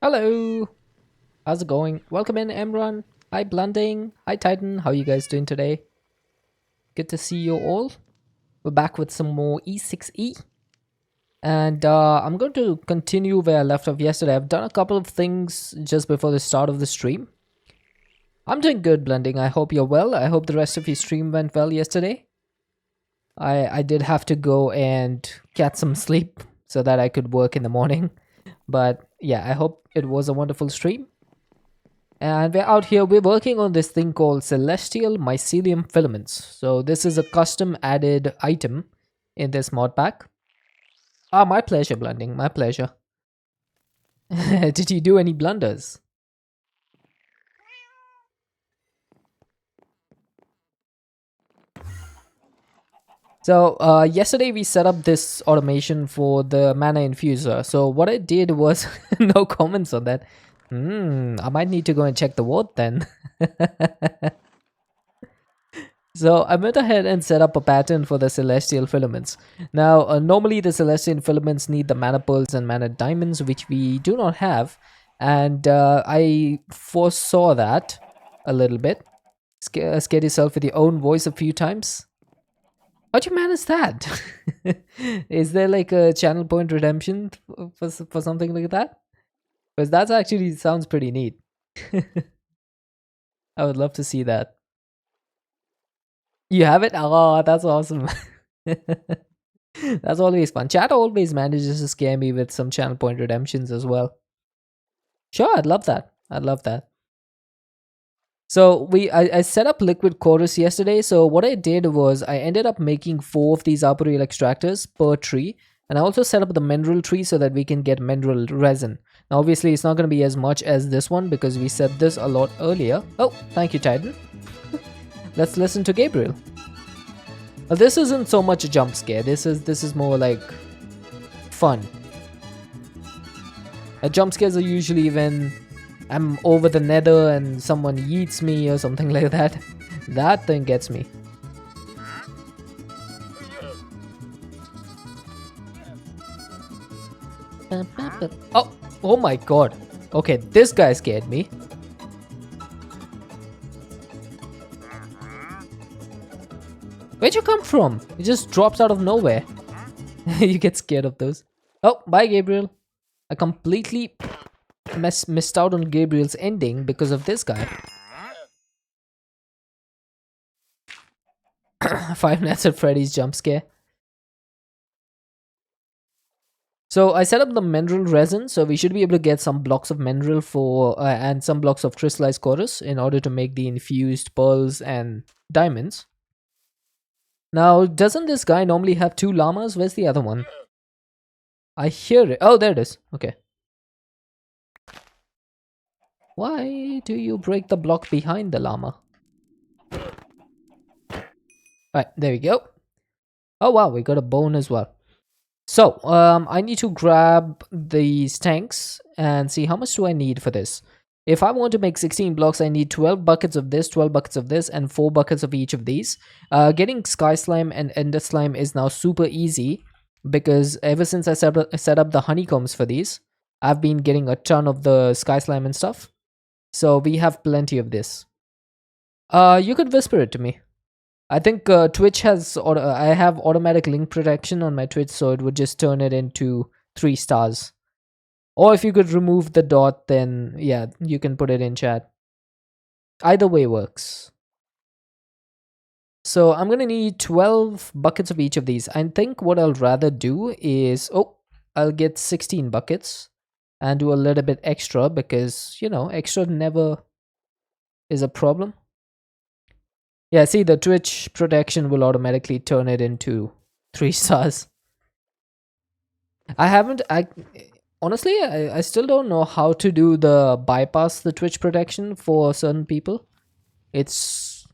Hello, how's it going? Welcome in, Emron. Hi, Blunding. Hi, Titan. How you guys doing today? Good to see you all. We're back with some more E6E. And I'm going to continue where I left off yesterday. I've done a couple of things just before the start of the stream. I'm doing good, Blending. I hope you're well. I hope the rest of your stream went well yesterday. I did have to go and get some sleep so that I could work in the morning. But yeah, I hope it was a wonderful stream. And we're out here, we're working on this thing called Celestial Mycelium Filaments. So this is a custom added item in this mod pack. Ah, my pleasure, Blending, my pleasure. Did you do any blunders? So yesterday we set up this automation for the mana infuser. So what I did was, no comments on that. I might need to go and check the ward then. So I went ahead and set up a pattern for the celestial filaments. Now, normally the celestial filaments need the mana pearls and mana diamonds, which we do not have. And I foresaw that a little bit. Scared yourself with your own voice a few times. How'd you manage that? Is there like a channel point redemption for something like that? Because that actually sounds pretty neat. I would love to see that. You have it? Oh, that's awesome. That's always fun. Chat always manages to scare me with some channel point redemptions as well. Sure, I'd love that. I'd love that. So I set up liquid chorus yesterday. So what I did was I ended up making 4 of these arboreal extractors per tree. And I also set up the mineral tree so that we can get mineral resin. Now obviously it's not going to be as much as this one because we set this a lot earlier. Oh, thank you, Titan. Let's listen to Gabriel. Well, this isn't so much a jump scare. This is more like fun. Jump scares are usually when I'm over the nether and someone yeets me or something like that. That thing gets me. Oh my god. Okay, this guy scared me. Where'd you come from? It just drops out of nowhere. You get scared of those. Oh, bye, Gabriel. I completely missed out on Gabriel's ending because of this guy. 5 Nights at Freddy's jump scare. So I set up the mineral resin, so we should be able to get some blocks of mineral for and some blocks of crystallized chorus in order to make the infused pearls and diamonds. Now, doesn't this guy normally have 2 llamas? Where's the other one? I hear it. Oh, there it is. Okay. Why do you break the block behind the llama? Alright, there we go. Oh wow, we got a bone as well. So, I need to grab these tanks and see how much do I need for this. If I want to make 16 blocks, I need 12 buckets of this, 12 buckets of this, and 4 buckets of each of these. Getting Sky Slime and Ender Slime is now super easy because ever since I set up the honeycombs for these, I've been getting a ton of the Sky Slime and stuff. So we have plenty of this. You could whisper it to me. I think Twitch has, I have automatic link protection on my Twitch, so it would just turn it into 3 stars. Or if you could remove the dot, then yeah, you can put it in chat. Either way works. So I'm gonna need 12 buckets of each of these. I think what I'll rather do is, I'll get 16 buckets and do a little bit extra because, you know, extra never is a problem. Yeah, see, the Twitch protection will automatically turn it into 3 stars. Honestly, I still don't know how to do the bypass the Twitch protection for certain people. It's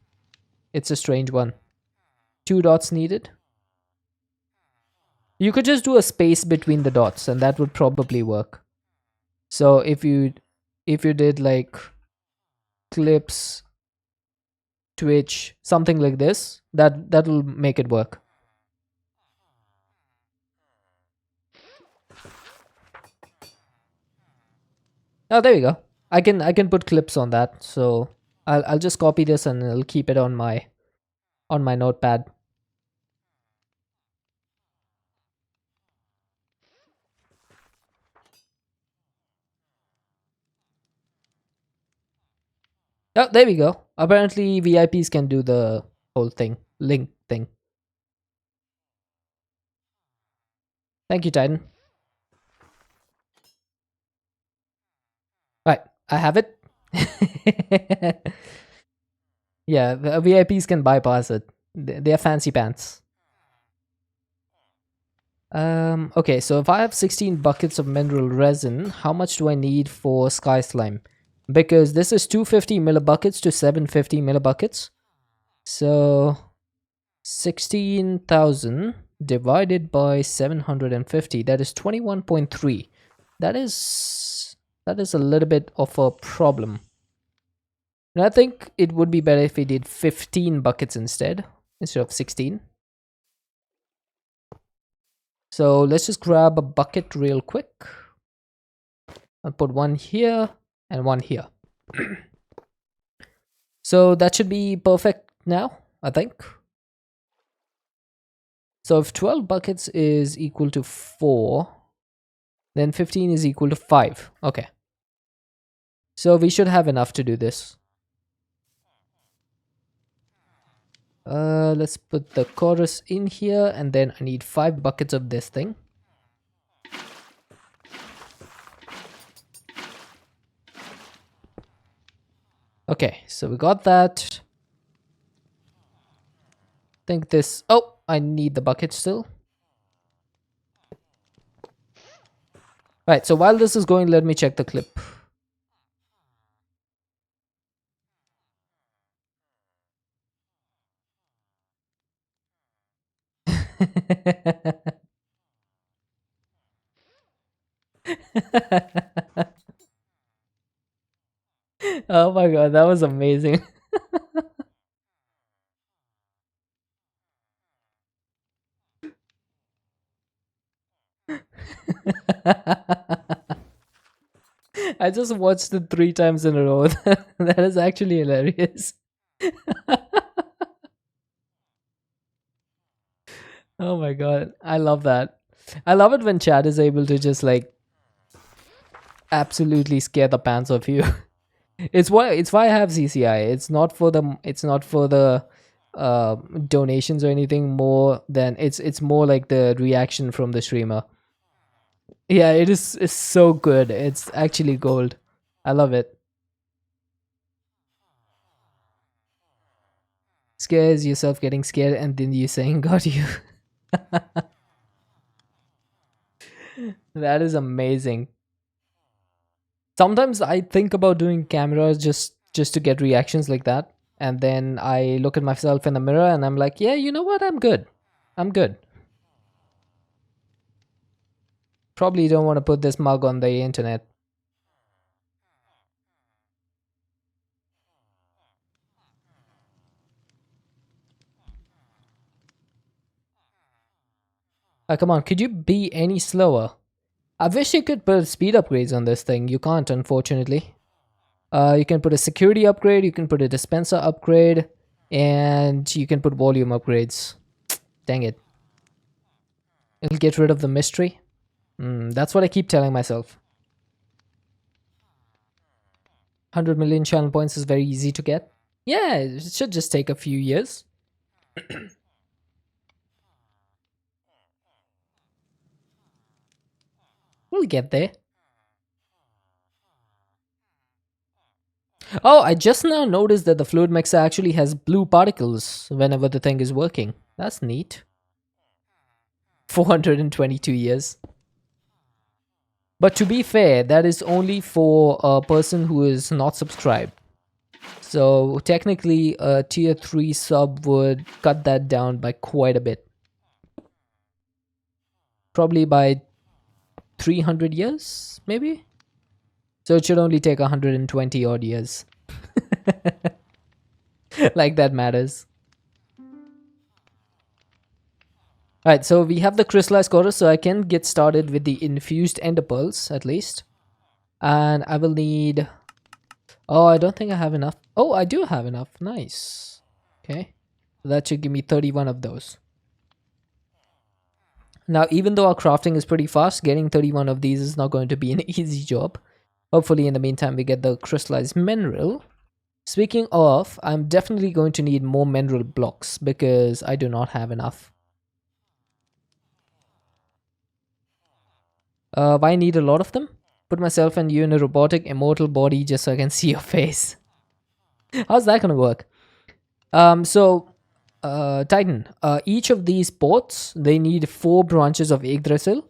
a strange one. 2 dots needed. You could just do a space between the dots and that would probably work. So if you did like clips, Twitch, something like this, that will make it work. Oh, there we go. I can put clips on that. So I'll just copy this and I'll keep it on my notepad. Oh, there we go. Apparently VIPs can do the whole thing, link thing. Thank you, Titan. Right, I have it. Yeah, the VIPs can bypass it. They're fancy pants. Okay, so if I have 16 buckets of mineral resin, how much do I need for sky slime? Because this is 250 millibuckets to 750 millibuckets. So 16,000 divided by 750, that is 21.3. That is a little bit of a problem. And I think it would be better if we did 15 buckets instead of 16. So let's just grab a bucket real quick. I'll put one here and one here. So that should be perfect now, I think. So if 12 buckets is equal to 4, then 15 is equal to 5. Okay. So we should have enough to do this. Let's put the chorus in here, and then I need 5 buckets of this thing. Okay, so we got that. Think this. Oh, I need the bucket still. Right, so while this is going, let me check the clip. Oh my god, that was amazing. I just watched it 3 times in a row. That is actually hilarious. Oh my god, I love that. I love it when chat is able to just like absolutely scare the pants off you. It's why I have CCI. It's not for the donations or anything more than it's more like the reaction from the streamer. Yeah, it's so good. It's actually gold. I love it. Scares yourself getting scared and then you saying got you. That is amazing. Sometimes I think about doing cameras just to get reactions like that, and then I look at myself in the mirror and I'm like, yeah, you know what? I'm good. I'm good. Probably don't want to put this mug on the internet. Come on, could you be any slower? I wish you could put speed upgrades on this thing. You can't, unfortunately. You can put a security upgrade, you can put a dispenser upgrade, and you can put volume upgrades. Dang it. It'll get rid of the mystery. That's what I keep telling myself. 100 million channel points is very easy to get. Yeah, it should just take a few years. We'll get there. Oh, I just now noticed that the fluid mixer actually has blue particles whenever the thing is working. That's neat. 422 years. But to be fair, that is only for a person who is not subscribed. So technically, a tier 3 sub would cut that down by quite a bit. Probably by 300 years, maybe? So it should only take 120 odd years. Like that matters. Alright, so we have the crystallized chorus, so I can get started with the infused ender pearls at least. And I will need... Oh, I don't think I have enough. Oh, I do have enough. Nice. Okay. That should give me 31 of those. Now, even though our crafting is pretty fast, getting 31 of these is not going to be an easy job. Hopefully, in the meantime, we get the crystallized mineral. Speaking of, I'm definitely going to need more mineral blocks because I do not have enough. Why need a lot of them? Put myself and you in a robotic immortal body just so I can see your face. How's that gonna work? Titan, each of these ports, they need 4 branches of Yggdrasil.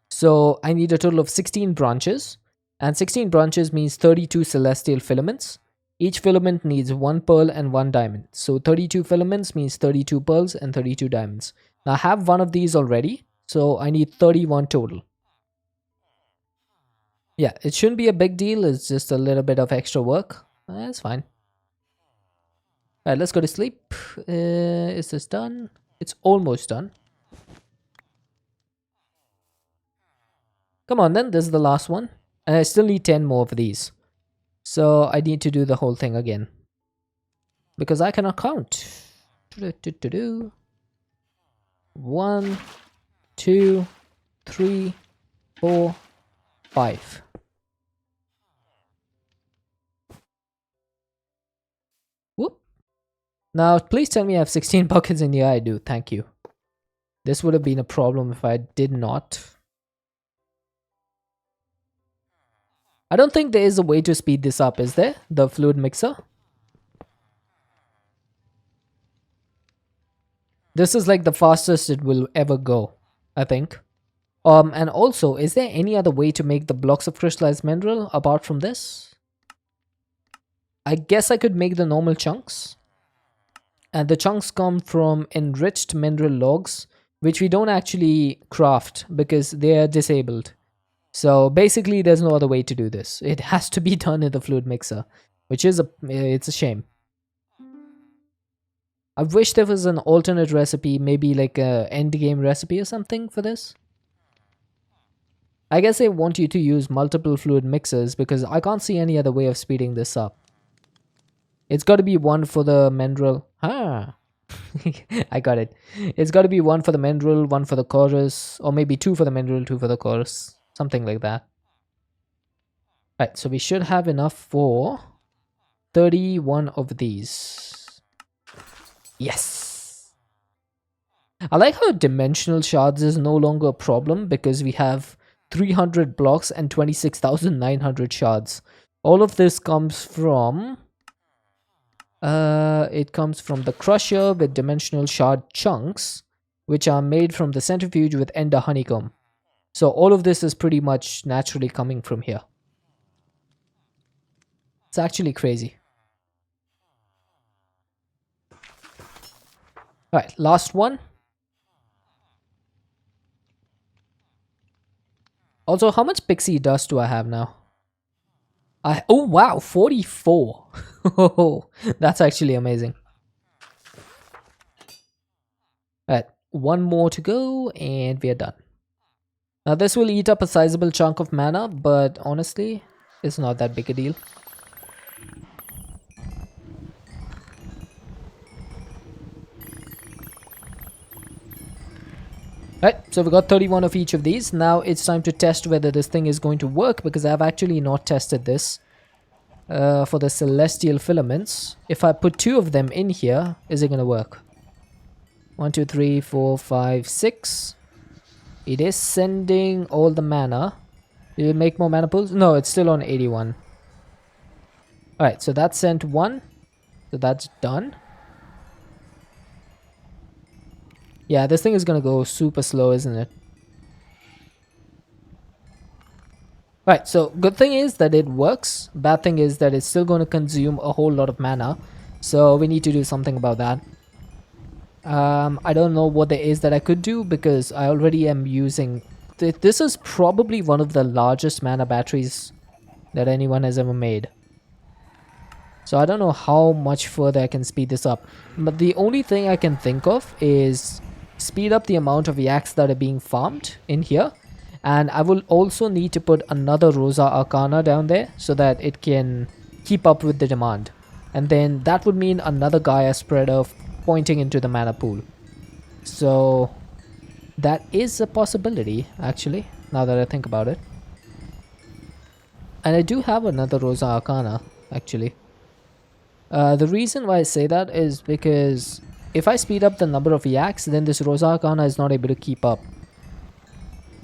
So I need a total of 16 branches. And 16 branches means 32 celestial filaments. Each filament needs 1 pearl and 1 diamond. So 32 filaments means 32 pearls and 32 diamonds. Now I have one of these already. So I need 31 total. Yeah, it shouldn't be a big deal. It's just a little bit of extra work. That's fine. Alright, let's go to sleep. Is this done? It's almost done. Come on then, this is the last one. And I still need 10 more of these. So I need to do the whole thing again. Because I cannot count. 1, 2, 3, 4, 5. Whoop. Now, please tell me I have 16 buckets in here. I do. Thank you. This would have been a problem if I did not. I don't think there is a way to speed this up, is there? The fluid mixer? This is like the fastest it will ever go, I think. And also, is there any other way to make the blocks of crystallized mineral apart from this? I guess I could make the normal chunks. And the chunks come from enriched mineral logs, which we don't actually craft because they are disabled. So basically, there's no other way to do this. It has to be done in the fluid mixer, which is it's a shame. I wish there was an alternate recipe, maybe like a end game recipe or something for this. I guess they want you to use multiple fluid mixers because I can't see any other way of speeding this up. It's got to be one for the mineral. Ah, I got it. It's got to be one for the mineral, one for the chorus, or maybe 2 for the mineral, 2 for the chorus. Something like that. Right, so we should have enough for 31 of these. Yes! I like how dimensional shards is no longer a problem because we have 300 blocks and 26,900 shards. All of this comes from... it comes from the crusher with dimensional shard chunks, which are made from the centrifuge with ender honeycomb. So all of this is pretty much naturally coming from here. It's actually crazy. Alright, last one. Also, how much pixie dust do I have now? Oh wow, 44. That's actually amazing. Alright, one more to go and we are done. Now this will eat up a sizable chunk of mana, but honestly, it's not that big a deal. Right, so we got 31 of each of these. Now it's time to test whether this thing is going to work because I've actually not tested this for the celestial filaments. If I put 2 of them in here, is it going to work? 1, 2, 3, 4, 5, 6. It is sending all the mana. Did it make more mana pools? No, it's still on 81. Alright, so that sent 1. So that's done. Yeah, this thing is gonna go super slow, isn't it? Right, so good thing is that it works. Bad thing is that it's still going to consume a whole lot of mana. So we need to do something about that. I don't know what there is that I could do because I already am using... This is probably one of the largest mana batteries that anyone has ever made. So I don't know how much further I can speed this up. But the only thing I can think of is speed up the amount of yaks that are being farmed in here. And I will also need to put another Rosa Arcana down there so that it can keep up with the demand. And then that would mean another Gaia spreader pointing into the mana pool. So that is a possibility, actually, now that I think about it. And I do have another Rosa Arcana, actually. The reason why I say that is because if I speed up the number of yaks, then this Rosa Arcana is not able to keep up.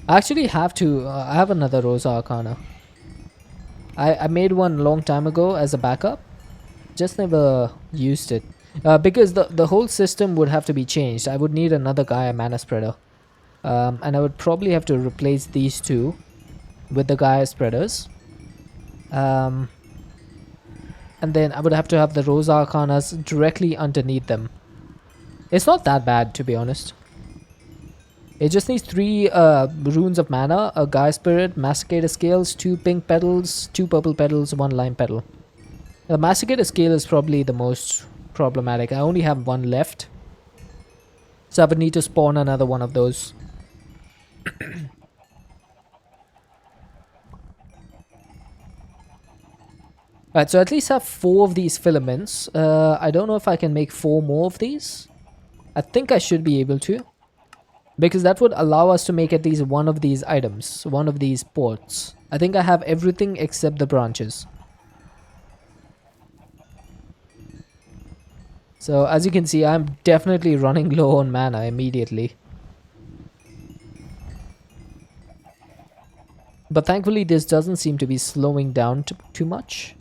I actually have to, I have another Rosa Arcana. I made one long time ago as a backup, just never used it. Because the whole system would have to be changed. I would need another Gaia mana spreader. And I would probably have to replace these two with the Gaia spreaders. Um, and then I would have to have the Rosa Arcanas directly underneath them. It's not that bad, to be honest. It just needs 3 runes of mana, a Gaia Spirit, Masticator Scales, 2 pink petals, 2 purple petals, 1 lime petal. The Masticator Scale is probably the most problematic. I only have 1 left. So I would need to spawn another one of those. Alright, so at least have 4 of these filaments. I don't know if I can make 4 more of these. I think I should be able to. Because that would allow us to make at least one of these items. One of these ports. I think I have everything except the branches. So as you can see, I'm definitely running low on mana immediately. But thankfully this doesn't seem to be slowing down too much.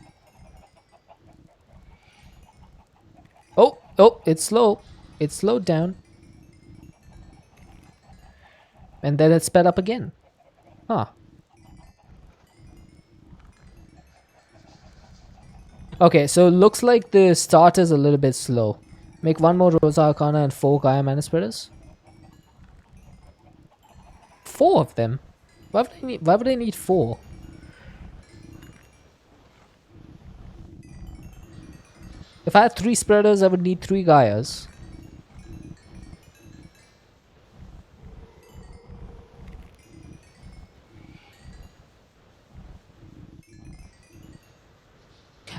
Oh, it's slow. It slowed down. And then it sped up again. Huh. Okay, so it looks like the start is a little bit slow. Make 1 more Rosa Arcana and 4 Gaia Mana Spreaders. 4 of them? Why would I need 4? If I had 3 spreaders, I would need 3 Gaias.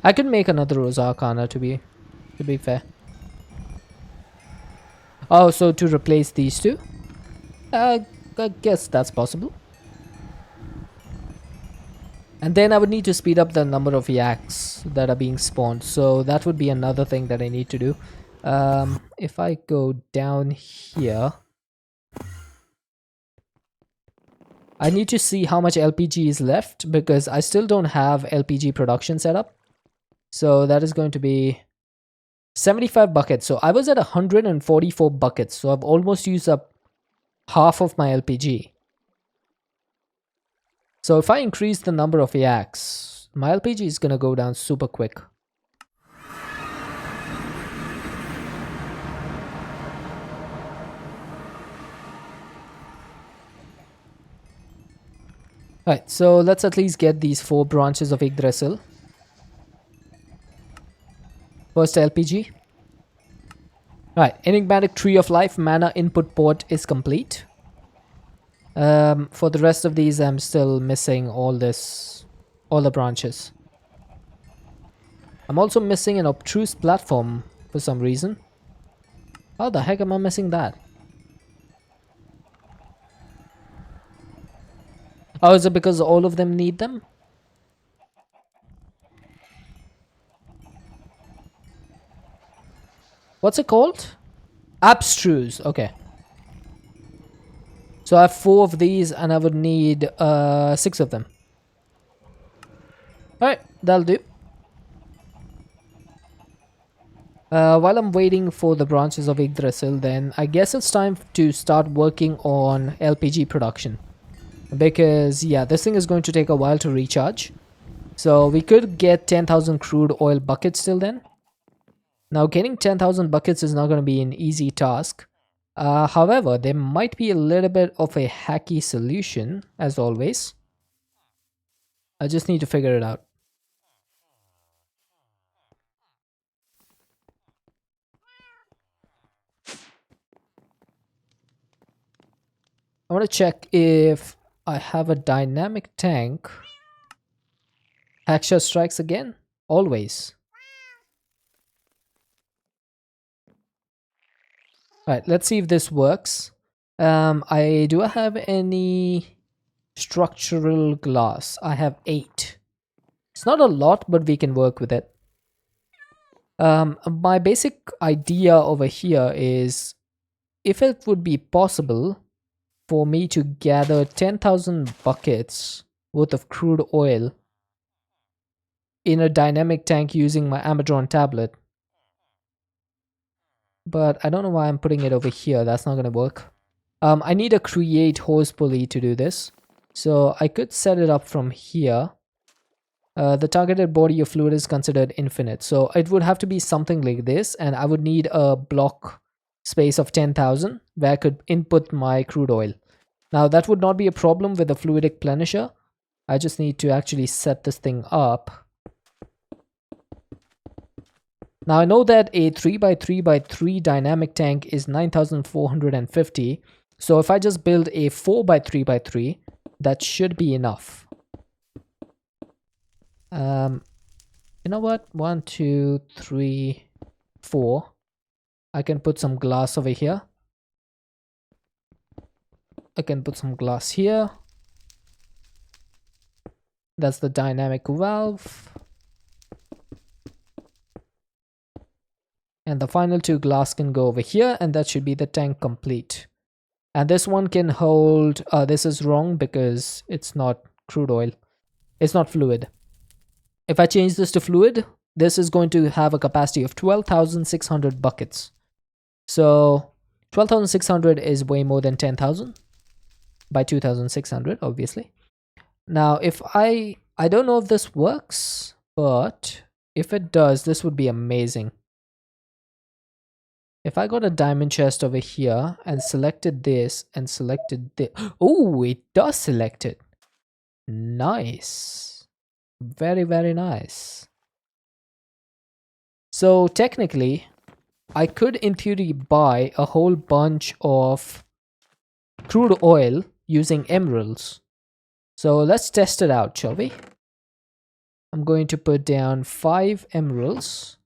I could make another Rosa Arcana to be fair. Oh, so to replace these two? I guess that's possible. And then I would need to speed up the number of yaks that are being spawned. So that would be another thing that I need to do. If I go down here, I need to see how much LPG is left because I still don't have LPG production set up. So that is going to be 75 buckets. So I was at 144 buckets. So I've almost used up half of my LPG. So if I increase the number of yaks, my LPG is going to go down super quick. Alright, so let's at least get these 4 branches of Yggdrasil. First LPG. Alright, Enigmatic Tree of Life mana input port is complete. For the rest of these, I'm still missing all the branches. I'm also missing an obtruse platform for some reason. How the heck am I missing that? Oh, is it because all of them need them? What's it called? Abstruse, okay. So I have 4 of these and I would need 6 of them. Alright, that'll do. While I'm waiting for the branches of Yggdrasil, then I guess it's time to start working on LPG production. Because, yeah, this thing is going to take a while to recharge. So we could get 10,000 crude oil buckets till then. Now, getting 10,000 buckets is not going to be an easy task. However, there might be a little bit of a hacky solution, as always. I just need to figure it out. I want to check if I have a dynamic tank. Hackshot strikes again? Always. Alright, let's see if this works. Do I have any structural glass? I have 8. It's not a lot, but we can work with it. My basic idea over here is if it would be possible for me to gather 10,000 buckets worth of crude oil in a dynamic tank using my Amazon tablet. But I don't know why I'm putting it over here. That's not going to work. I need a create hose pulley to do this. So I could set it up from here. The targeted body of fluid is considered infinite. So it would have to be something like this. And I would need a block space of 10,000 where I could input my crude oil. Now that would not be a problem with the fluidic plenisher. I just need to actually set this thing up. Now I know that a 3x3x3 dynamic tank is 9,450. So if I just build a 4x3x3, that should be enough. You know what? 1, 2, 3, 4. I can put some glass over here. I can put some glass here. That's the dynamic valve. And the final 2 glass can go over here, and that should be the tank complete. And this one can hold, this is wrong because it's not crude oil. It's not fluid. If I change this to fluid, this is going to have a capacity of 12,600 buckets. So 12,600 is way more than 10,000 by 2,600, obviously. Now, if I don't know if this works, but if it does, this would be amazing. If I got a diamond chest over here and selected this and selected this. Oh, it does select it. Nice. Very, very nice. So technically, I could in theory buy a whole bunch of crude oil using emeralds. So let's test it out, shall we? I'm going to put down 5 emeralds.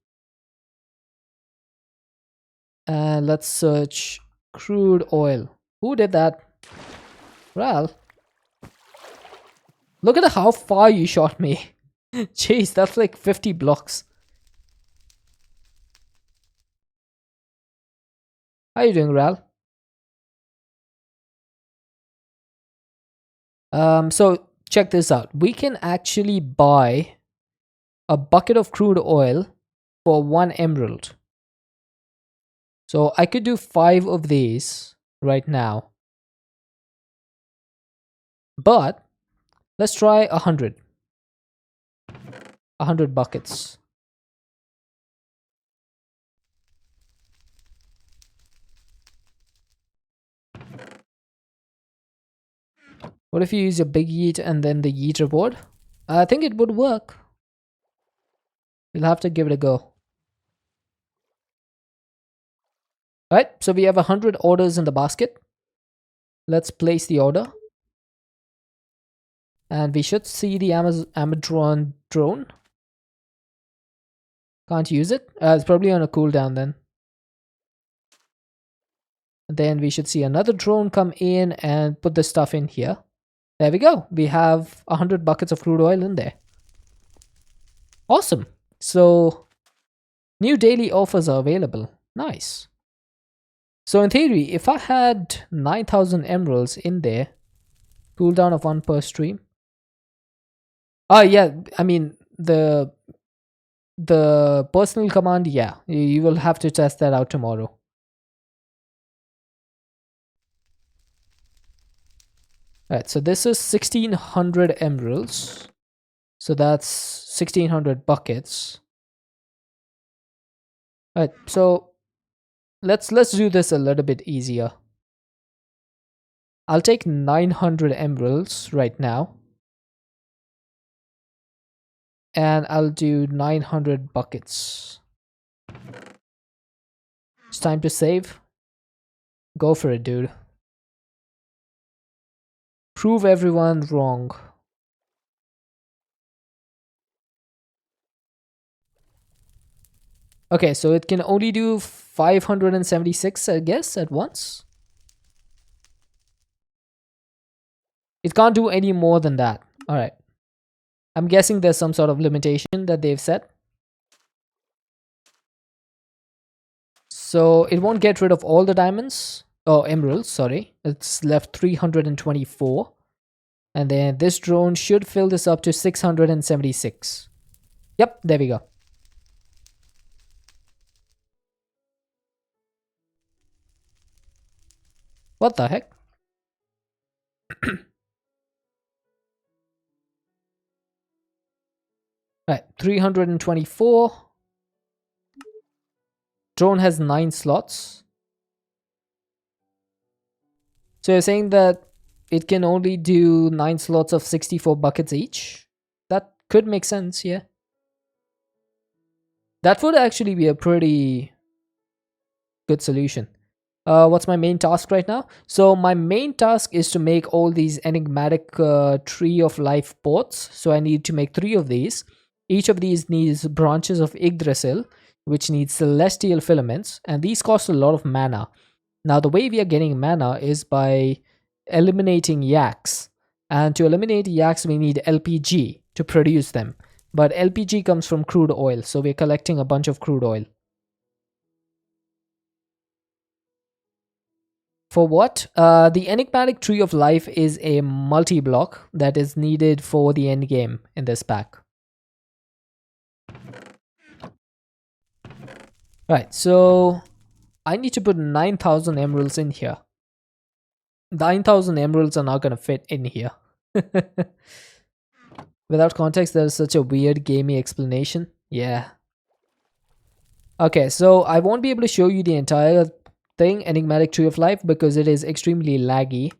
And let's search crude oil. Who did that? Ral. Look at how far you shot me. Jeez, that's like 50 blocks. How you doing, Ral? So check this out. We can actually buy a bucket of crude oil for 1 emerald. So I could do 5 of these right now. But let's try 100. 100 buckets. What if you use your big yeet and then the yeet reward? I think it would work. You'll have to give it a go. Alright, so we have 100 orders in the basket. Let's place the order. And we should see the Amazon drone. Can't use it. It's probably on a cooldown then. Then we should see another drone come in and put the stuff in here. There we go. We have 100 buckets of crude oil in there. Awesome. So new daily offers are available. Nice. So in theory, if I had 9,000 emeralds in there, cooldown of 1 per stream. Oh yeah, I mean the personal command, yeah, you will have to test that out tomorrow. Alright, so this is 1,600 emeralds. So that's 1,600 buckets. Alright, so let's do this a little bit easier. I'll take 900 emeralds right now. And I'll do 900 buckets. It's time to save. Go for it, dude. Prove everyone wrong. Okay, so it can only do 576, I guess, at once. It can't do any more than that. All right. I'm guessing there's some sort of limitation that they've set. So it won't get rid of all the diamonds. Oh, emeralds, sorry. It's left 324. And then this drone should fill this up to 676. Yep, there we go. What the heck? Right, 324. Drone has 9 slots. So you're saying that it can only do 9 slots of 64 buckets each? That could make sense, yeah. That would actually be a pretty good solution. What's my main task right now? So my main task is to make all these enigmatic tree of life pots. So I need to make 3 of these. Each of these needs branches of Yggdrasil, which needs celestial filaments, and these cost a lot of mana. Now the way we are getting mana is by eliminating yaks. And to eliminate yaks, we need LPG to produce them. But LPG comes from crude oil, so we're collecting a bunch of crude oil. For what? The Enigmatic Tree of Life is a multi-block that is needed for the end game in this pack. Right, so I need to put 9,000 emeralds in here. 9,000 emeralds are not going to fit in here. Without context, there is such a weird gamey explanation. Yeah. Okay, so I won't be able to show you the entire thing, Enigmatic Tree of Life, because it is extremely laggy.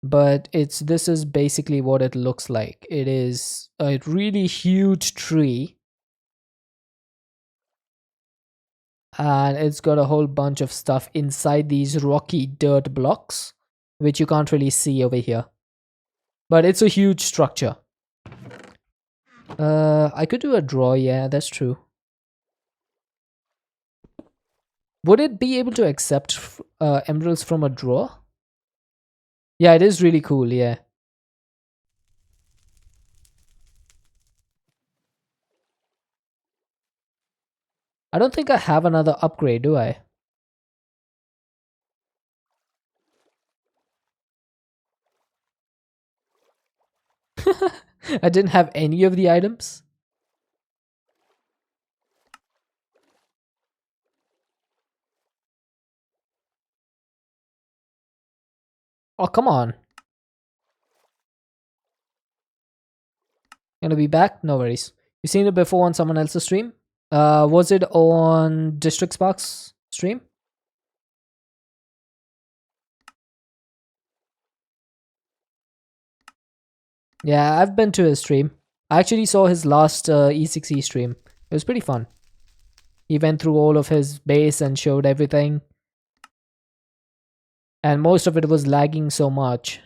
But this is basically what it looks like. It is a really huge tree. And it's got a whole bunch of stuff inside these rocky dirt blocks, which you can't really see over here. But it's a huge structure. I could do a draw, yeah, that's true. Would it be able to accept emeralds from a draw? Yeah, it is really cool, yeah. I don't think I have another upgrade, do I? I didn't have any of the items. Oh, come on. Gonna be back? No worries. You seen it before on someone else's stream? Was it on District Sparks stream? Yeah, I've been to his stream. I actually saw his last E6E stream. It was pretty fun. He went through all of his base and showed everything. And most of it was lagging so much.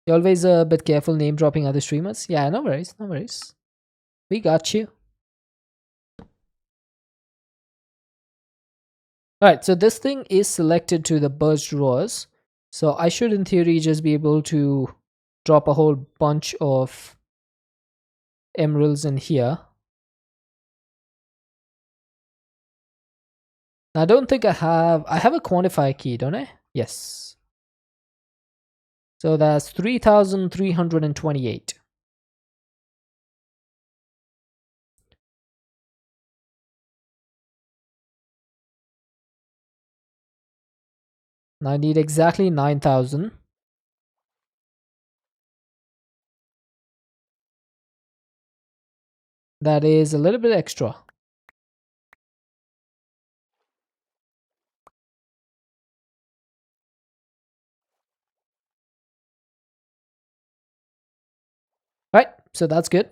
You're always a bit careful name dropping other streamers. Yeah, no worries, no worries. We got you. Alright, so this thing is selected to the burst drawers. So I should in theory just be able to drop a whole bunch of emeralds in here. I don't think I have a quantify key, don't I? Yes. So that's 3,328. Now I need exactly 9,000. That is a little bit extra. Right, so that's good.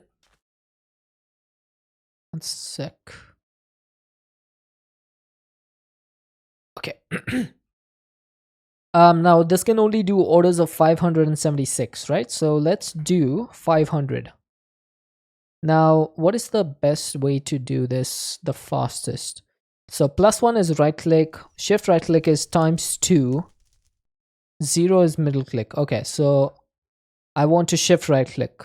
One sec. Okay. Now this can only do orders of 576, right? So let's do 500. Now, what is the best way to do this the fastest? So +1 is right click, shift right click is ×2, 0 is middle click. Okay, so I want to shift right click.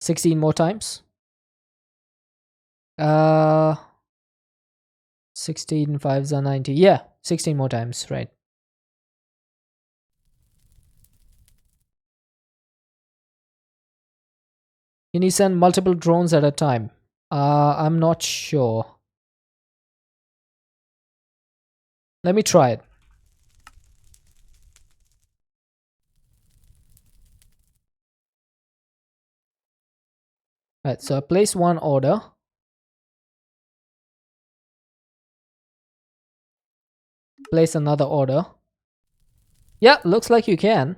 $16 more times. 16 5s are 90. Yeah, 16 more times, right? Can you send multiple drones at a time? I'm not sure. Let me try it. Right, so I place one order. Place another order. Yeah, looks like you can.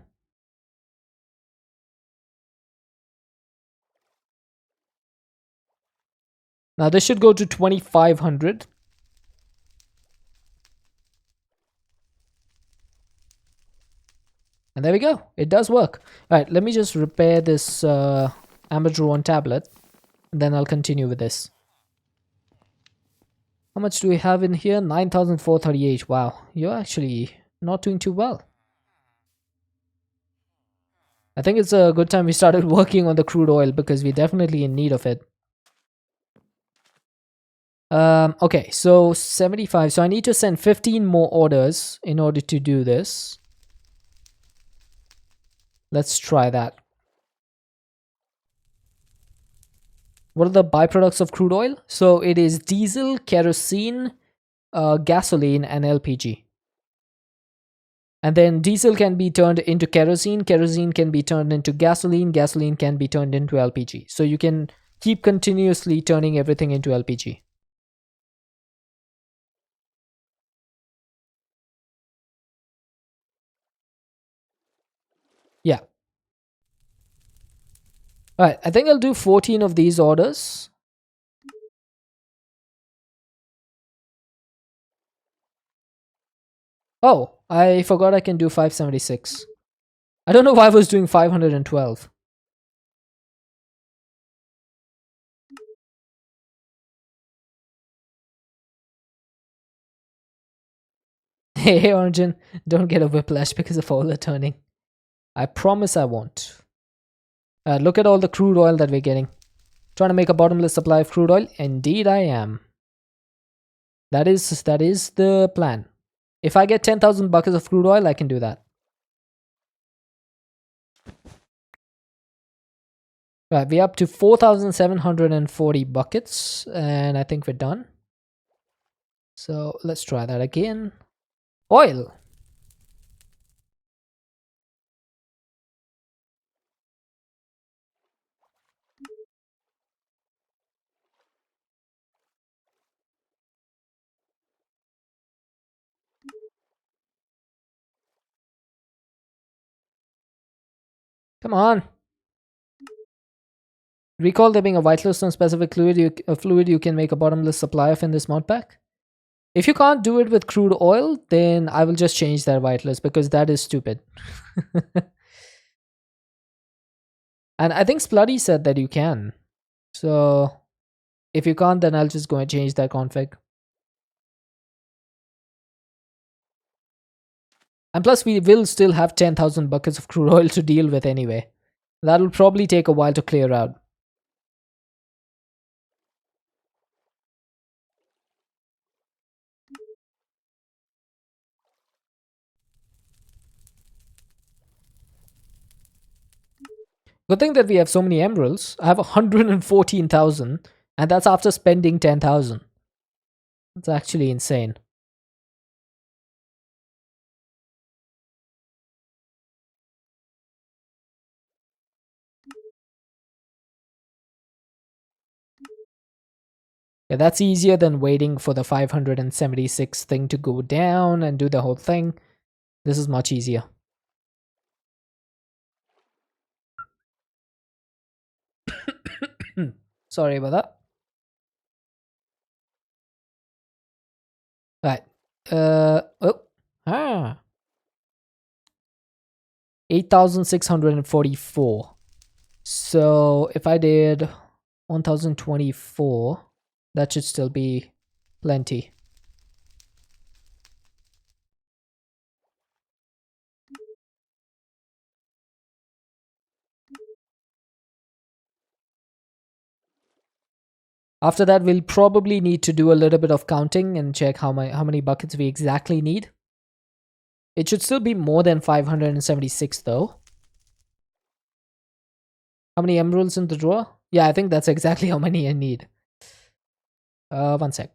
Now this should go to 2500. And there we go. It does work. All right, let me just repair this Amber Drone tablet. And then I'll continue with this. How much do we have in here? 9,438. Wow, you're actually not doing too well. I think it's a good time we started working on the crude oil because we're definitely in need of it. Okay, so 75. So I need to send 15 more orders in order to do this. Let's try that. What are the byproducts of crude oil? So it is diesel, kerosene, gasoline, and LPG. And then diesel can be turned into kerosene, kerosene can be turned into gasoline, gasoline can be turned into LPG. So you can keep continuously turning everything into LPG. Yeah. All right, I think I'll do 14 of these orders. Oh, I forgot I can do 576. I don't know why I was doing 512. Hey, Origin, don't get a whiplash because of all the turning. I promise I won't. Look at all the crude oil that we're getting. Trying to make a bottomless supply of crude oil? Indeed I am. That is the plan. If I get 10,000 buckets of crude oil, I can do that. Right, we're up to 4,740 buckets, and I think we're done. So let's try that again. Oil. Come on. Recall there being a whitelist on specific fluid you can make a bottomless supply of in this mod pack. If you can't do it with crude oil, then I will just change that whitelist because that is stupid. And I think Spluddy said that you can. So if you can't, then I'll just go and change that config. And plus, we will still have 10,000 buckets of crude oil to deal with anyway. That'll probably take a while to clear out. Good thing that we have so many emeralds. I have 114,000, and that's after spending 10,000. That's actually insane. Yeah, that's easier than waiting for the 576 thing to go down and do the whole thing. This is much easier. Sorry about that. Right. Oh. Ah. 8,644. So if I did 1,024, that should still be plenty. After that, we'll probably need to do a little bit of counting and check how many buckets we exactly need. It should still be more than 576 though. How many emeralds in the drawer? Yeah, I think that's exactly how many I need. One sec.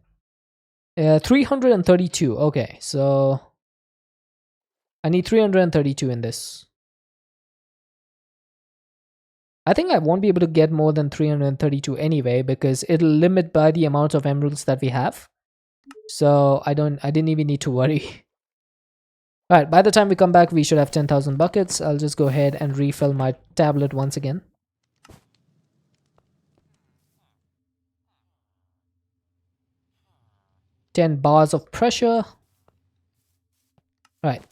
332. Okay, so I need 332 in this. I think I won't be able to get more than 332 anyway because it'll limit by the amount of emeralds that we have. So I didn't even need to worry. Alright, by the time we come back, we should have 10,000 buckets. I'll just go ahead and refill my tablet once again. $10 bars of pressure. Right.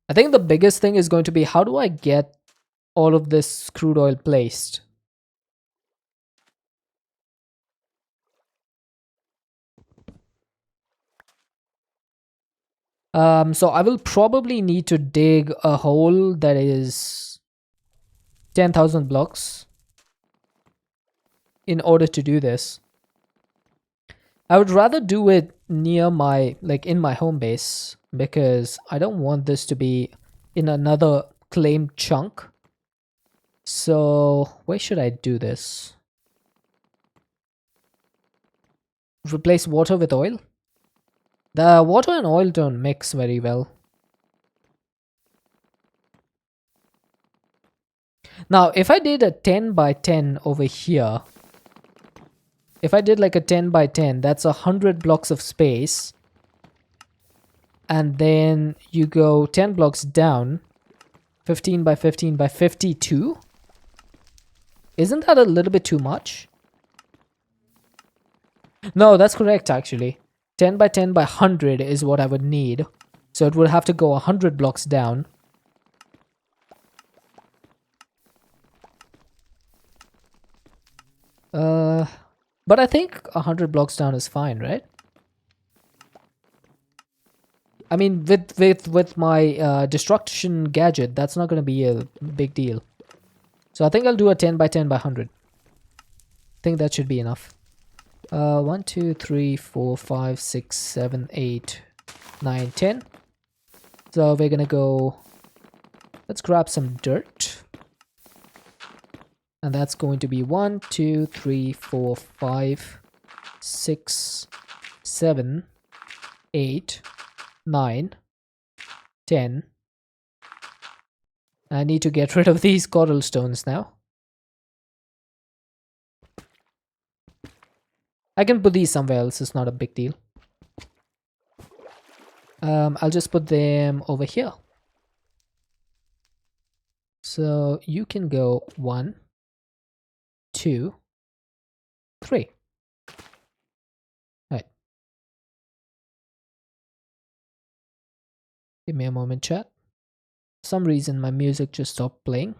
I think the biggest thing is going to be how do I get all of this crude oil placed? So I will probably need to dig a hole that is 10,000 blocks in order to do this. I would rather do it near my, like in my home base, because I don't want this to be in another claimed chunk. So where should I do this? Replace water with oil? The water and oil don't mix very well. Now, if I did a 10 by 10 over here, if I did like a 10 by 10, that's 100 blocks of space. And then you go 10 blocks down, 15 by 15 by 52. Isn't that a little bit too much? No, that's correct actually. 10 by 10 by 100 is what I would need. So it would have to go 100 blocks down. But I think 100 blocks down is fine, right? I mean, with my destruction gadget, that's not going to be a big deal. So I think I'll do a 10 by 10 by 100. I think that should be enough. 1, 2, 3, 4, 5, 6, 7, 8, 9, 10. So we're gonna go. Let's grab some dirt. And that's going to be 1, 2, 3, 4, 5, 6, 7, 8, 9, 10. I need to get rid of these coral stones now. I can put these somewhere else, it's not a big deal. I'll just put them over here. So you can go 1, 2, 3. Right. Give me a moment, chat. For some reason my music just stopped playing.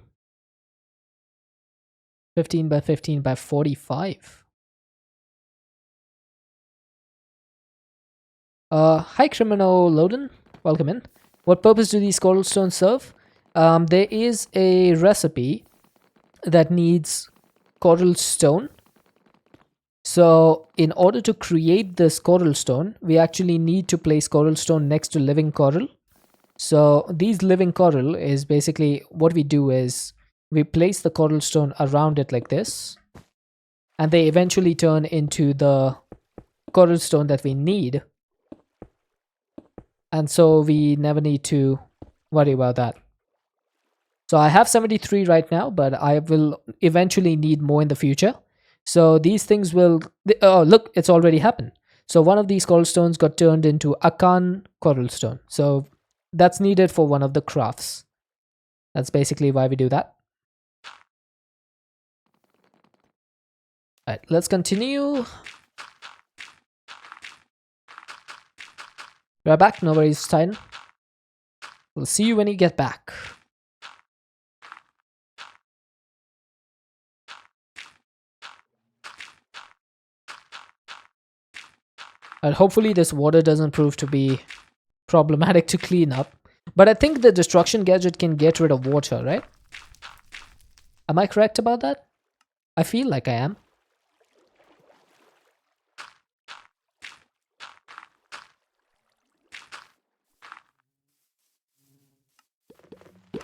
15 by 15 by 45. Hi Criminal Loden, welcome in. What purpose do these coral stones serve? There is a recipe that needs coral stone. So in order to create this coral stone, we actually need to place coral stone next to living coral. So these living coral is basically what we do is we place the coral stone around it like this, and they eventually turn into the coral stone that we need. And so we never need to worry about that. So I have 73 right now, but I will eventually need more in the future. So these things will... Oh, look, it's already happened. So one of these coral stones got turned into Akan coral stone. So that's needed for one of the crafts. That's basically why we do that. Alright, let's continue. We're back, no worries, Titan. We'll see you when you get back. And hopefully this water doesn't prove to be problematic to clean up. But I think the destruction gadget can get rid of water, right? Am I correct about that? I feel like I am.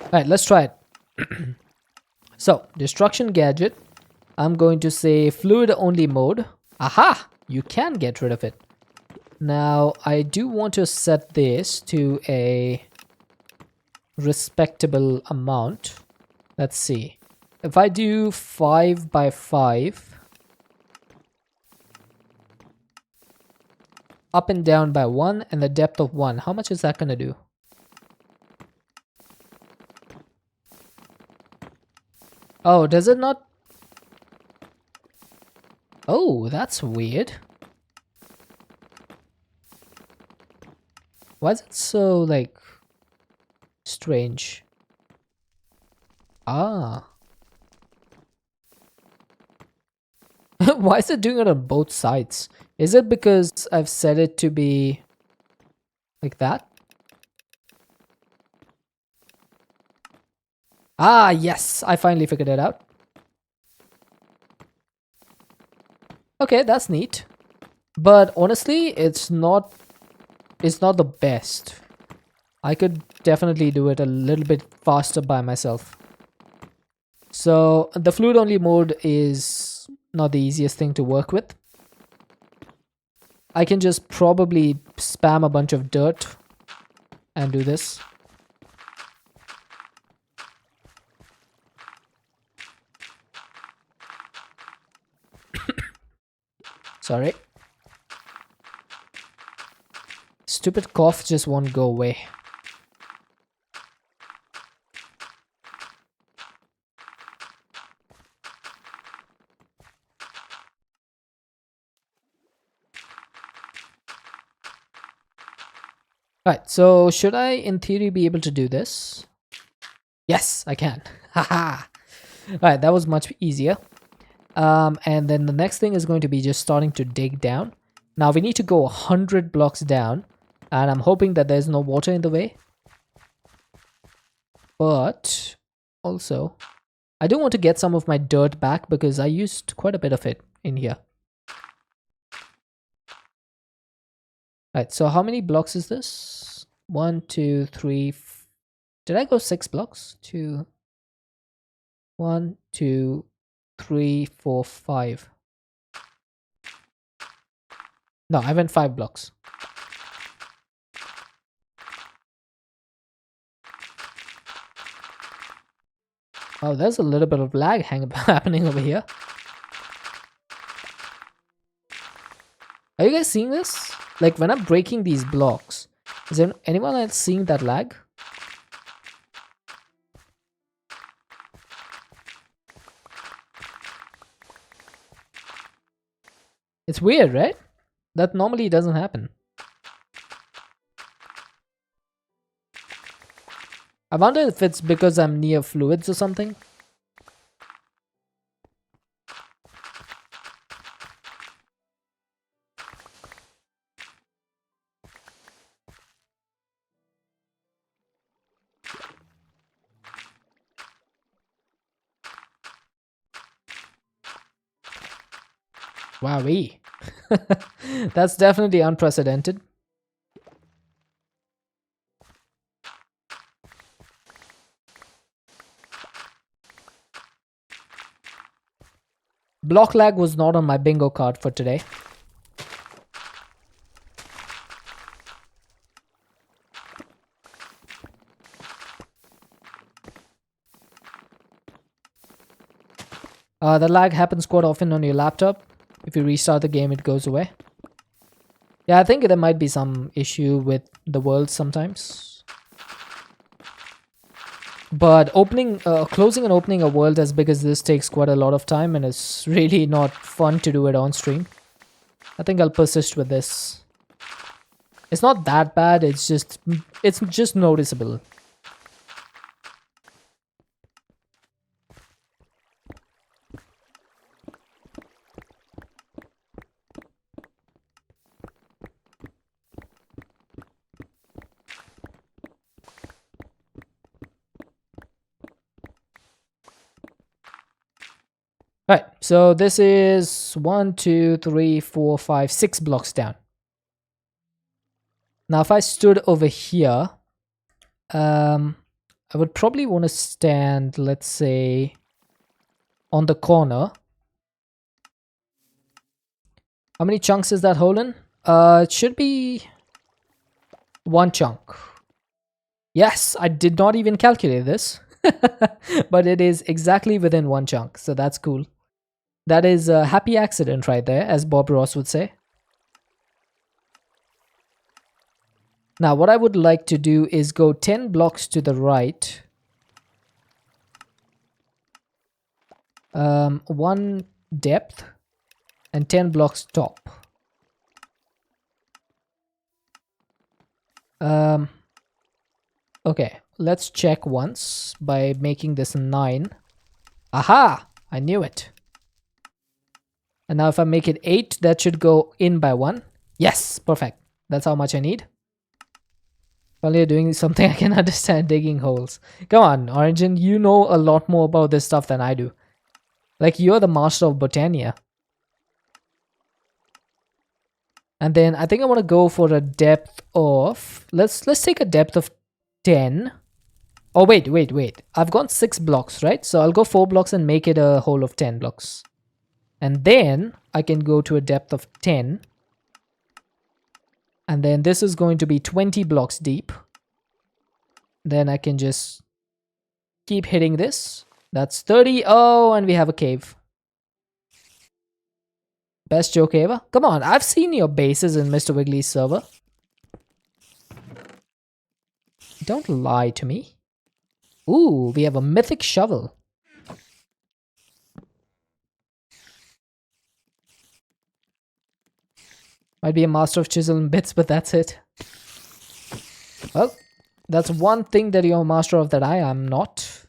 Alright, let's try it. So, destruction gadget. I'm going to say fluid only mode. Aha! You can get rid of it. Now, I do want to set this to a respectable amount. Let's see. If I do 5 by 5, up and down by 1, and the depth of 1, how much is that going to do? Oh, does it not? Oh, that's weird. Why is it so, like, strange? Ah. Why is it doing it on both sides? Is it because I've set it to be like that? Ah, yes, I finally figured it out. Okay, that's neat. But honestly, it's not the best. I could definitely do it a little bit faster by myself. So the fluid only mode is not the easiest thing to work with. I can just probably spam a bunch of dirt and do this. Sorry. Stupid cough just won't go away. Right, so should I in theory be able to do this? Yes, I can. Haha. Alright, that was much easier. And then the next thing is going to be just starting to dig down. Now we need to go 100 blocks down, and I'm hoping that there's no water in the way. But also, I do want to get some of my dirt back because I used quite a bit of it in here. Alright, so how many blocks is this? 1, 2, 3. Did I go 6 blocks? 2, 1, 2, 3, 4, 5. No, I went 5 blocks. Oh, there's a little bit of lag happening over here. Are you guys seeing this? Like when I'm breaking these blocks, is there anyone else seeing that lag? It's weird, right? That normally doesn't happen. I wonder if it's because I'm near fluids or something. Wowee. That's definitely unprecedented. Block lag was not on my bingo card for today. The lag happens quite often on your laptop. If you restart the game, it goes away. Yeah, I think there might be some issue with the world sometimes. But closing and opening a world as big as this takes quite a lot of time, and it's really not fun to do it on stream. I think I'll persist with this. It's not that bad, it's just noticeable. Right, so this is 1, 2, 3, 4, 5, 6 blocks down. Now, if I stood over here, I would probably want to stand, let's say, on the corner. How many chunks is that hole in? It should be 1 chunk. Yes, I did not even calculate this, but it is exactly within 1 chunk, so that's cool. That is a happy accident right there, as Bob Ross would say. Now, what I would like to do is go 10 blocks to the right. 1 depth and 10 blocks top. Okay, let's check once by making this 9. Aha! I knew it. And now if I make it 8, that should go in by 1. Yes, perfect. That's how much I need. Finally doing something I can understand, digging holes. Come on, Origin, you know a lot more about this stuff than I do. Like, you're the master of Botania. And then I think I want to go for a depth of... Let's take a depth of 10. Oh, wait. I've gone 6 blocks, right? So I'll go 4 blocks and make it a hole of 10 blocks. And then I can go to a depth of 10. And then this is going to be 20 blocks deep. Then I can just keep hitting this. That's 30. Oh, and we have a cave. Best joke ever. Come on, I've seen your bases in Mr. Wiggly's server. Don't lie to me. Ooh, we have a mythic shovel. Might be a master of chisel and bits, but that's it. Well, that's one thing that you're a master of that I am not.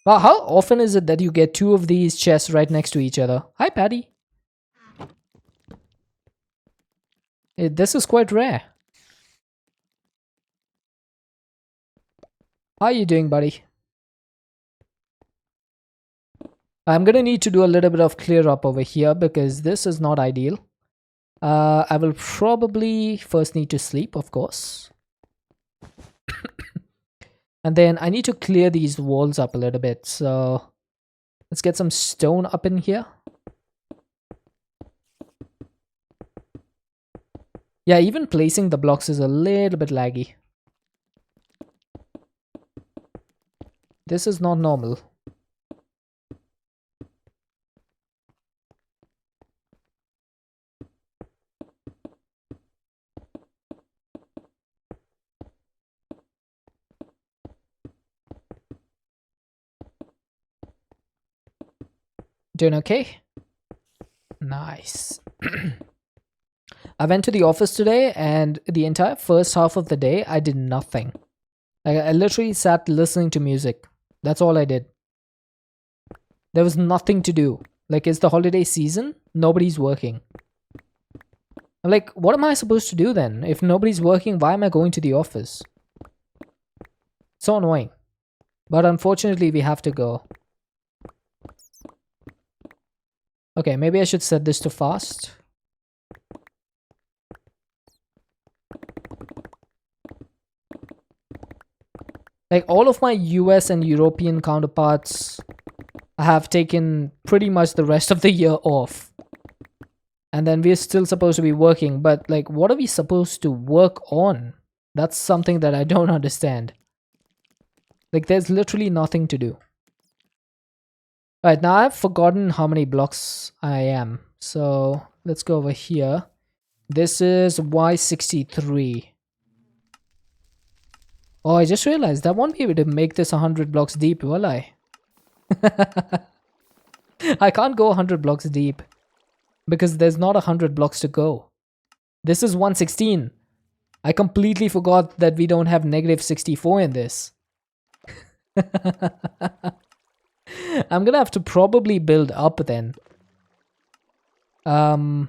Wow, how often is it that you get 2 of these chests right next to each other? Hi, Patty. This is quite rare. How are you doing, buddy? I'm gonna need to do a little bit of clear up over here because this is not ideal. I will probably first need to sleep, of course. And then I need to clear these walls up a little bit. So let's get some stone up in here. Yeah, even placing the blocks is a little bit laggy. This is not normal. Doing okay? Nice. I went to the office today and the entire first half of the day I did nothing. I literally sat listening to music. That's all I did. There was nothing to do. Like, it's the holiday season. Nobody's working. I'm like, what am I supposed to do then? If nobody's working, why am I going to the office? So annoying. But unfortunately, we have to go. Okay, maybe I should set this to fast. Like, all of my US and European counterparts have taken pretty much the rest of the year off. And then we're still supposed to be working. But, like, what are we supposed to work on? That's something that I don't understand. Like, there's literally nothing to do. Right, now I've forgotten how many blocks I am. So let's go over here. This is Y63. Oh, I just realized I won't be able to make this 100 blocks deep, will I? I can't go 100 blocks deep because there's not 100 blocks to go. This is 116. I completely forgot that we don't have negative 64 in this. I'm gonna have to probably build up then. I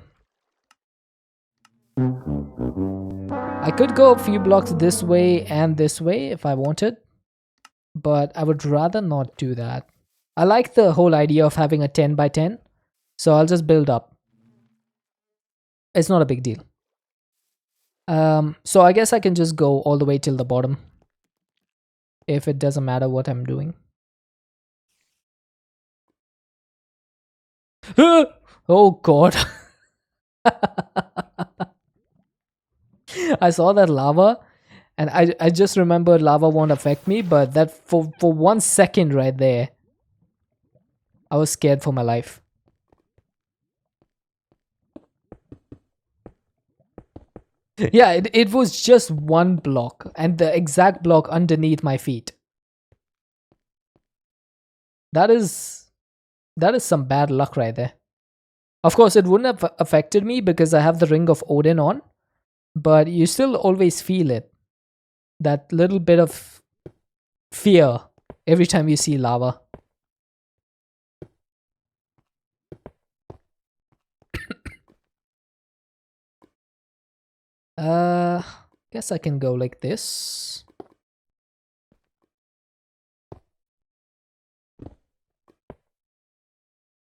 could go a few blocks this way and this way if I wanted, but I would rather not do that. I like the whole idea of having a 10 by 10, so I'll just build up. It's not a big deal. So I guess I can just go all the way till the bottom if it doesn't matter what I'm doing. Oh god. I saw that lava and I just remembered lava won't affect me, but that for 1 second right there, I was scared for my life. Yeah, it was just one block and the exact block underneath my feet. That is some bad luck right there. Of course, it wouldn't have affected me because I have the Ring of Odin on, but you still always feel it. That little bit of fear every time you see lava. Guess I can go like this.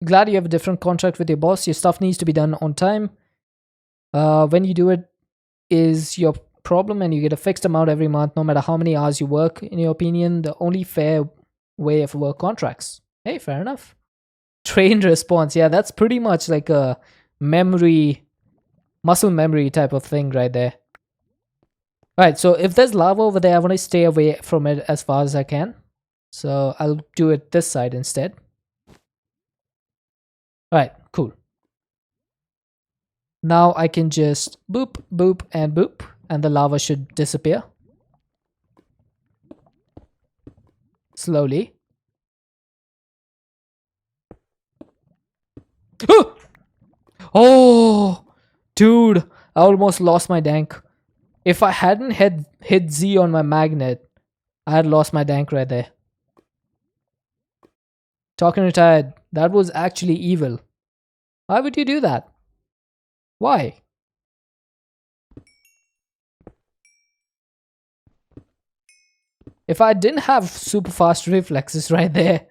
Glad you have a different contract with your boss. Your stuff needs to be done on time. When you do it is your problem and you get a fixed amount every month no matter how many hours you work. In your opinion, the only fair way of work contracts. Hey, fair enough. Trained response. Yeah, that's pretty much like a muscle memory type of thing right there. Alright, so if there's lava over there, I want to stay away from it as far as I can. So I'll do it this side instead. Alright, cool. Now I can just boop, boop, and boop, and the lava should disappear. Slowly. Oh, dude, I almost lost my dank. If I hadn't hit Z on my magnet, I had lost my dank right there. Talking retired, that was actually evil. Why would you do that? Why? If I didn't have super fast reflexes right there,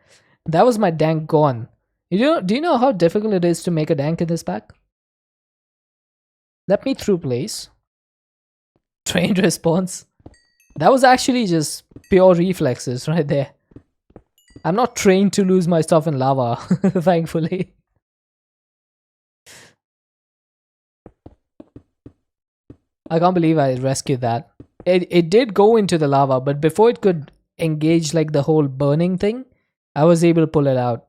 that was my dank gone. Do you know how difficult it is to make a dank in this pack? Let me through, please. Trained response. That was actually just pure reflexes right there. I'm not trained to lose my stuff in lava, thankfully. I can't believe I rescued that. It did go into the lava, but before it could engage like the whole burning thing, I was able to pull it out.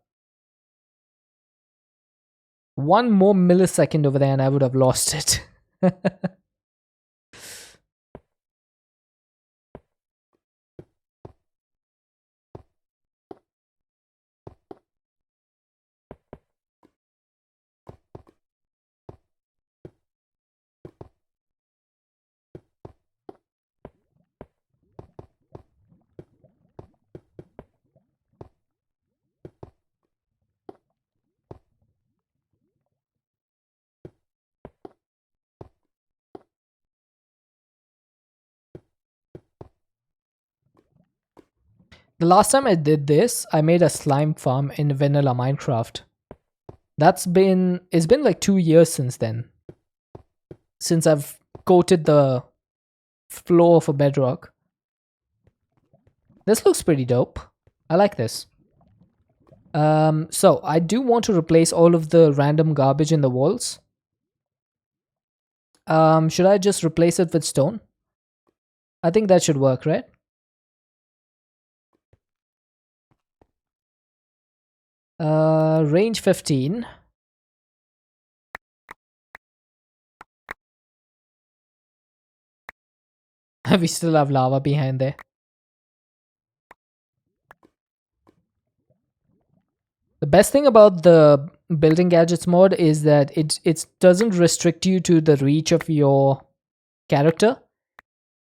1 more millisecond over there and I would have lost it. The last time I did this, I made a slime farm in vanilla Minecraft. It's been like 2 years since then. Since I've coated the floor of a bedrock. This looks pretty dope. I like this. So I do want to replace all of the random garbage in the walls. Should I just replace it with stone? I think that should work, right? Range 15. We still have lava behind there. The best thing about the building gadgets mod is that it doesn't restrict you to the reach of your character.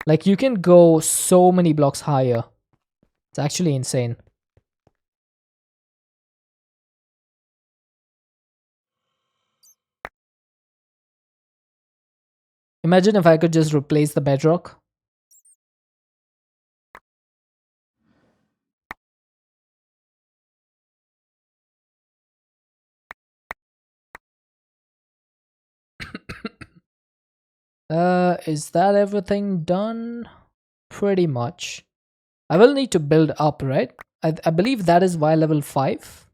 Like, you can go so many blocks higher. It's actually insane. Imagine if I could just replace the bedrock. Is that everything done? Pretty much. I will need to build up, right? I believe that is Y level 5.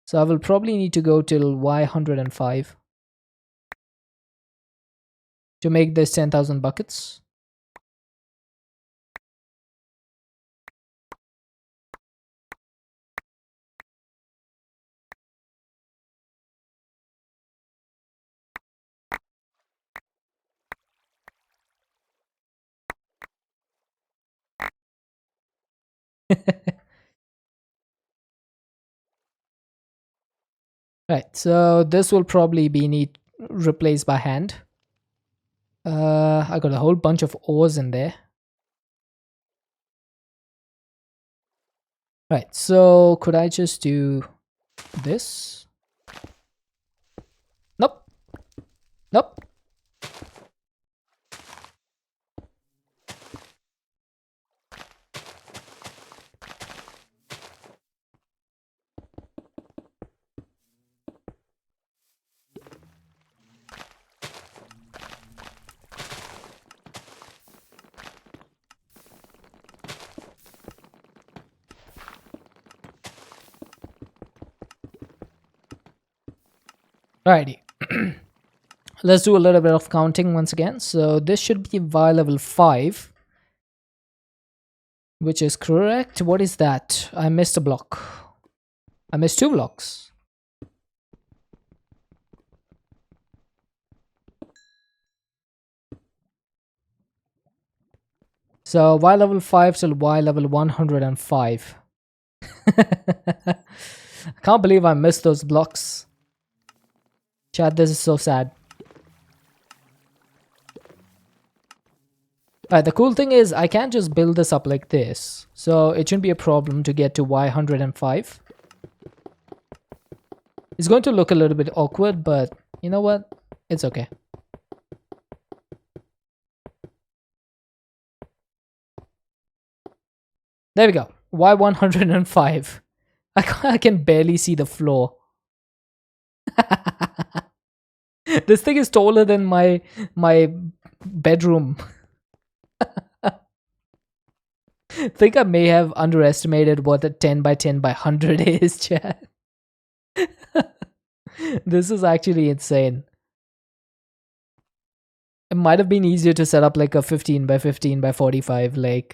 So I will probably need to go till Y105 to make this 10,000 buckets. Right, so this will probably be replaced by hand. I got a whole bunch of ores in there. Right, so could I just do this? Nope. Nope. Alrighty. Let's do a little bit of counting once again. So this should be Y level 5, which is correct. What is that? I missed a block. I missed 2 blocks. So Y level 5 till Y level 105. I can't believe I missed those blocks. Chat, this is so sad. Alright, the cool thing is I can't just build this up like this. So it shouldn't be a problem to get to Y105. It's going to look a little bit awkward, but you know what? It's okay. There we go. Y105. I can barely see the floor. This thing is taller than my bedroom. I think I may have underestimated what a 10 by 10 by 100 is, chat. This is actually insane. It might have been easier to set up like a 15 by 15 by 45 like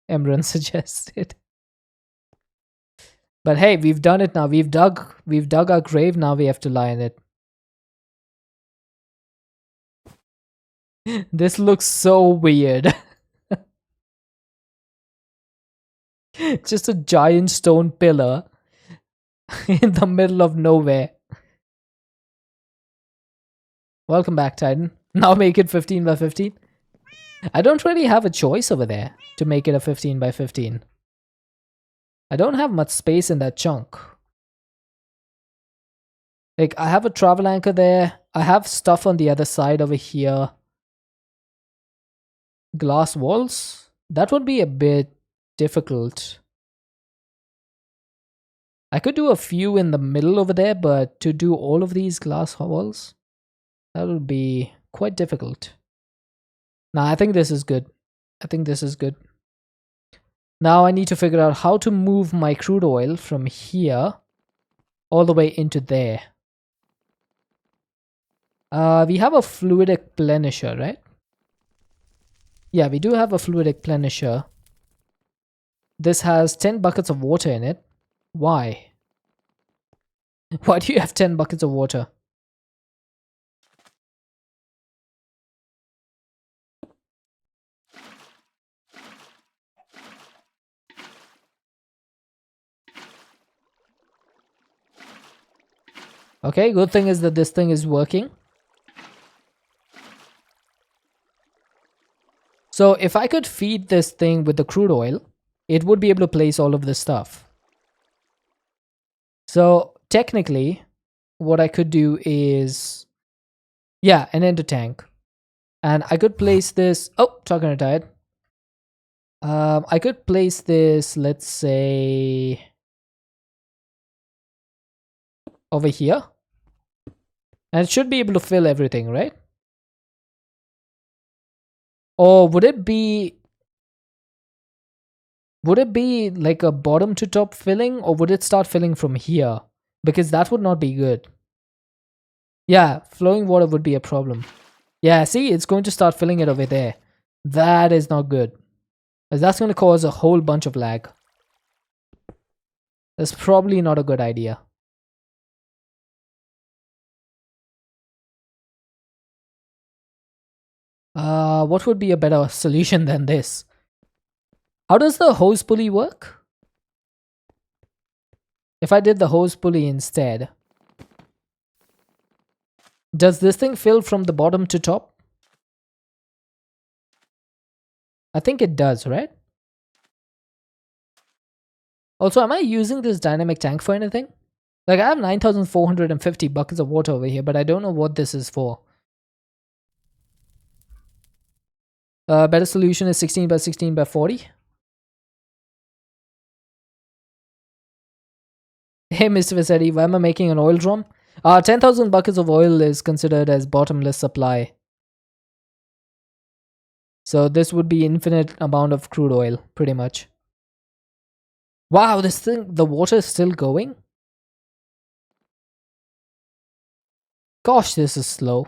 Emran suggested. But hey, we've done it now. We've dug our grave, now we have to lie in it. This looks so weird. Just a giant stone pillar in the middle of nowhere. Welcome back, Titan. Now make it 15 by 15. I don't really have a choice over there to make it a 15 by 15. I don't have much space in that chunk. Like, I have a travel anchor there. I have stuff on the other side over here. Glass walls? That would be a bit difficult. I could do a few in the middle over there, but to do all of these glass walls, that would be quite difficult. Nah, I think this is good. I think this is good. Now I need to figure out how to move my crude oil from here all the way into there. We have a fluidic plenisher, right? Yeah, we do have a fluidic plenisher. This has 10 buckets of water in it. Why? Why do you have 10 buckets of water? Okay, good thing is that this thing is working. So if I could feed this thing with the crude oil, it would be able to place all of this stuff. So technically, what I could do is, yeah, an ender tank. And I could place this, oh, talking to died. I could place this, let's say, over here. And it should be able to fill everything, right? Or would it be like a bottom to top filling, or would it start filling from here? Because that would not be good. Yeah, flowing water would be a problem. Yeah, see, it's going to start filling it over there. That is not good. As that's going to cause a whole bunch of lag. That's probably not a good idea. What would be a better solution than this? How does the hose pulley work? If I did the hose pulley instead, does this thing fill from the bottom to top? I think it does, right? Also, am I using this dynamic tank for anything? Like, I have 9,450 buckets of water over here, but I don't know what this is for. Better solution is 16 by 16 by 40. Hey, Mr. Vassetti, why am I making an oil drum? 10,000 buckets of oil is considered as bottomless supply. So this would be infinite amount of crude oil, pretty much. Wow, this thing, the water is still going? Gosh, this is slow.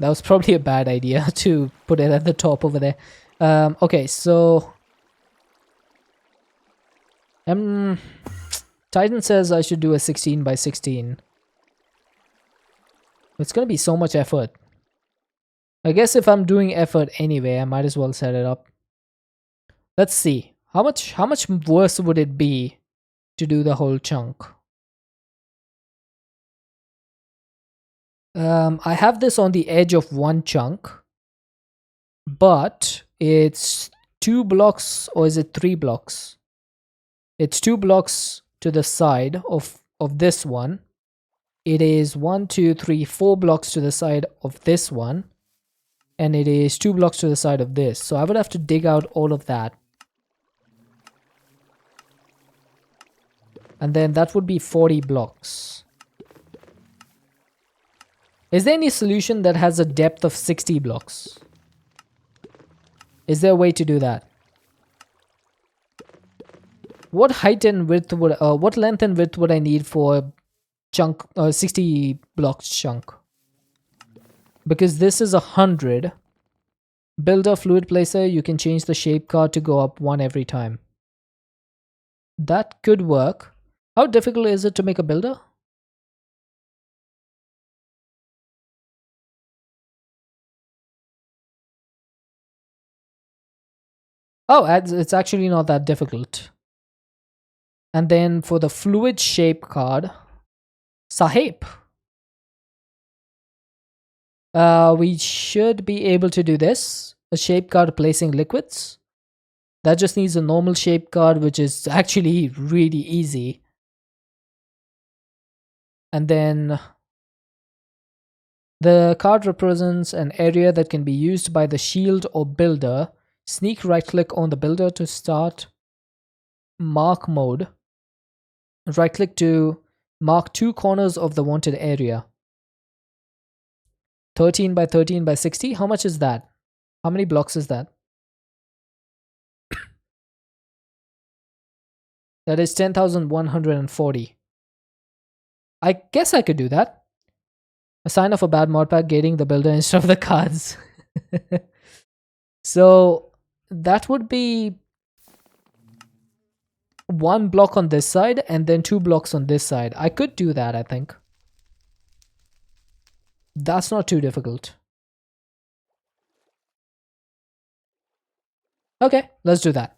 That was probably a bad idea to put it at the top over there. Okay, so... Titan says I should do a 16 by 16. It's gonna be so much effort. I guess if I'm doing effort anyway, I might as well set it up. Let's see. How much worse would it be to do the whole chunk? I have this on the edge of one chunk, but it's 2 blocks, or is it 3 blocks? It's 2 blocks to the side of this one. It is 1, 2, 3, 4 blocks to the side of this one, and it is 2 blocks to the side of this. So I would have to dig out all of that. And then that would be 40 blocks. Is there any solution that has a depth of 60 blocks? Is there a way to do that? What height and width would, what length and width would I need for chunk, 60 blocks chunk? Because this is 100. Build a fluid placer, you can change the shape card to go up 1 every time. That could work. How difficult is it to make a builder? Oh, it's actually not that difficult. And then for the fluid shape card, Sahib. We should be able to do this. A shape card placing liquids. That just needs a normal shape card, which is actually really easy. And then the card represents an area that can be used by the shield or builder. Sneak right click on the builder to start mark mode. Right click to mark 2 corners of the wanted area. 13 by 13 by 60. How much is that? How many blocks is that? That is 10,140. I guess I could do that. A sign of a bad modpack gating the builder instead of the cards. So that would be 1 block on this side and then 2 blocks on this side. I could do that, I think. That's not too difficult. Okay, let's do that.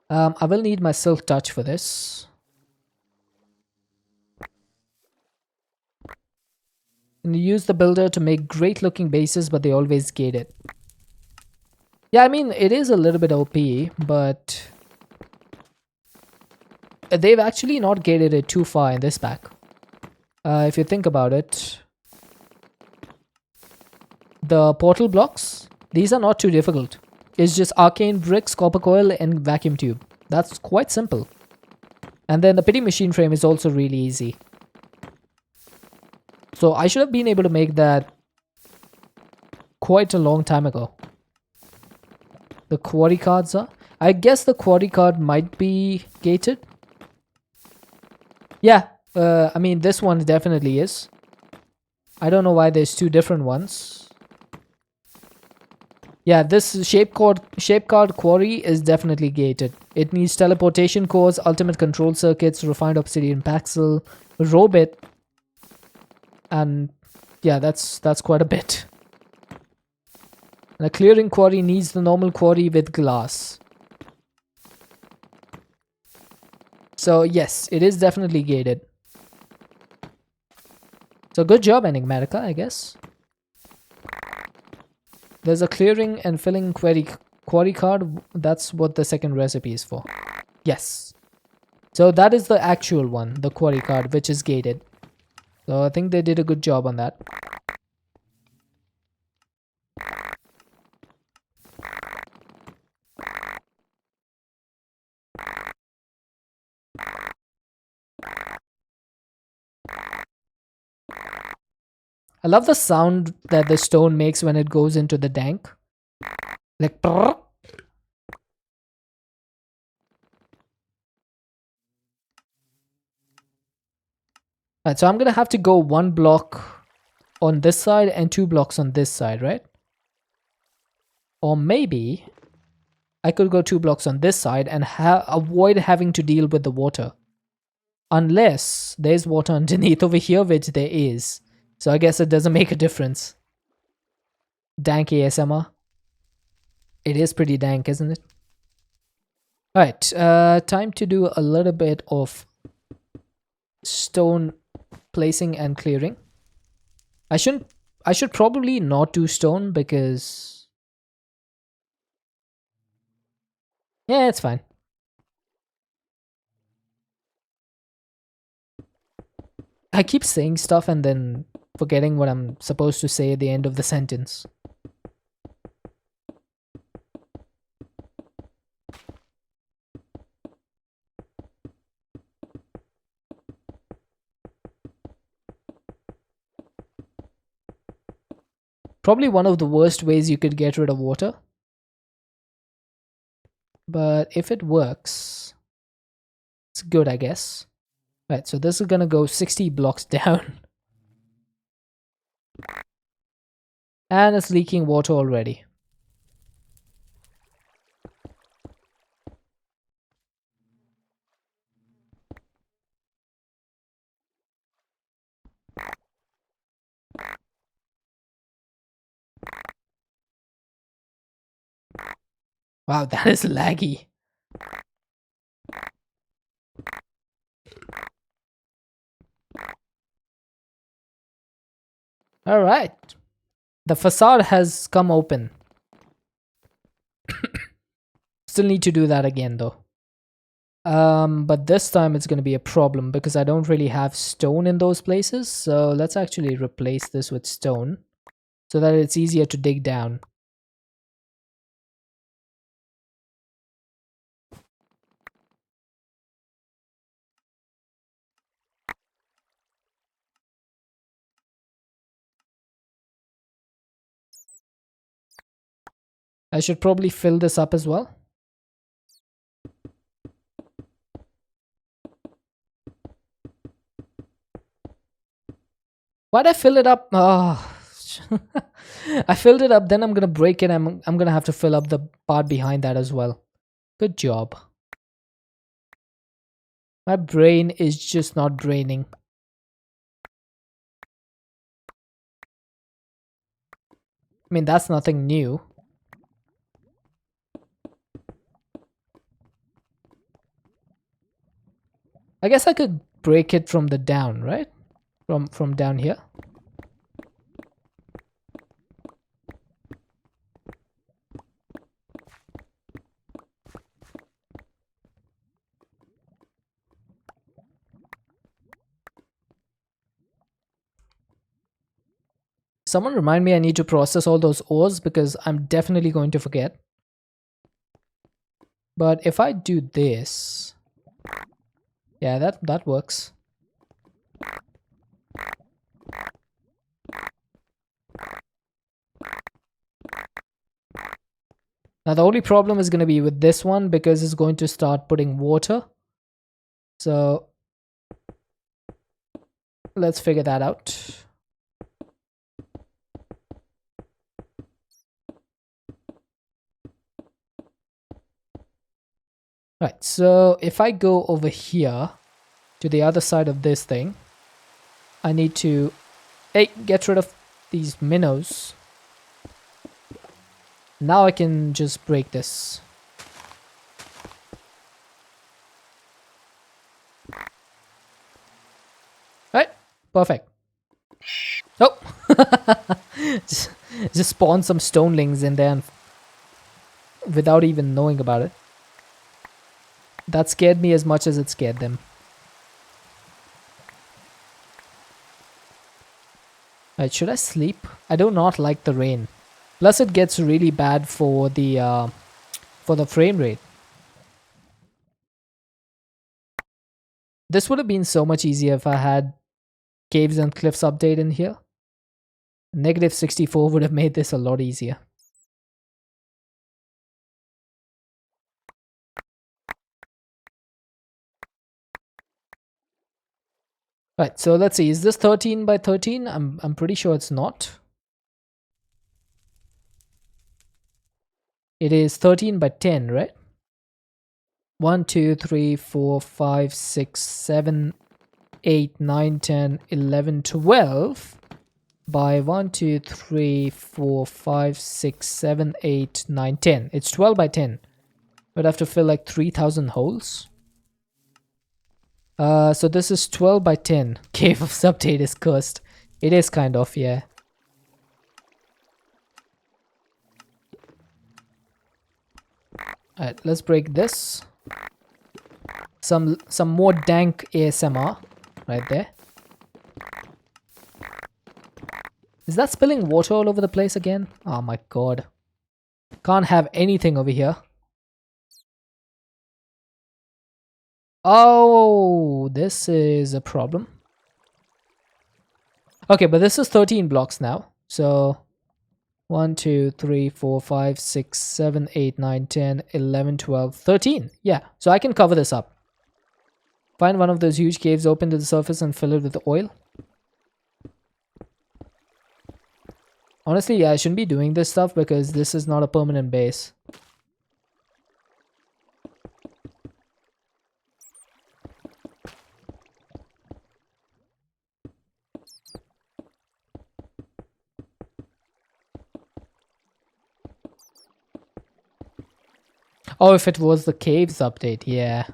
I will need my silk touch for this. And you use the builder to make great looking bases, but they always gate it. Yeah, I mean, it is a little bit OP, but they've actually not gated it too far in this pack. If you think about it, the portal blocks, these are not too difficult. It's just arcane bricks, copper coil, and vacuum tube. That's quite simple. And then the pity machine frame is also really easy. So I should have been able to make that quite a long time ago. The quarry cards are? I guess the quarry card might be gated. Yeah, I mean, this one definitely is. I don't know why there's two different ones. Yeah, this shape card quarry is definitely gated. It needs teleportation cores, ultimate control circuits, refined obsidian paxel, robit, and yeah, that's quite a bit. And a clearing quarry needs the normal quarry with glass. So yes, it is definitely gated. So good job, Enigmatica, I guess. There's a clearing and filling quarry card. That's what the second recipe is for. Yes. So that is the actual one, the quarry card, which is gated. So I think they did a good job on that. I love the sound that the stone makes when it goes into the dank. Like prrr. Right, so I'm gonna have to go one block on this side and two blocks on this side, right? Or maybe I could go two blocks on this side and avoid having to deal with the water. Unless there's water underneath over here, which there is. So I guess it doesn't make a difference. Dank ASMR. It is pretty dank, isn't it? Alright, time to do a little bit of stone placing and clearing. I should probably not do stone because yeah, it's fine. I keep saying stuff and then forgetting what I'm supposed to say at the end of the sentence. Probably one of the worst ways you could get rid of water. But if it works, it's good, I guess. Right, so this is gonna go 60 blocks down. And it's leaking water already. Wow, that is laggy. Alright. The facade has come open. Still need to do that again though. But this time it's gonna be a problem because I don't really have stone in those places. So let's actually replace this with stone so that it's easier to dig down. I should probably fill this up as well. Why'd I fill it up? Oh, I filled it up, then I'm gonna break it. I'm gonna have to fill up the part behind that as well. Good job. My brain is just not draining. I mean, that's nothing new. I guess I could break it from the down, right? From down here. Someone remind me I need to process all those ores because I'm definitely going to forget. But if I do this, yeah, that works. Now the only problem is going to be with this one because it's going to start putting water. So let's figure that out. Right, so if I go over here to the other side of this thing, I need to get rid of these minnows. Now I can just break this. Right, perfect. Oh, just spawn some stonelings in there without even knowing about it. That scared me as much as it scared them. Right, should I sleep? I do not like the rain. Plus it gets really bad for the frame rate. This would have been so much easier if I had Caves and Cliffs update in here. Negative 64 would have made this a lot easier. Right, so let's see. Is this 13 by 13? I'm pretty sure it's not. It is 13 by 10, right? 1, 2, 3, 4, 5, 6, 7, 8, 9, 10, 11, 12 by 1, 2, 3, 4, 5, 6, 7, 8, 9, 10. It's 12 by 10. I'd have to fill like 3,000 holes. So this is 12 by 10. Cave of Subdate is cursed. It is kind of, yeah. Alright, let's break this. Some more dank ASMR right there. Is that spilling water all over the place again? Oh my god. Can't have anything over here. Oh, this is a problem. Okay, but this is 13 blocks now. So 1, 2, 3, 4, 5, 6, 7, 8, 9, 10, 11, 12, 13. Yeah, so I can cover this up. Find one of those huge caves, open to the surface and fill it with oil. Honestly, yeah, I shouldn't be doing this stuff because this is not a permanent base. Oh, if it was the caves update, yeah.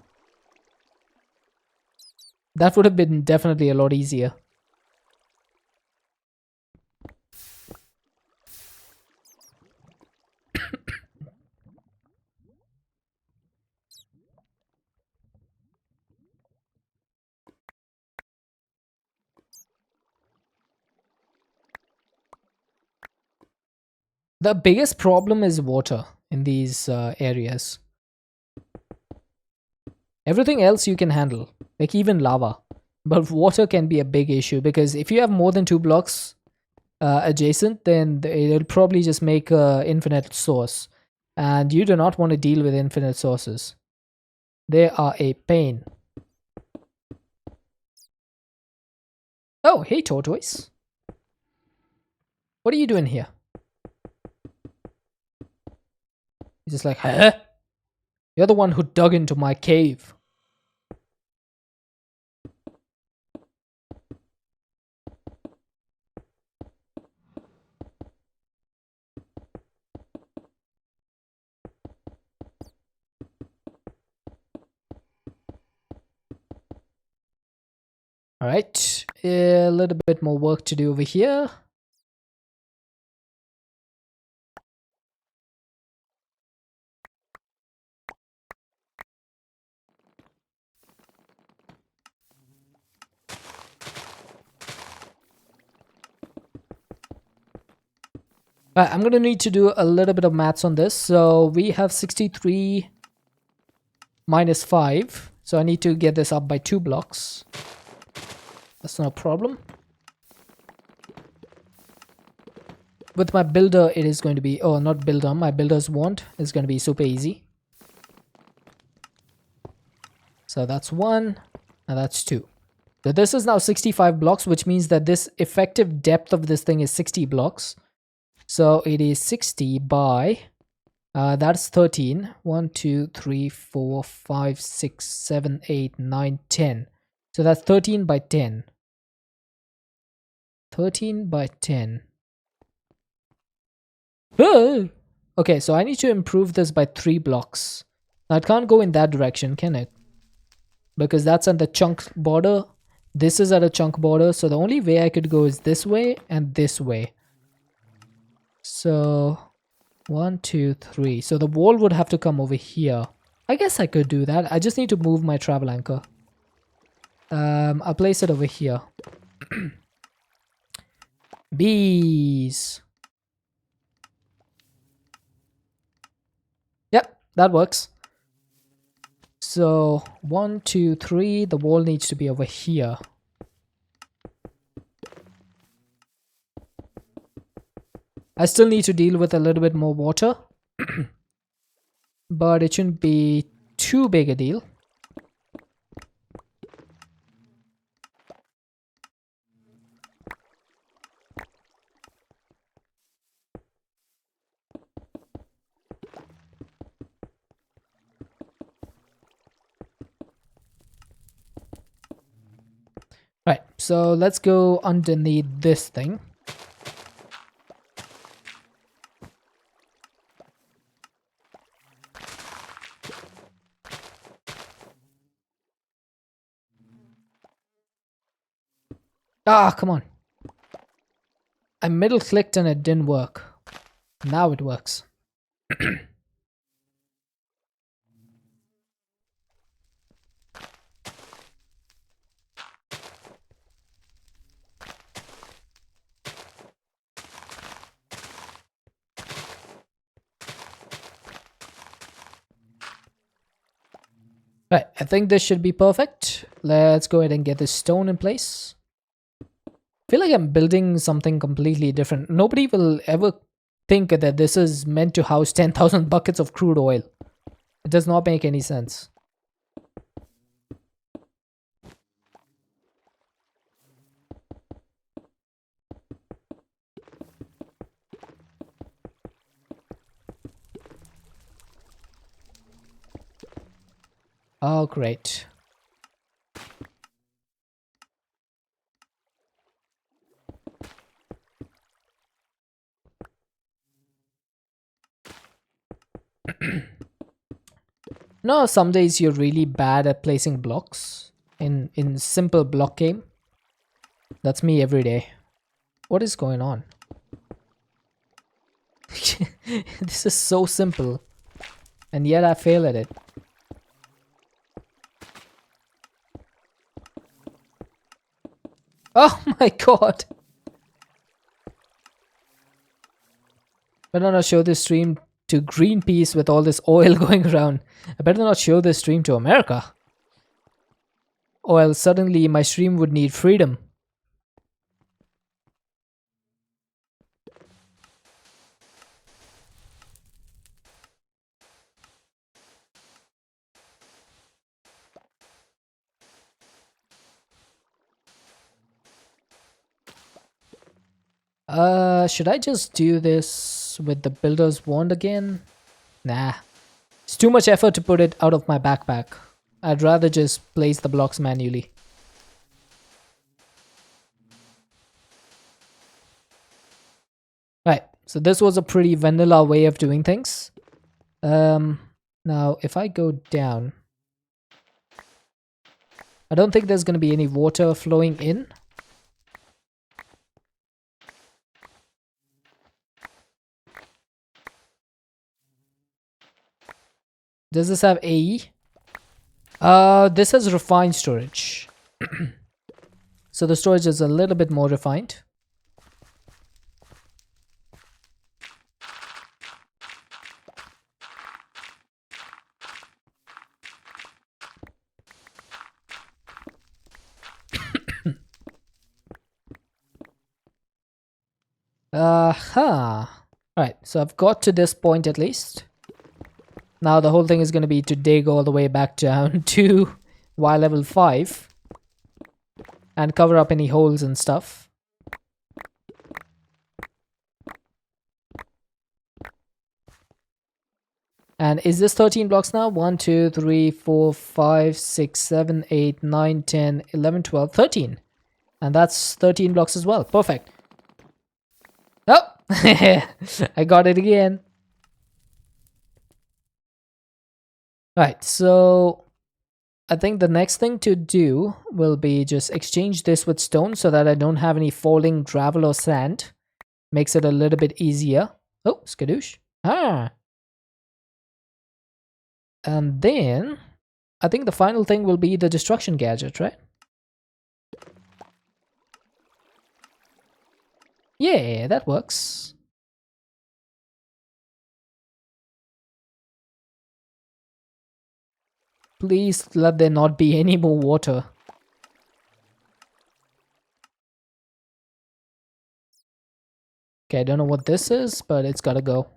That would have been definitely a lot easier. The biggest problem is water in these areas. Everything else you can handle, like even lava. But water can be a big issue because if you have more than 2 blocks adjacent, then it'll probably just make an infinite source. And you do not want to deal with infinite sources. They are a pain. Oh, hey tortoise. What are you doing here? He's just like, huh? You're the one who dug into my cave. Alright, a little bit more work to do over here. Right, I'm gonna need to do a little bit of maths on this. So we have 63 minus 5. So I need to get this up by 2 blocks. That's not a problem. With my builder, it is going to be... Oh, not builder. My builder's wand is going to be super easy. So that's 1. And that's 2. So this is now 65 blocks, which means that this effective depth of this thing is 60 blocks. So it is 60 by... that's 13. 1, 2, 3, 4, 5, 6, 7, 8, 9, 10. So that's 13 by 10. 13 by 10. Oh! Okay, so I need to improve this by 3 blocks. Now it can't go in that direction, can it? Because that's at the chunk border. This is at a chunk border. So the only way I could go is this way and this way. So 1, 2, 3. So the wall would have to come over here. I guess I could do that. I just need to move my travel anchor. I'll place it over here. Bees. Yep, that works. So 1, 2, 3. The wall needs to be over here. I still need to deal with a little bit more water. But it shouldn't be too big a deal. Right, so let's go underneath this thing. Ah, come on. I middle clicked and it didn't work. Now it works. Right, I think this should be perfect. Let's go ahead and get this stone in place. I feel like I'm building something completely different. Nobody will ever think that this is meant to house 10,000 buckets of crude oil. It does not make any sense. Oh, great. No, some days you're really bad at placing blocks in simple block game. That's me every day. What is going on? This is so simple. And yet I fail at it. Oh my god! Better not show this stream to Greenpeace with all this oil going around. I better not show this stream to America. Or else suddenly my stream would need freedom. Should I just do this with the builder's wand again? Nah. It's too much effort to put it out of my backpack. I'd rather just place the blocks manually. Right, so this was a pretty vanilla way of doing things. Now if I go down... I don't think there's going to be any water flowing in. Does this have AE? This has refined storage. So the storage is a little bit more refined. Alright, so I've got to this point at least. Now the whole thing is going to be to dig all the way back down to Y level 5 and cover up any holes and stuff. And is this 13 blocks now? 1, 2, 3, 4, 5, 6, 7, 8, 9, 10, 11, 12, 13. And that's 13 blocks as well. Perfect. Oh! I got it again. Alright, so I think the next thing to do will be just exchange this with stone so that I don't have any falling gravel or sand. Makes it a little bit easier. Oh, skadoosh. And then I think the final thing will be the destruction gadget, right? Yeah, that works. Please let there not be any more water. Okay, I don't know what this is, but it's gotta go.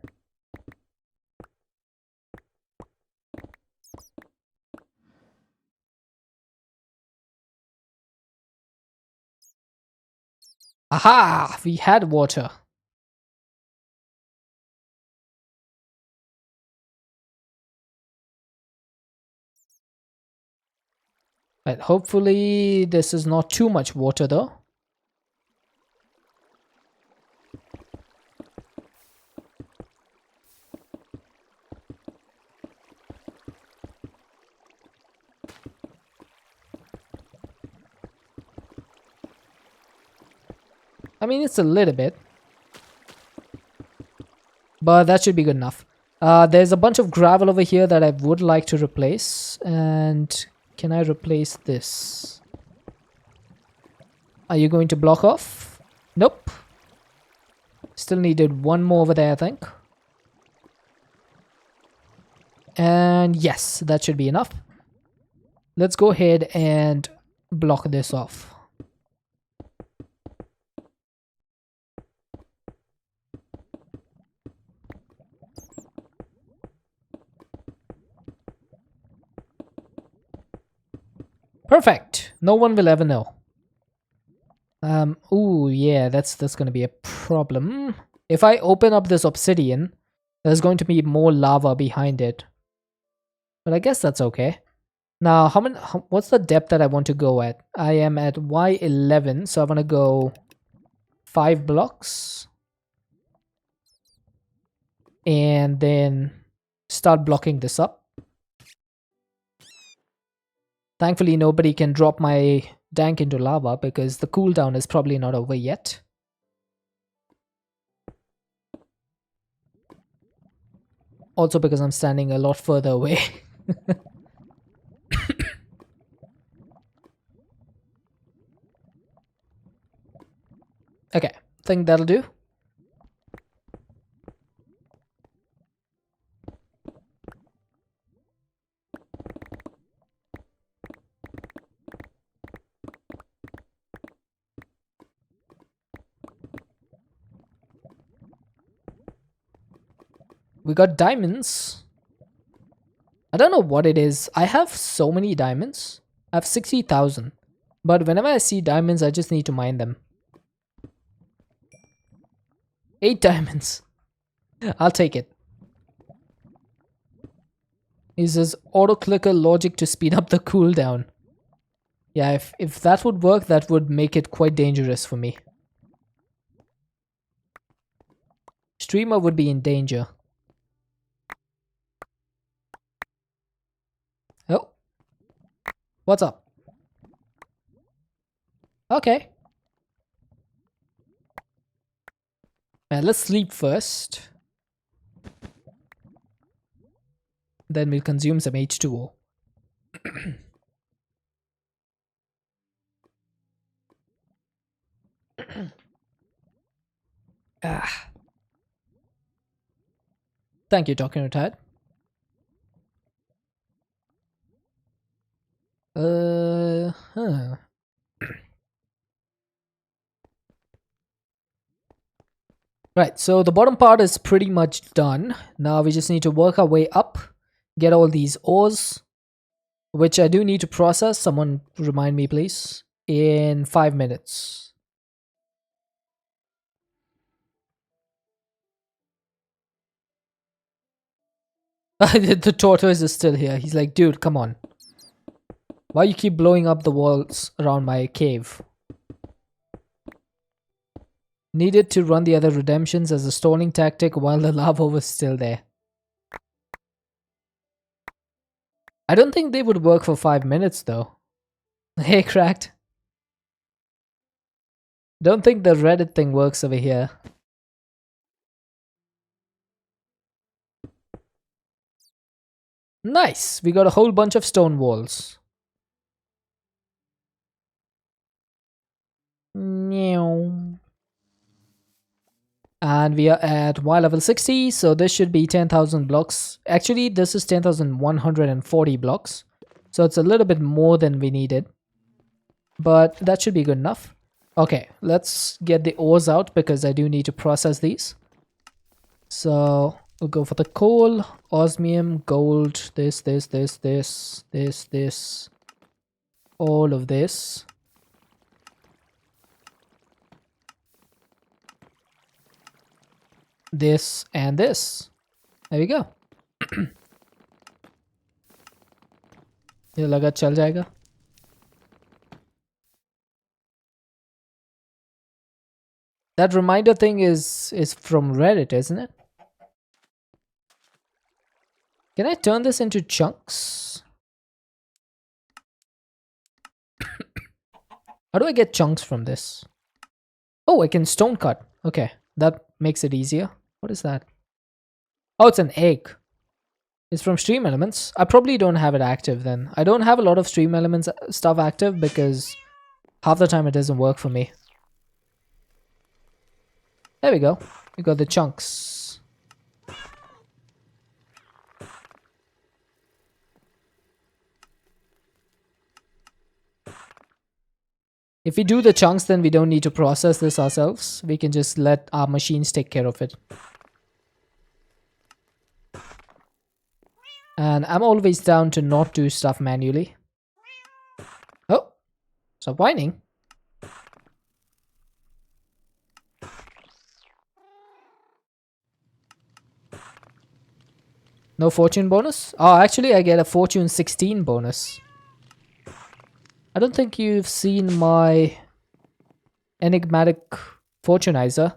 Aha! We had water. Right, hopefully this is not too much water though. I mean, it's a little bit. But that should be good enough. There's a bunch of gravel over here that I would like to replace. And can I replace this? Are you going to block off? Nope. Still needed one more over there, I think. And yes, that should be enough. Let's go ahead and block this off. Perfect. No one will ever know. Ooh, yeah, that's gonna be a problem. If I open up this obsidian, there's going to be more lava behind it. But I guess that's okay. Now, what's the depth that I want to go at? I am at Y11, so I want to go 5 blocks. And then start blocking this up. Thankfully, nobody can drop my dank into lava because the cooldown is probably not over yet. Also because I'm standing a lot further away. Okay, think that'll do. We got diamonds. I don't know what it is. I have so many diamonds. I have 60,000. But whenever I see diamonds, I just need to mine them. 8 diamonds. I'll take it. Uses auto clicker logic to speed up the cooldown. Yeah, if that would work, that would make it quite dangerous for me. Streamer would be in danger. Oh. What's up? Okay. Let's sleep first. Then we'll consume some H2O. Ah. Thank you, Dr. Retired. Huh. Right, so the bottom part is pretty much done. Now we just need to work our way up, get all these ores, which I do need to process. Someone remind me, please, in 5 minutes. The tortoise is still here. He's like, dude, come on. Why you keep blowing up the walls around my cave? Needed to run the other redemptions as a stalling tactic while the lava was still there. I don't think they would work for 5 minutes though. Hey, Cracked. Don't think the Reddit thing works over here. Nice! We got a whole bunch of stone walls. And we are at Y level 60, so this should be 10,000 blocks. Actually, this is 10,140 blocks. So it's a little bit more than we needed. But that should be good enough. Okay, let's get the ores out because I do need to process these. So we'll go for the coal, osmium, gold, this, all of this. This and this. There we go. ये लगा चल जाएगा. That reminder thing is from Reddit, isn't it? Can I turn this into chunks? How do I get chunks from this? Oh, I can stone cut. Okay, that makes it easier. What is that? Oh, it's an egg. It's from Stream Elements. I probably don't have it active then. I don't have a lot of Stream Elements stuff active because half the time it doesn't work for me. There we go. We got the chunks. If we do the chunks, then we don't need to process this ourselves. We can just let our machines take care of it. And I'm always down to not do stuff manually. Oh, stop whining. No fortune bonus? Oh, actually I get a fortune 16 bonus. I don't think you've seen my enigmatic fortunizer.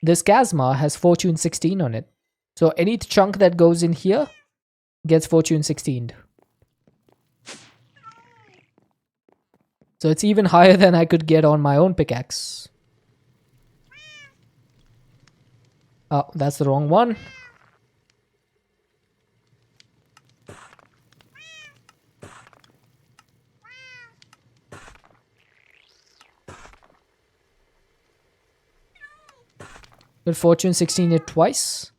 This Chasma has fortune 16 on it. So any chunk that goes in here gets fortune 16. So it's even higher than I could get on my own pickaxe. Oh, that's the wrong one. Will fortune 16 it twice?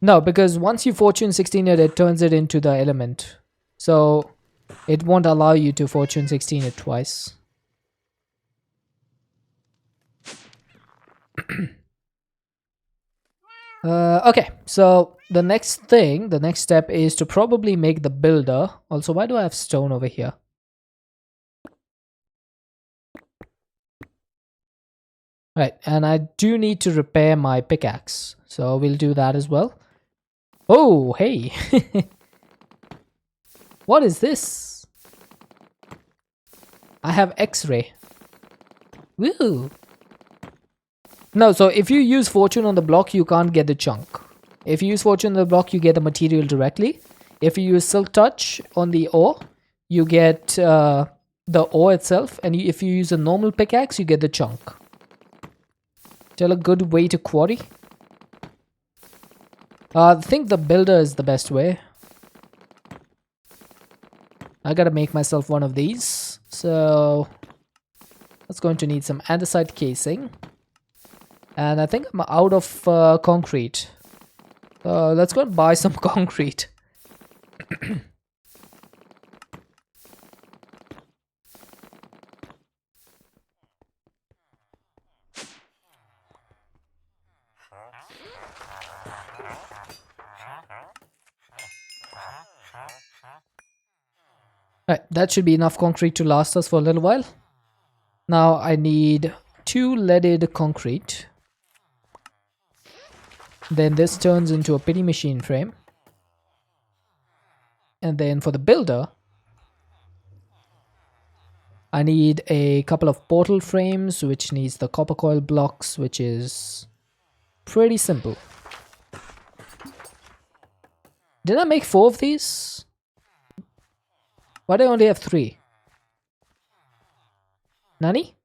No, because once you fortune 16 it, it turns it into the element. So it won't allow you to fortune 16 it twice. Okay, so the next step is to probably make the builder. Also, why do I have stone over here? Right, and I do need to repair my pickaxe. So we'll do that as well. Oh, hey. What is this? I have X-ray. Woo. No, so if you use fortune on the block, you can't get the chunk. If you use fortune on the block, you get the material directly. If you use silk touch on the ore, you get the the ore itself, and if you use a normal pickaxe, you get the chunk. Still a good way to quarry. I think the builder is the best way. I gotta make myself one of these. So that's going to need some andesite casing. And I think I'm out of concrete. Let's go and buy some concrete. Right, that should be enough concrete to last us for a little while. Now I need 2 leaded concrete. Then this turns into a pity machine frame. And then for the builder, I need a couple of portal frames, which needs the copper coil blocks, which is pretty simple. Did I make 4 of these? Why do I only have 3? Nani?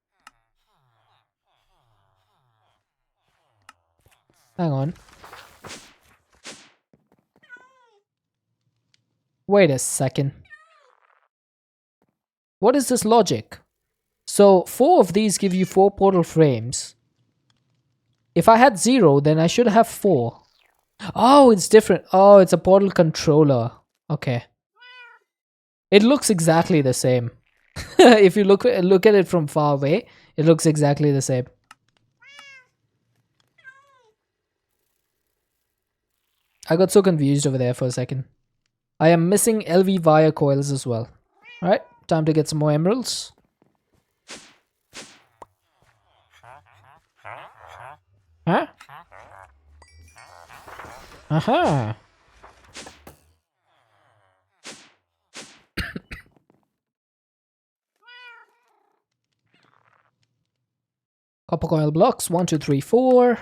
Hang on. Wait a second. What is this logic? So 4 of these give you 4 portal frames. If I had 0, then I should have 4. Oh, it's different. Oh, it's a portal controller. Okay. It looks exactly the same. If you look at it from far away, it looks exactly the same. I got so confused over there for a second. I am missing LV wire coils as well. Alright, time to get some more emeralds. Huh? Aha! Copper coil blocks, 1, 2, 3, 4.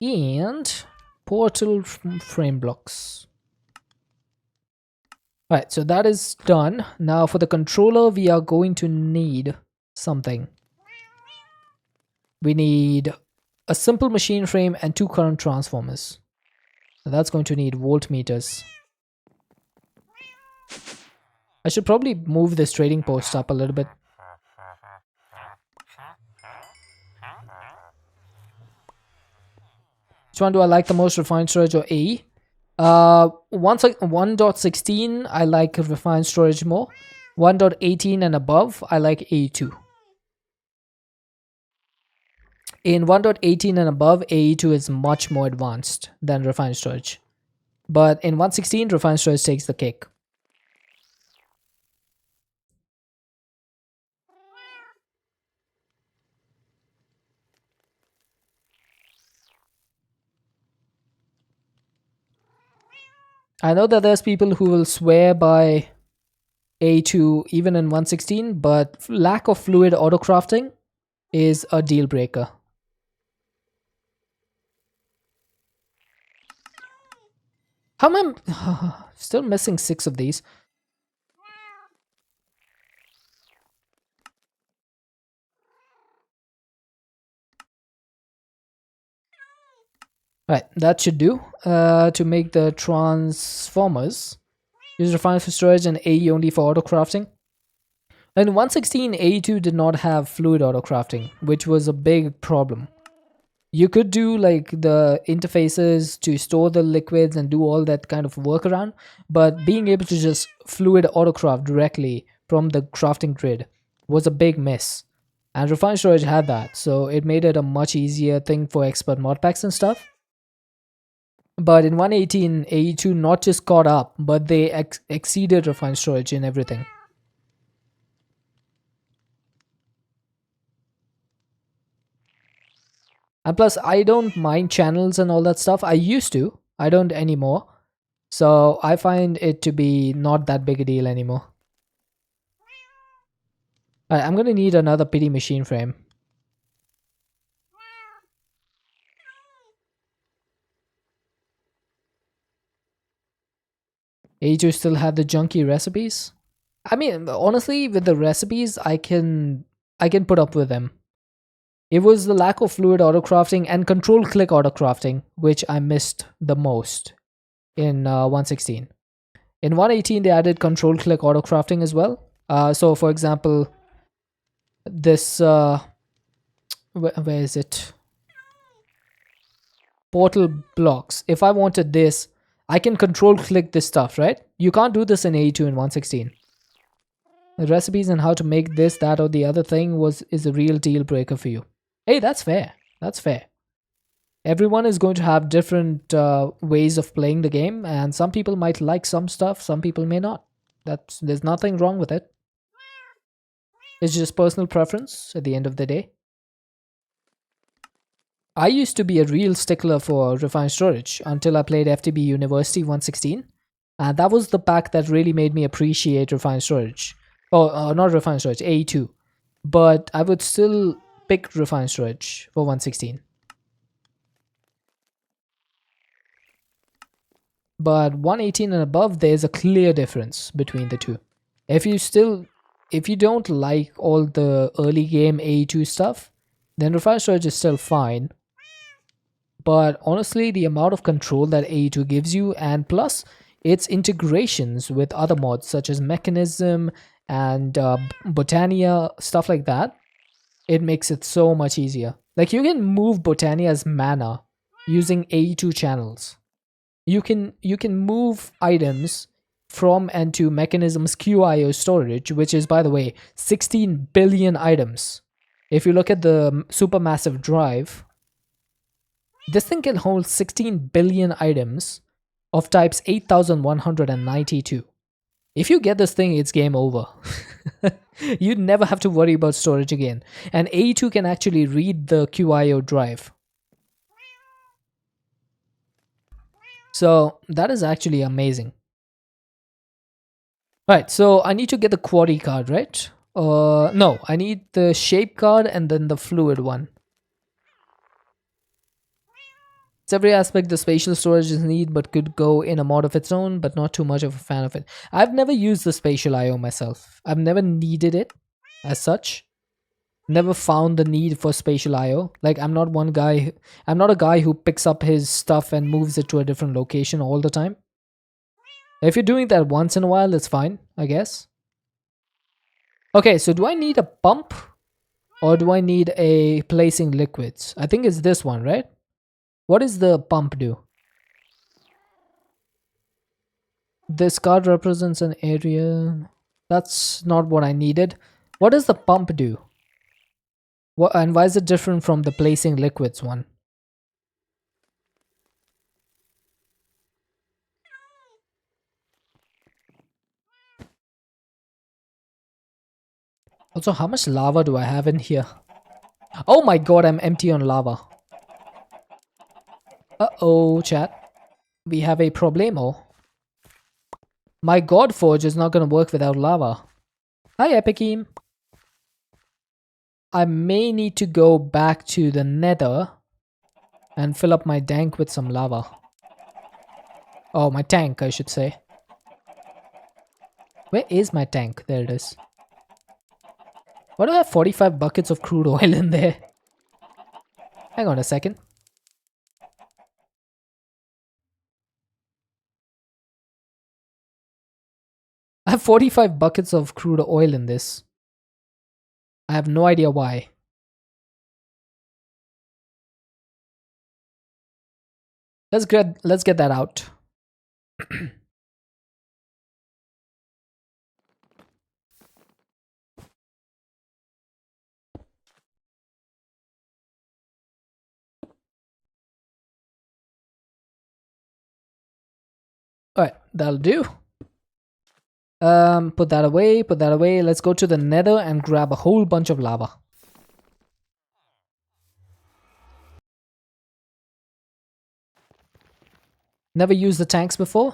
And portal frame blocks. Alright, so that is done. Now for the controller, we are going to need something. We need a simple machine frame and 2 current transformers. So that's going to need voltmeters. I should probably move this trading post up a little bit. Which one do I like the most, refined storage or AE? 1.16 I like refined storage more. 1.18 and above I like AE2. In 1.18 and above, AE2 is much more advanced than refined storage. But in 1.16, refined storage takes the cake. I know that there's people who will swear by AE2 even in 1.16, but lack of fluid autocrafting is a deal breaker. How am I still missing 6 of these? Right, that should do. To make the transformers, use refined for storage and AE only for autocrafting. In 1.16, AE2 did not have fluid autocrafting, which was a big problem. You could do like the interfaces to store the liquids and do all that kind of workaround, but being able to just fluid autocraft directly from the crafting grid was a big miss. And refined storage had that, so it made it a much easier thing for expert modpacks and stuff. But in 1.18, AE2 not just caught up, but they exceeded refined storage in everything. And plus, I don't mind channels and all that stuff. I used to. I don't anymore. So I find it to be not that big a deal anymore. Alright, I'm going to need another pity machine frame. AE2 still had the junky recipes. I mean, honestly, with the recipes, I can put up with them. It was the lack of fluid autocrafting and control click autocrafting which I missed the most in 116. In 118, they added control click autocrafting as well. So, for example, this where is it? Portal blocks. If I wanted this, I can control click this stuff, right? You can't do this in AE2 in 116. The recipes and how to make this, that, or the other thing is a real deal breaker for you. Hey, that's fair. That's fair. Everyone is going to have different ways of playing the game, and some people might like some stuff, some people may not. There's nothing wrong with it. It's just personal preference at the end of the day. I used to be a real stickler for refined storage until I played FTB University 116. And that was the pack that really made me appreciate refined storage. Oh, not refined storage, AE2. But I would still pick refined storage for 116. But 118 and above, there's a clear difference between the two. If you don't like all the early game AE2 stuff, then refined storage is still fine. But honestly, the amount of control that AE2 gives you, and plus its integrations with other mods such as Mechanism and Botania, stuff like that, it makes it so much easier. Like you can move Botania's mana using AE2 channels. You can move items from and to Mechanism's QIO storage, which is, by the way, 16 billion items. If you look at the supermassive drive, this thing can hold 16 billion items of types 8192. If you get this thing, it's game over. You'd never have to worry about storage again. And AE2 can actually read the QIO drive. So that is actually amazing. Right, so I need to get the Quarry card, right? No, I need the Shape card and then the Fluid one. It's every aspect the spatial storage is neat, but could go in a mod of its own, but not too much of a fan of it. I've never used the spatial IO myself. I've never needed it as such. Never found the need for spatial IO. Like I'm not a guy who picks up his stuff and moves it to a different location all the time. If you're doing that once in a while, it's fine, I guess. Okay, so do I need a pump? Or do I need a placing liquids? I think it's this one, right? What does the pump do? This card represents an area. That's not what I needed. What does the pump do? What, and why is it different from the placing liquids one? Also, how much lava do I have in here? Oh my god, I'm empty on lava. Uh-oh, chat. We have a problemo. My God Forge is not going to work without lava. Hi, Epiceme. I may need to go back to the nether and fill up my tank with some lava. Oh, my tank, I should say. Where is my tank? There it is. Why do I have 45 buckets of crude oil in there? Hang on a second. I have 45 buckets of crude oil in this. I have no idea why. Let's get that out. Alright, that'll do. Put that away, put that away. Let's go to the nether and grab a whole bunch of lava. Never used the tanks before.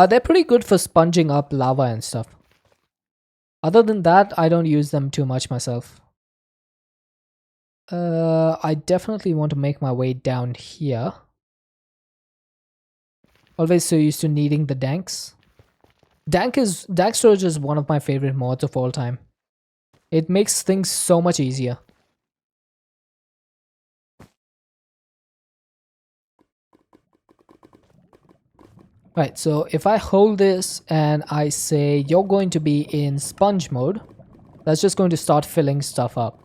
They're pretty good for sponging up lava and stuff. Other than that, I don't use them too much myself. I definitely want to make my way down here. Always so used to needing the tanks. Dank storage is one of my favorite mods of all time. It makes things so much easier. Right, so if I hold this and I say you're going to be in sponge mode, that's just going to start filling stuff up.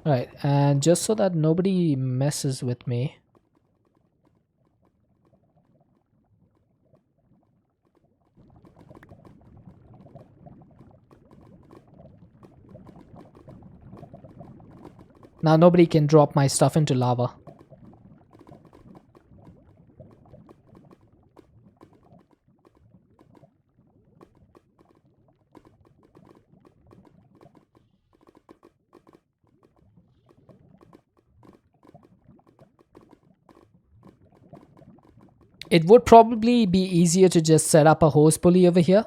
Right, and just so that nobody messes with me. Now nobody can drop my stuff into lava. It would probably be easier to just set up a hose pulley over here.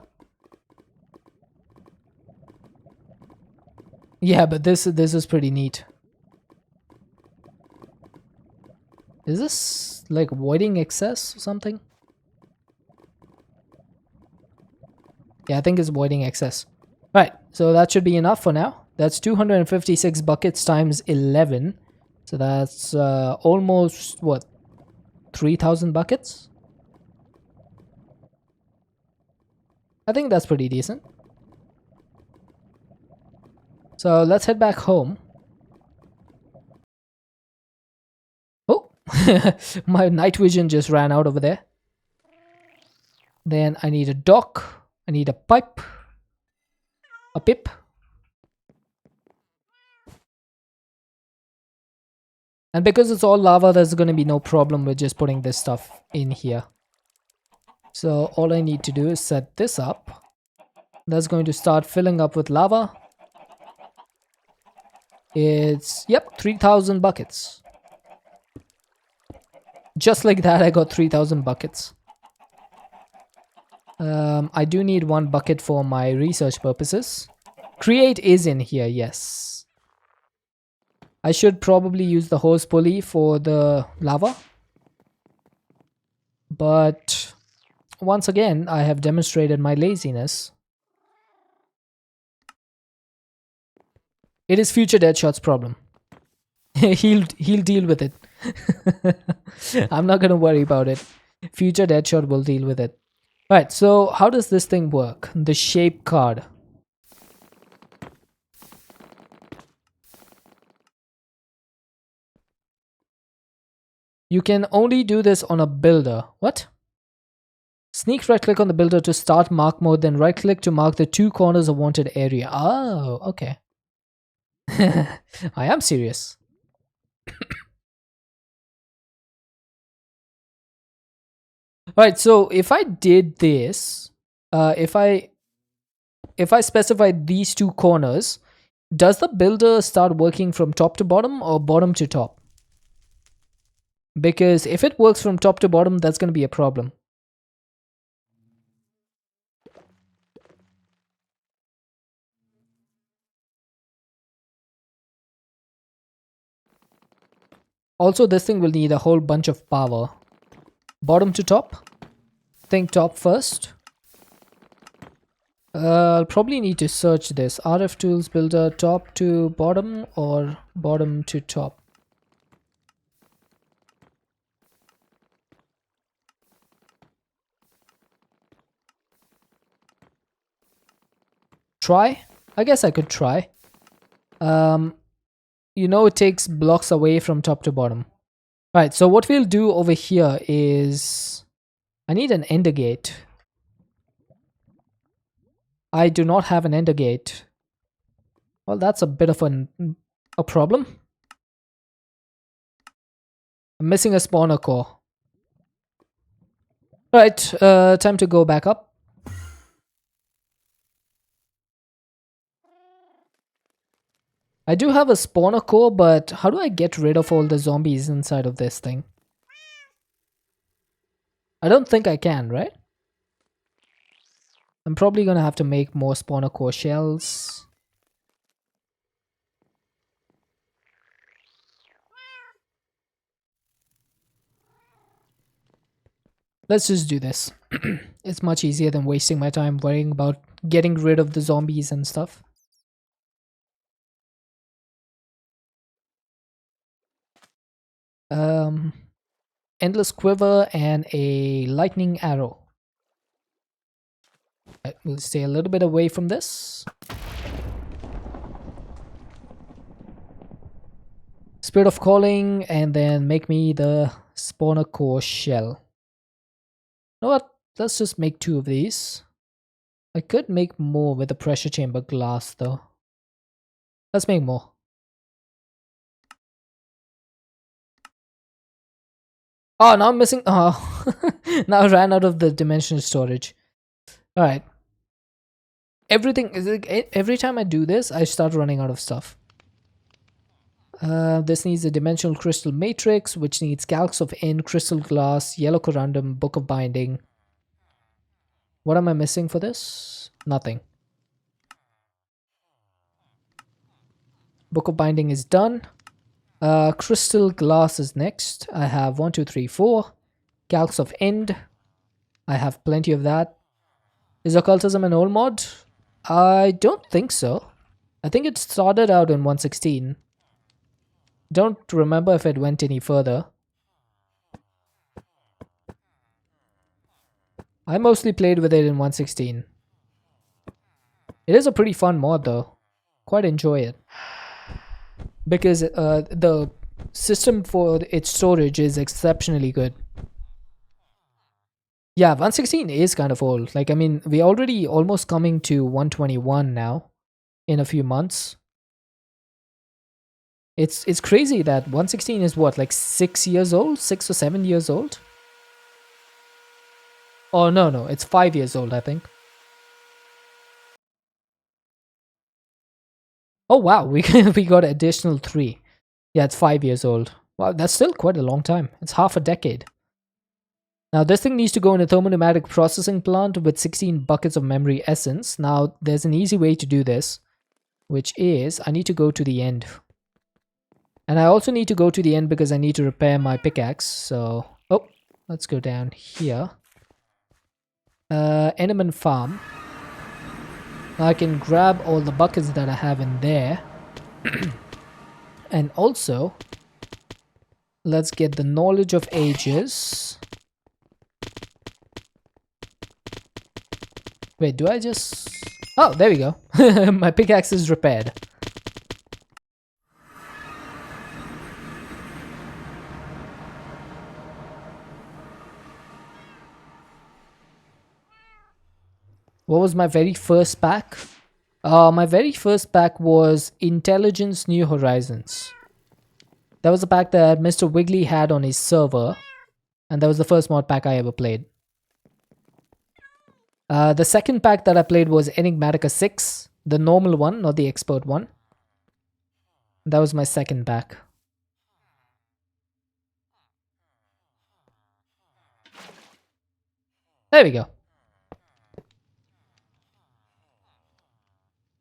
Yeah, but this is pretty neat. Is this like voiding excess or something? Yeah, I think it's voiding excess. Right, so that should be enough for now. That's 256 buckets times 11. So that's almost, what, 3,000 buckets? I think that's pretty decent. So let's head back home. Oh, my night vision just ran out over there. Then I need a dock. I need a pipe. A pip. And because it's all lava, there's going to be no problem with just putting this stuff in here. So all I need to do is set this up. That's going to start filling up with lava. It's, yep, 3,000 buckets. Just like that, I got 3,000 buckets. I do need one bucket for my research purposes. Create is in here, yes. I should probably use the hose pulley for the lava. But once again, I have demonstrated my laziness. It is future Deadshot's problem. he'll deal with it. I'm not gonna worry about it. Future Deadshot will deal with it. Right, so how does this thing work? The shape card. You can only do this on a builder. What? Sneak right click on the builder to start mark mode, then right click to mark the two corners of wanted area. Oh, okay. I am serious. Right, so if I did this, if I specified these two corners, does the builder start working from top to bottom or bottom to top? Because if it works from top to bottom, that's going to be a problem. Also, this thing will need a whole bunch of power. Bottom to top? Think top first. I'll probably need to search this. RF Tools Builder, top to bottom or bottom to top? Try? I guess I could try. You know, it takes blocks away from top to bottom. Right, so what we'll do over here is... I need an ender gate. I do not have an ender gate. Well, that's a bit of a problem. I'm missing a spawner core. Right, time to go back up. I do have a spawner core, but how do I get rid of all the zombies inside of this thing? I don't think I can, right? I'm probably gonna have to make more spawner core shells. Let's just do this. It's much easier than wasting my time worrying about getting rid of the zombies and stuff. Um, Endless quiver and a lightning arrow. We'll stay a little bit away from this. Spirit of calling, and then make me the spawner core shell. You know what? Let's just make 2 of these. I could make more with the pressure chamber glass though. Let's make more. Oh, now I'm missing. Oh, now I ran out of the dimensional storage. All right. Everything is like, every time I do this, I start running out of stuff. This needs a dimensional crystal matrix, which needs calx of in, crystal glass, yellow corundum, book of binding. What am I missing for this? Nothing. Book of binding is done. Crystal glass is next. I have 1, 2, 3, 4. Calx of end. I have plenty of that. Is occultism an old mod? I don't think so. I think it started out in 1.16. Don't remember if it went any further. I mostly played with it in 1.16. It is a pretty fun mod though. Quite enjoy it. Because the system for its storage is exceptionally good. Yeah, 1.16 is kind of old. Like, I mean, we're already almost coming to 121 now in a few months. It's crazy that 1.16 is what, like 6 years old? 6 or 7 years old? Oh, no, it's 5 years old, I think. Oh, wow, we got additional 3. Yeah, it's 5 years old. Wow, that's still quite a long time. It's half a decade. Now, this thing needs to go in a thermopneumatic processing plant with 16 buckets of memory essence. Now, there's an easy way to do this, which is I need to go to the end. And I also need to go to the end because I need to repair my pickaxe. So, oh, let's go down here. Enderman farm. Now I can grab all the buckets that I have in there. And also, let's get the knowledge of ages. Wait, do I just... Oh, there we go. My pickaxe is repaired. What was my very first pack? My very first pack was Intelligence New Horizons. That was the pack that Mr. Wiggly had on his server. And that was the first mod pack I ever played. The second pack that I played was Enigmatica 6. The normal one, not the expert one. That was my second pack. There we go.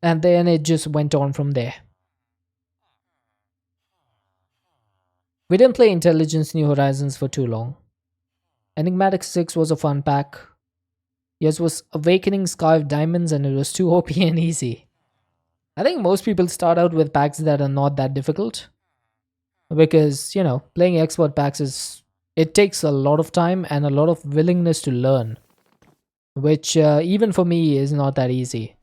And then it just went on from there. We didn't play Intelligence New Horizons for too long. Enigmatic 6 was a fun pack. Yours was Awakening Sky of Diamonds and it was too OP and easy. I think most people start out with packs that are not that difficult. Because, you know, playing expert packs is... It takes a lot of time and a lot of willingness to learn. Which even for me is not that easy.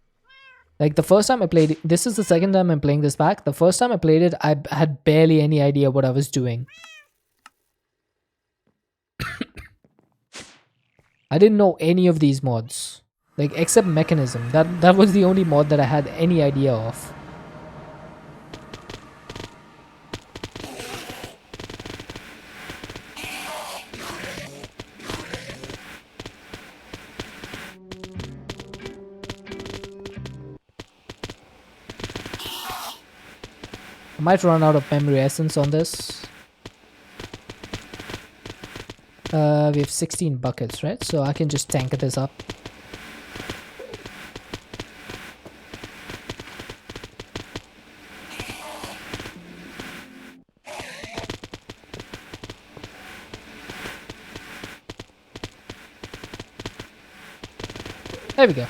Like the first time I played it, this is the second time I'm playing this pack. The first time I played it, I had barely any idea what I was doing. I didn't know any of these mods. Like except Mechanism. That was the only mod that I had any idea of. I might run out of memory essence on this. We have 16 buckets, right? So I can just tank this up. There we go.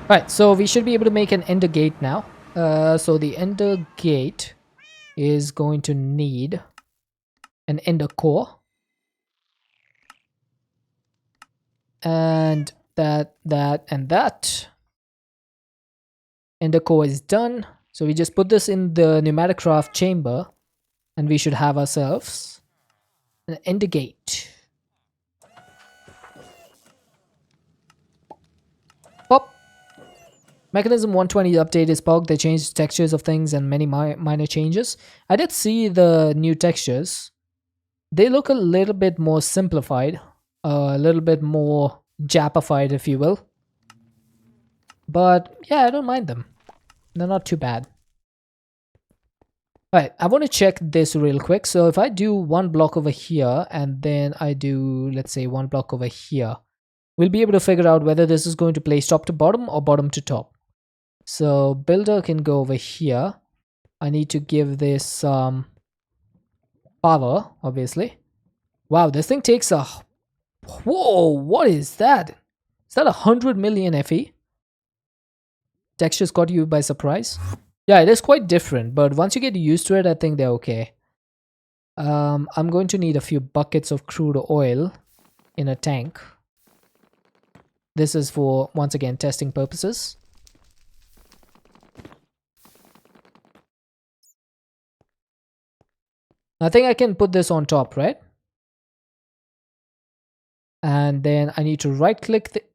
Right, so we should be able to make an ender gate now. So the ender gate is going to need an ender core. And that, and that. Ender core is done. So we just put this in the Enigmatica chamber. And we should have ourselves an ender gate. Pop. Mechanism 120 update is bugged. They changed textures of things and many minor changes. I did see the new textures. They look a little bit more simplified. A little bit more Japified, if you will. But yeah, I don't mind them. They're not too bad. Alright, I want to check this real quick. So if I do one block over here and then I do, let's say, one block over here, we'll be able to figure out whether this is going to place top to bottom or bottom to top. So builder can go over here. I need to give this some power, obviously. Wow, this thing takes a... Whoa, what is that? Is that 100 million FE? Textures caught you by surprise. Yeah, it is quite different, but once you get used to it, I think they're okay. I'm going to need a few buckets of crude oil in a tank. This is for, once again, testing purposes. I think I can put this on top, right? And then I need to right click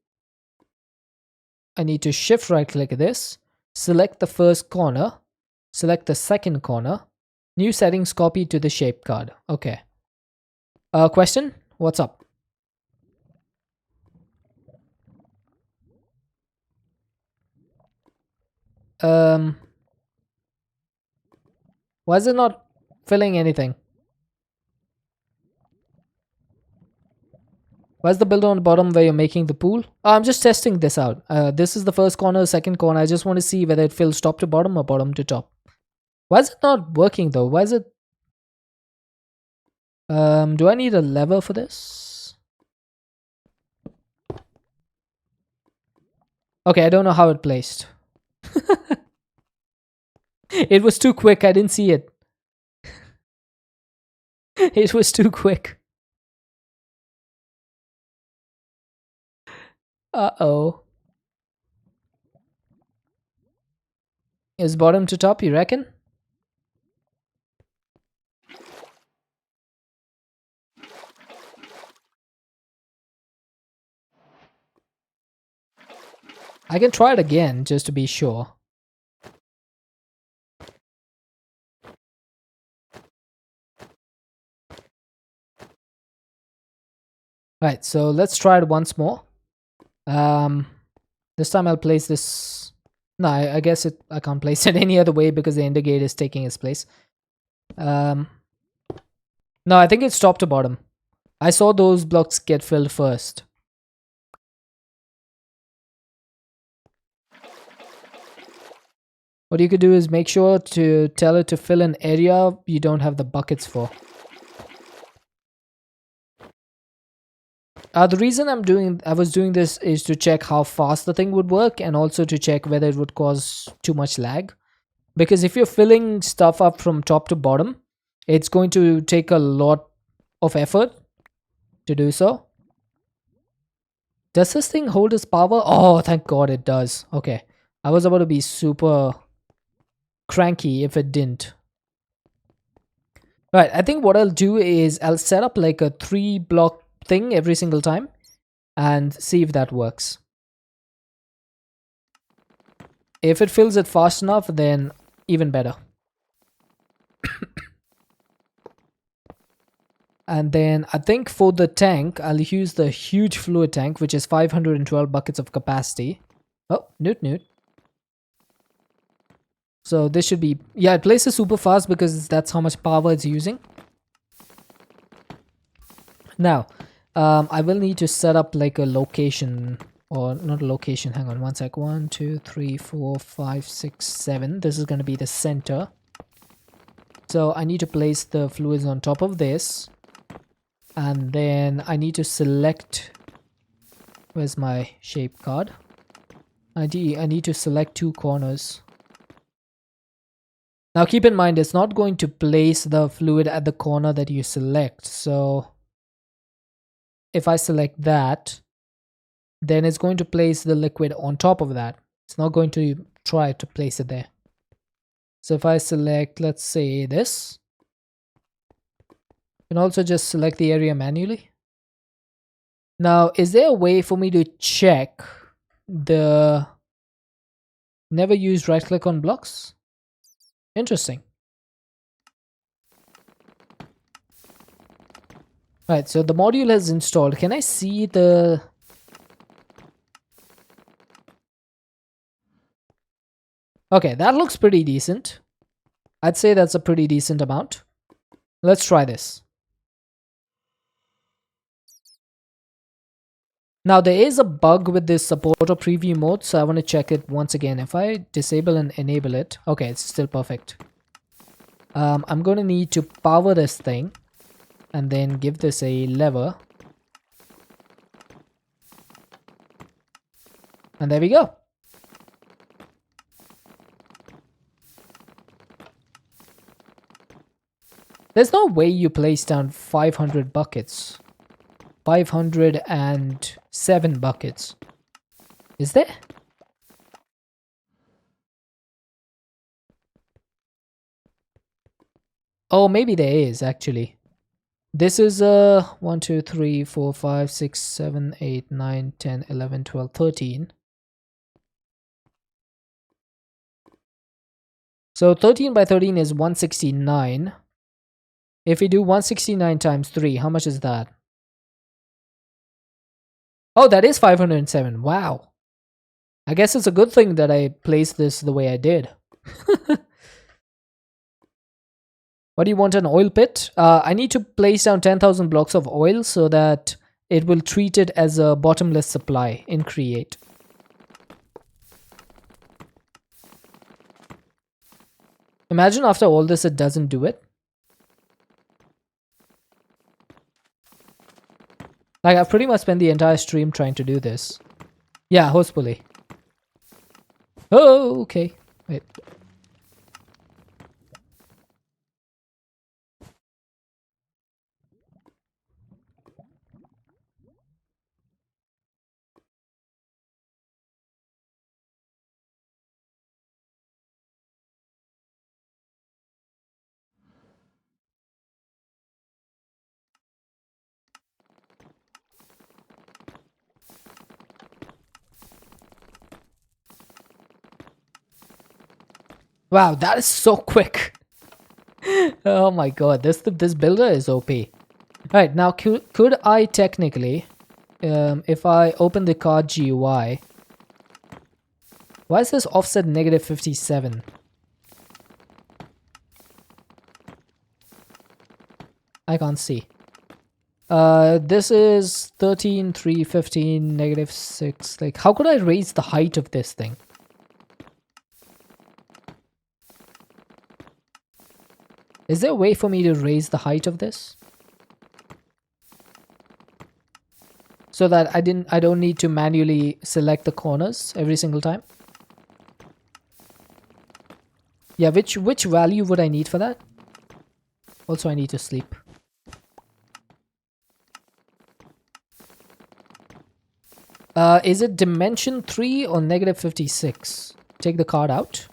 I need to shift right click this, select the first corner, select the second corner, new settings copy to the shape card. Okay. Question? What's up? Why is it not filling anything? Where's the builder on the bottom where you're making the pool? Oh, I'm just testing this out. This is the first corner, second corner. I just want to see whether it fills top to bottom or bottom to top. Why is it not working though? Why is it... do I need a lever for this? Okay, I don't know how it placed. It was too quick. I didn't see it. It was too quick. Uh-oh. Is bottom to top, you reckon? I can try it again, just to be sure. Right, so let's try it once more. This time I'll place this... No, I guess I can't place it any other way because the ender gate is taking its place. No, I think it's top to bottom. I saw those blocks get filled first. What you could do is make sure to tell it to fill an area you don't have the buckets for. The reason I was doing this is to check how fast the thing would work and also to check whether it would cause too much lag. Because if you're filling stuff up from top to bottom, it's going to take a lot of effort to do so. Does this thing hold its power? Oh, thank God it does. Okay. I was about to be super cranky if it didn't. Right, I think what I'll do is I'll set up like a 3-block thing every single time and see if that works. If it fills it fast enough, then even better. And then I think for the tank, I'll use the huge fluid tank, which is 512 buckets of capacity. Oh, newt. So this should be... Yeah, it places super fast because that's how much power it's using. Now, I will need to set up like a location, or not a location, hang on one sec. 1, 2, 3, 4, 5, 6, 7. This is going to be the center. So I need to place the fluids on top of this. And then I need to select, where's my shape card? I need to select 2 corners. Now keep in mind, it's not going to place the fluid at the corner that you select. So if I select that, then it's going to place the liquid on top of that. It's not going to try to place it there. So if I select, let's say this, you can also just select the area manually. Now, is there a way for me to check the never use right click on blocks? Interesting. Right, so the module is installed. Can I see the... Okay, that looks pretty decent. I'd say that's a pretty decent amount. Let's try this. Now there is a bug with this support or preview mode, so I want to check it once again. If I disable and enable it, okay, it's still perfect. I'm going to need to power this thing and then give this a lever. And there we go. There's no way you place down 500 buckets. 507 buckets. Is there? Oh, maybe there is actually. This is 1, 2, 3, 4, 5, 6, 7, 8, 9, 10, 11, 12, 13. So 13 by 13 is 169. If we do 169 times 3, how much is that? Oh, that is 507. Wow. I guess it's a good thing that I placed this the way I did. What do you want, an oil pit? I need to place down 10,000 blocks of oil so that it will treat it as a bottomless supply in Create. Imagine after all this it doesn't do it. Like, I've pretty much spent the entire stream trying to do this. Yeah, hose pulley. Oh, okay. Wait. Wow, that is so quick. Oh my god, this builder is OP. Right, now could I technically, if I open the card GUI, why is this offset negative 57? I can't see. This is 13, 3, 15, negative 6. Like, how could I raise the height of this thing? Is there a way for me to raise the height of this? So that I don't need to manually select the corners every single time? Yeah, which value would I need for that? Also, I need to sleep. Is it dimension 3 or negative 56? Take the card out.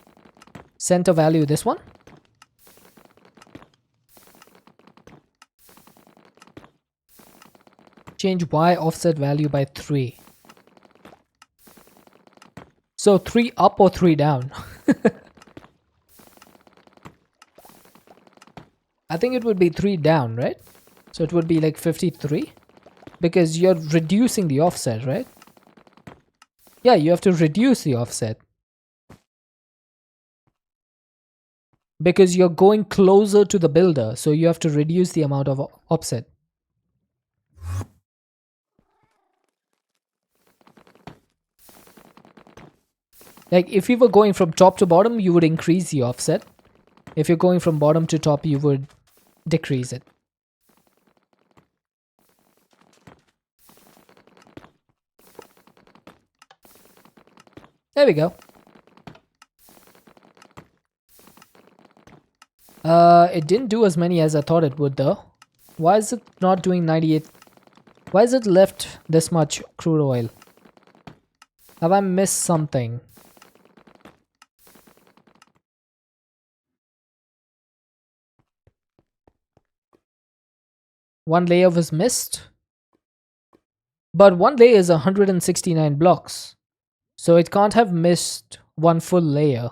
Center value, this one. Change Y offset value by 3. So 3 up or 3 down? I think it would be 3 down, right? So it would be like 53. Because you're reducing the offset, right? Yeah, you have to reduce the offset. Because you're going closer to the builder, so you have to reduce the amount of offset. Like, if you were going from top to bottom, you would increase the offset. If you're going from bottom to top, you would decrease it. There we go. It didn't do as many as I thought it would though. Why is it not doing 98? Why is it left this much crude oil? Have I missed something? One layer was missed. But one layer is 169 blocks. So it can't have missed one full layer.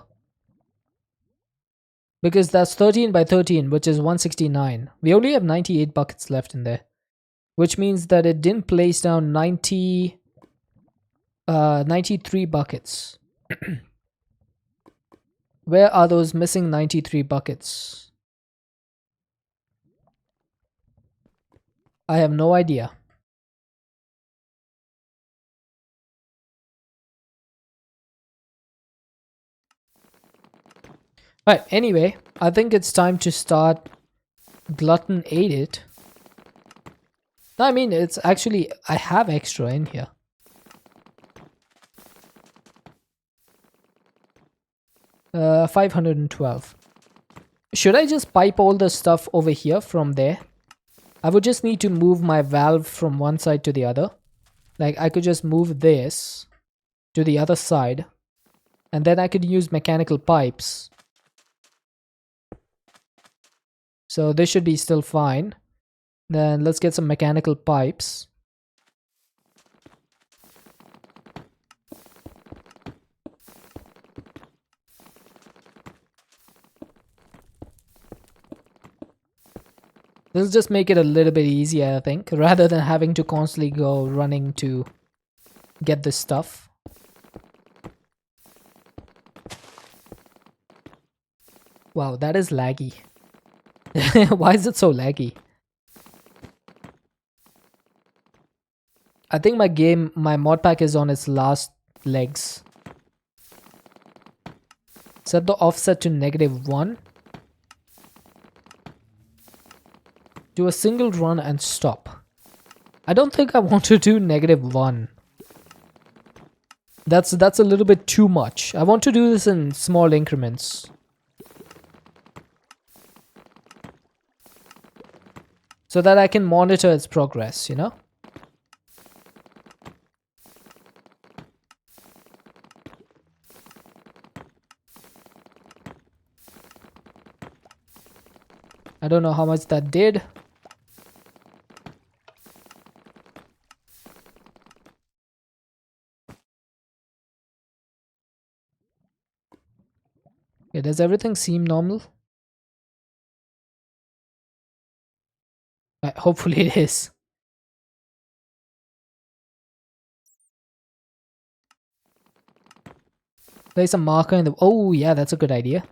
Because that's 13 by 13, which is 169. We only have 98 buckets left in there. Which means that it didn't place down 93 buckets. Where are those missing 93 buckets? I have no idea. Right, anyway, I think it's time to start Glutton ate it. No, I mean, it's actually, I have extra in here. Uh, 512. Should I just pipe all the stuff over here from there? I would just need to move my valve from one side to the other. Like, I could just move this to the other side. And then I could use mechanical pipes. So this should be still fine. Then let's get some mechanical pipes. This will just make it a little bit easier, I think, rather than having to constantly go running to get this stuff. Wow, that is laggy. Why is it so laggy? I think my mod pack is on its last legs. Set the offset to -1. Do a single run and stop. I don't think I want to do -1. That's a little bit too much. I want to do this in small increments. So that I can monitor its progress, you know? I don't know how much that did. Okay, does everything seem normal? Hopefully it is. Place a marker in the... Oh, yeah, that's a good idea.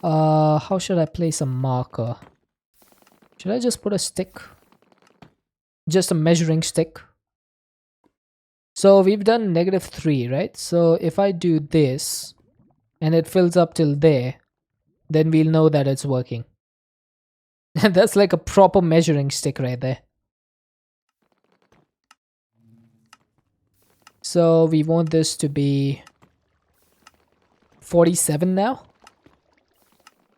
How should I place a marker? Should I just put a stick? Just a measuring stick. So we've done -3, right? So if I do this and it fills up till there, then we'll know that it's working. That's like a proper measuring stick right there. So we want this to be 47 now.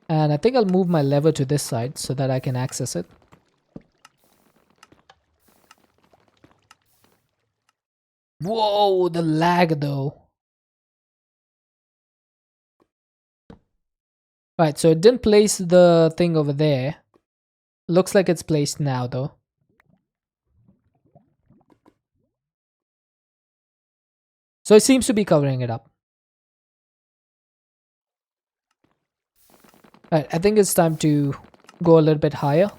And I think I'll move my lever to this side so that I can access it. Whoa, the lag though. Right, so it didn't place the thing over there. Looks like it's placed now though. So it seems to be covering it up. Right, I think it's time to go a little bit higher.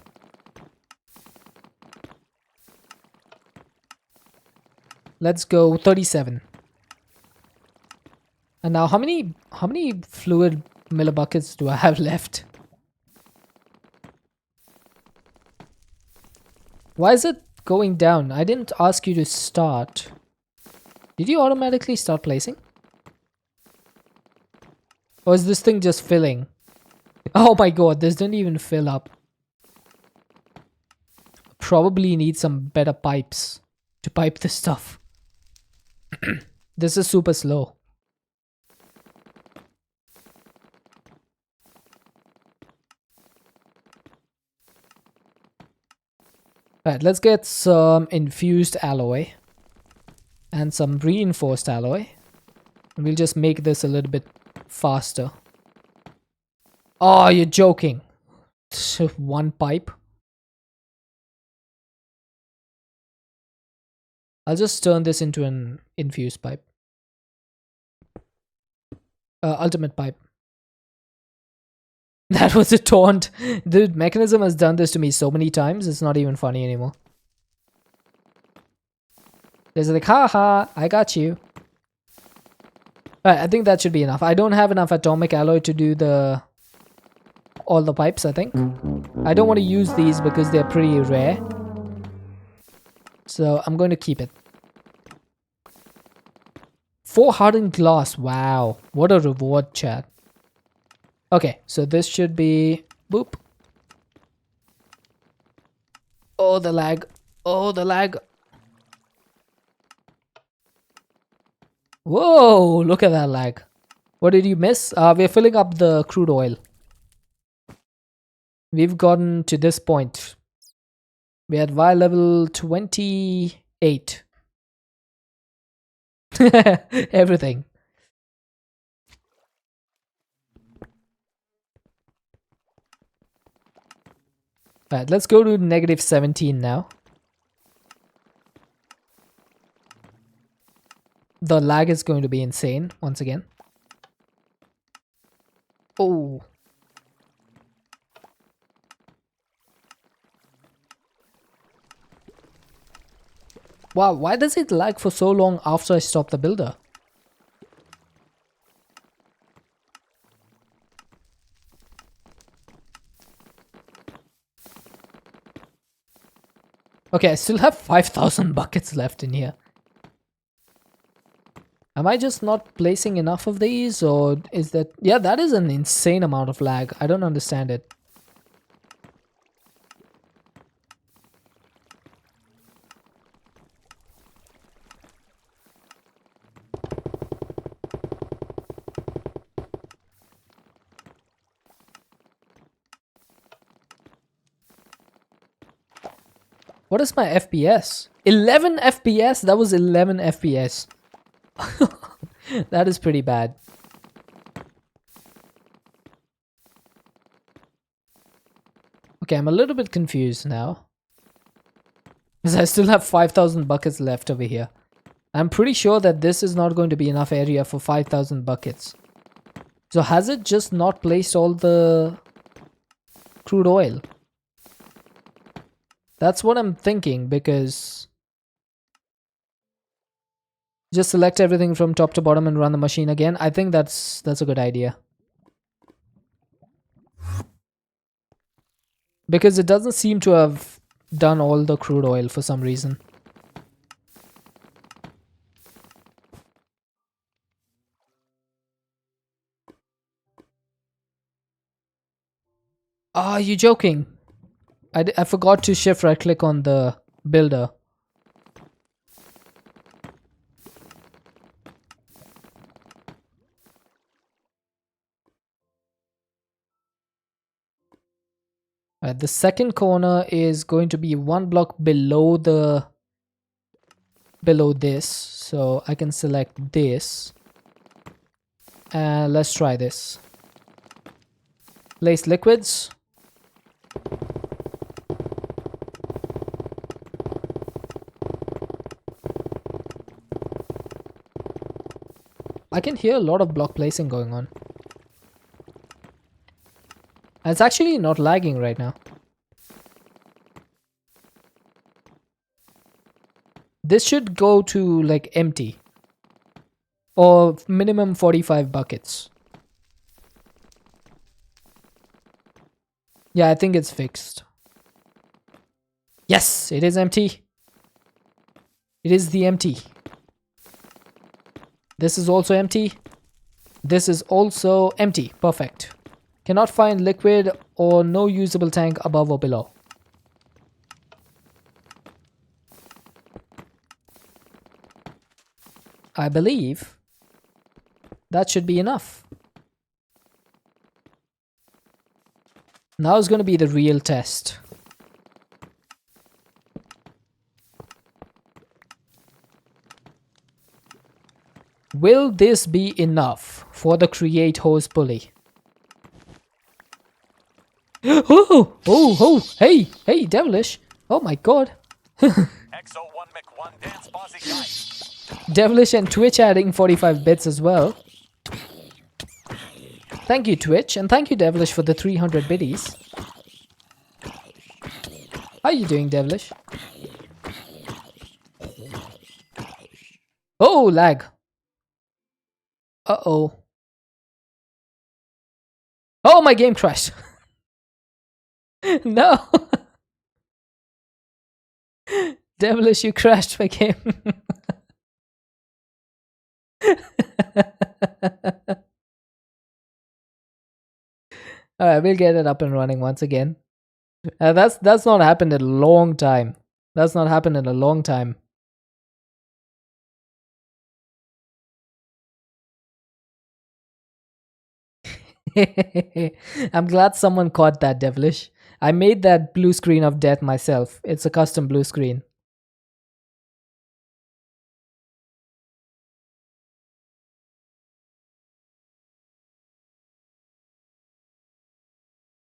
Let's go 37. And now how many fluid millibuckets do I have left? Why is it going down? I didn't ask you to start. Did you automatically start placing? Or is this thing just filling? Oh my god, this didn't even fill up. Probably need some better pipes to pipe this stuff. This is super slow. Right, let's get some infused alloy and some reinforced alloy. And we'll just make this a little bit faster. Oh, you're joking. One pipe. I'll just turn this into an infused pipe. Ultimate pipe. That was a taunt. The mechanism has done this to me so many times, it's not even funny anymore. There's like, haha, I got you. Alright, I think that should be enough. I don't have enough atomic alloy to do all the pipes, I think. I don't want to use these because they're pretty rare. So I'm going to keep it. 4 hardened glass. Wow. What a reward, chat. Okay, so this should be... Boop. Oh, the lag. Oh, the lag. Whoa, look at that lag. What did you miss? We're filling up the crude oil. We've gotten to this point. We're at Y level 28. Everything. Alright, let's go to negative 17 now. The lag is going to be insane once again. Oh. Wow, why does it lag for so long after I stop the builder? Okay, I still have 5,000 buckets left in here. Am I just not placing enough of these, or is that... Yeah, that is an insane amount of lag. I don't understand it. What is my FPS? 11 FPS? That was 11 FPS. That is pretty bad. Okay, I'm a little bit confused now. Because I still have 5,000 buckets left over here. I'm pretty sure that this is not going to be enough area for 5,000 buckets. So has it just not placed all the crude oil? That's what I'm thinking, because just select everything from top to bottom and run the machine again. I think that's a good idea. Because it doesn't seem to have done all the crude oil for some reason. Are you joking? I forgot to shift right click on the builder. The second corner is going to be 1 block below this, so I can select this, and let's try this. Place liquids. I can hear a lot of block placing going on. And it's actually not lagging right now. This should go to like empty. Or minimum 45 buckets. Yeah, I think it's fixed. Yes, it is empty. It is the empty. This is also empty. This is also empty. Perfect. Cannot find liquid or no usable tank above or below. I believe that should be enough. Now is going to be the real test. Will this be enough for the create host bully? Oh, oh, oh, hey, hey, devilish. Oh my god. Devilish and Twitch adding 45 bits as well. Thank you, Twitch, and thank you, Devilish, for the 300 biddies. How you doing, Devilish? Oh, lag. Uh-oh. Oh, my game crashed. No. Devilish, you crashed my game. Alright, we'll get it up and running once again. That's not happened in a long time. That's not happened in a long time. I'm glad someone caught that, Devilish. I made that blue screen of death myself. It's a custom blue screen.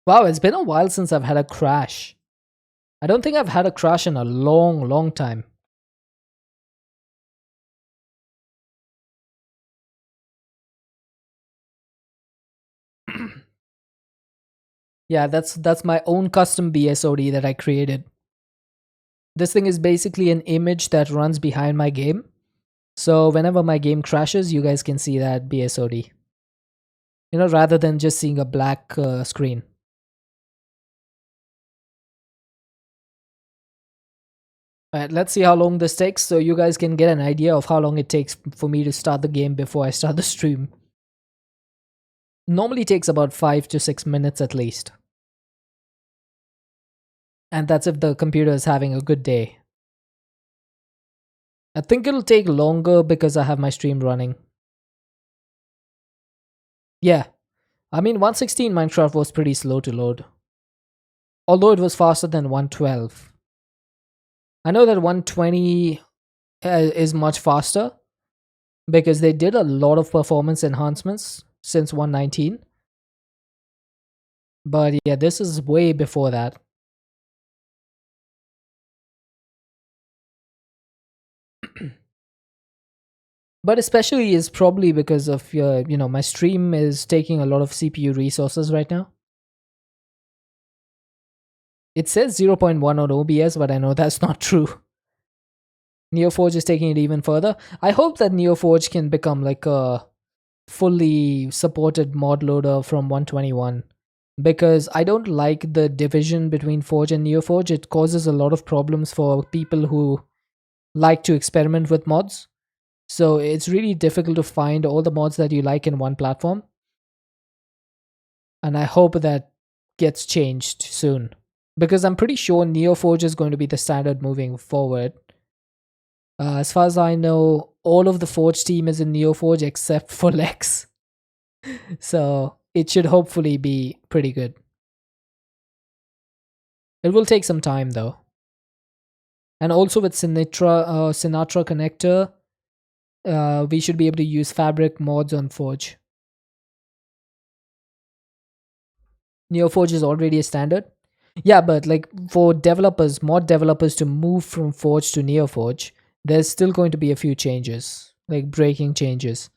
Wow, it's been a while since I've had a crash. I don't think I've had a crash in a long, long time. Yeah, that's my own custom BSOD that I created. This thing is basically an image that runs behind my game. So whenever my game crashes, you guys can see that BSOD. You know, rather than just seeing a black screen. Alright, let's see how long this takes so you guys can get an idea of how long it takes for me to start the game before I start the stream. Normally takes about 5 to 6 minutes at least. And that's if the computer is having a good day. I think it'll take longer because I have my stream running. Yeah, I mean 116 Minecraft was pretty slow to load. Although it was faster than 112. I know that 120 is much faster because they did a lot of performance enhancements since 119. But yeah, this is way before that. But especially is probably because of my stream is taking a lot of CPU resources right now. It says 0.1 on OBS, but I know that's not true. Neoforge is taking it even further. I hope that Neoforge can become like a fully supported mod loader from 121, because I don't like the division between Forge and Neoforge. It causes a lot of problems for people who like to experiment with mods. So it's really difficult to find all the mods that you like in one platform. And I hope that gets changed soon, because I'm pretty sure Neoforge is going to be the standard moving forward. As far as I know, all of the Forge team is in Neoforge except for Lex. So it should hopefully be pretty good. It will take some time though. And also with Sinatra connector, we should be able to use fabric mods on Forge. Neoforge is already a standard. Yeah, but like for developers, mod developers to move from Forge to Neoforge, there's still going to be a few changes, like breaking changes,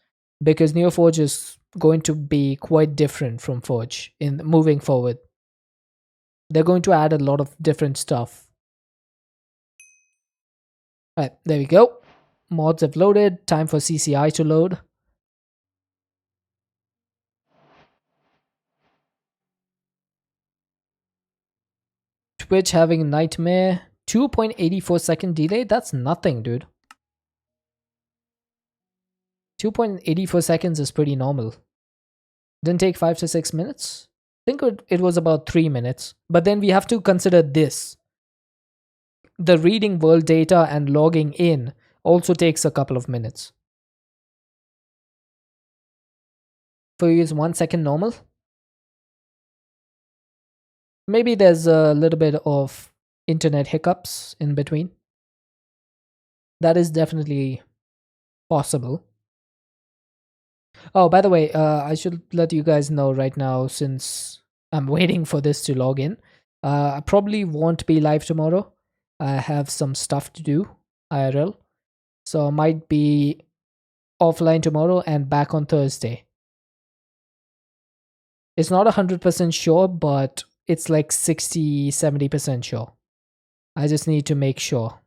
because Neoforge is going to be quite different from Forge in moving forward. They're going to add a lot of different stuff. All right, there we go. Mods have loaded. Time for CCI to load. Twitch having nightmare. 2.84 second delay. That's nothing, dude. 2.84 seconds is pretty normal. Didn't take 5 to 6 minutes. I think it was about 3 minutes. But then we have to consider this. The reading world data and logging in also takes a couple of minutes. For you, is 1 second normal? Maybe there's a little bit of internet hiccups in between. That is definitely possible. Oh, by the way, I should let you guys know right now since I'm waiting for this to log in. I probably won't be live tomorrow. I have some stuff to do, IRL. So I might be offline tomorrow and back on Thursday. It's not 100% sure, but it's like 60-70% sure. I just need to make sure.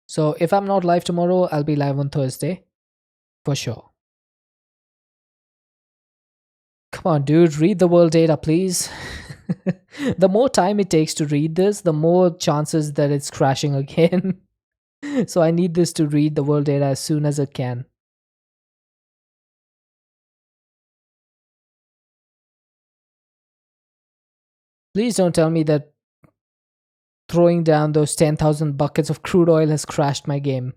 So if I'm not live tomorrow, I'll be live on Thursday for sure. Come on, dude, read the world data, please. The more time it takes to read this, the more chances that it's crashing again. So I need this to read the world data as soon as it can. Please don't tell me that throwing down those 10,000 buckets of crude oil has crashed my game.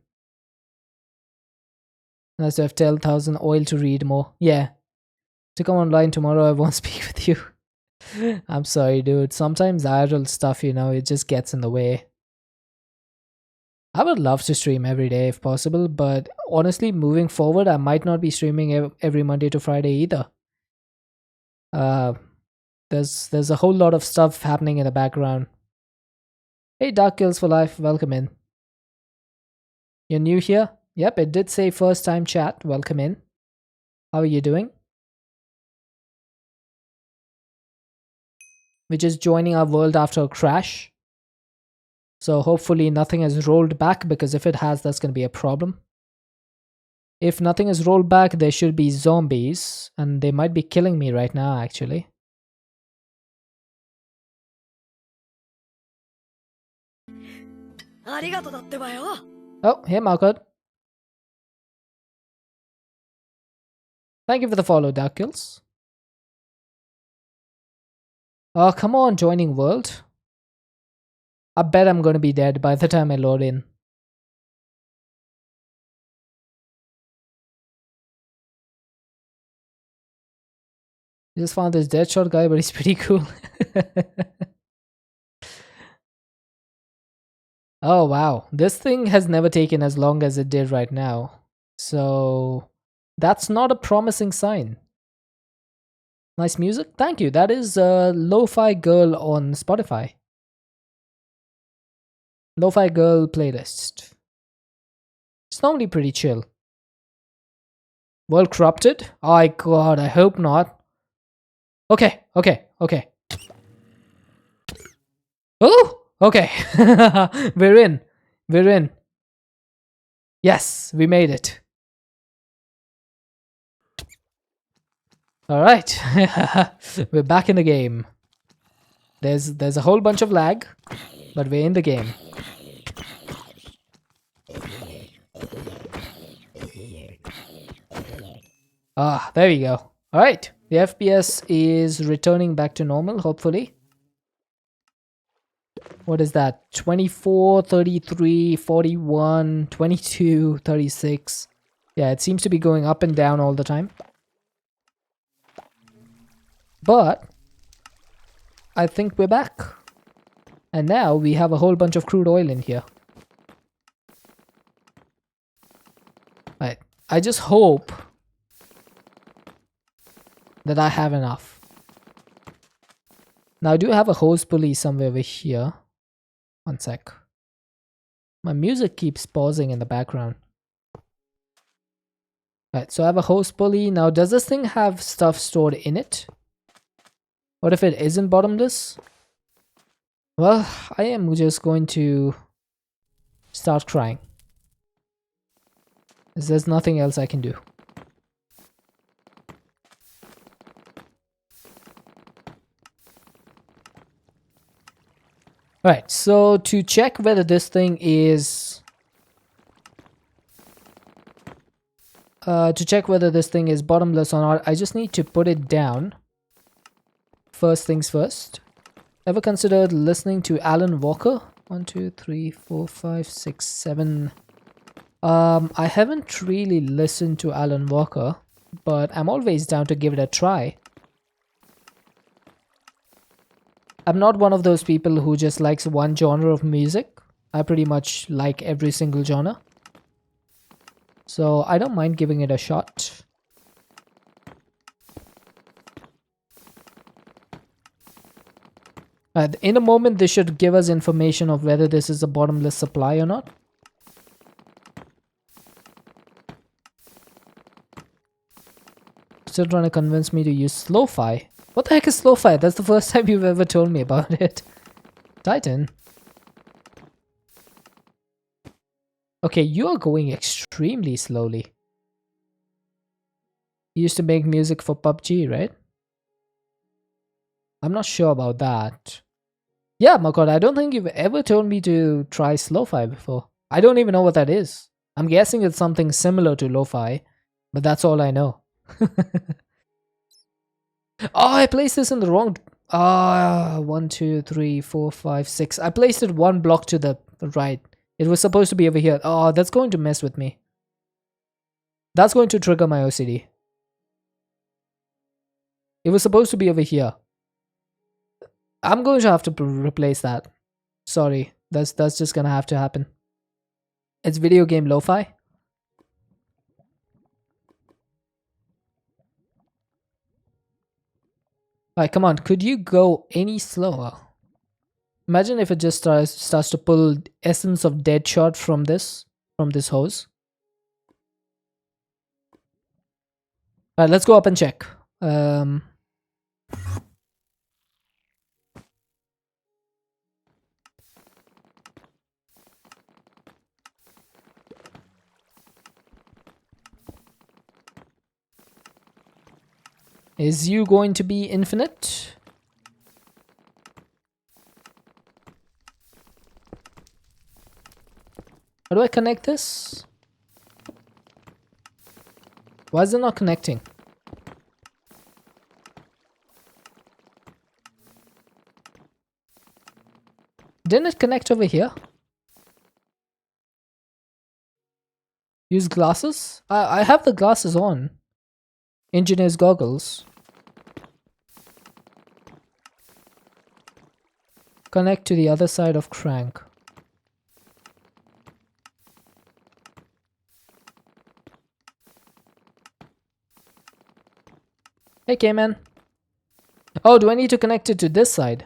Unless I have 10,000 oil to read more. Yeah. To come online tomorrow, I won't speak with you. I'm sorry, dude. Sometimes IRL stuff, it just gets in the way. I would love to stream every day if possible, but honestly, moving forward, I might not be streaming every Monday to Friday either. There's a whole lot of stuff happening in the background. Hey, Dark Kills for Life, welcome in. You're new here? Yep, it did say first time chat. Welcome in. How are you doing? We're just joining our world after a crash. So hopefully nothing has rolled back, because if it has, that's going to be a problem. If nothing has rolled back, there should be zombies, and they might be killing me right now, actually. Oh, hey, Margaret. Thank you for the follow, Dark Kills. Oh, come on, joining world. I bet I'm going to be dead by the time I load in. I just found this Deadshot guy, but he's pretty cool. Oh, wow. This thing has never taken as long as it did right now. So that's not a promising sign. Nice music. Thank you. That is Lo-Fi Girl on Spotify. Lo-Fi Girl playlist. It's normally pretty chill. World corrupted? Oh god, I hope not. Okay. Oh! Okay. We're in. Yes, we made it. Alright. We're back in the game. There's a whole bunch of lag, but we're in the game. Ah, there we go. Alright. The FPS is returning back to normal, hopefully. What is that? 24, 33, 41, 22, 36. Yeah, it seems to be going up and down all the time. But I think we're back. And now we have a whole bunch of crude oil in here. Right. I just hope that I have enough. Now I do have a hose pulley somewhere over here. One sec. My music keeps pausing in the background. Right, so I have a hose pulley. Now, does this thing have stuff stored in it? What if it isn't bottomless? Well, I am just going to start crying. There's nothing else I can do. Alright, so to check whether this thing is... bottomless or not, I just need to put it down. First things first. Ever considered listening to Alan Walker? 1, 2, 3, 4, 5, 6, 7. I haven't really listened to Alan Walker, but I'm always down to give it a try. I'm not one of those people who just likes one genre of music. I pretty much like every single genre. So I don't mind giving it a shot. In a moment, this should give us information of whether this is a bottomless supply or not. Still trying to convince me to use slow-fi. What the heck is slow-fi? That's the first time you've ever told me about it. Titan. Okay, you are going extremely slowly. You used to make music for PUBG, right? I'm not sure about that. Yeah, my god, I don't think you've ever told me to try slow-fi before. I don't even know what that is. I'm guessing it's something similar to lo-fi, but that's all I know. Oh, I placed this in the wrong... 1, 2, 3, 4, 5, 6. I placed it one block to the right. It was supposed to be over here. Oh, that's going to mess with me. That's going to trigger my OCD. It was supposed to be over here. I'm going to have to replace that. Sorry, that's just gonna have to happen. It's video game lo-fi. Alright, come on. Could you go any slower? Imagine if it just starts to pull essence of Deadshot from this hose. Alright, let's go up and check. Is you going to be infinite? How do I connect this? Why is it not connecting? Didn't it connect over here? Use glasses? I have the glasses on. Engineer's goggles. Connect to the other side of crank. Hey, K-Man. Oh, do I need to connect it to this side?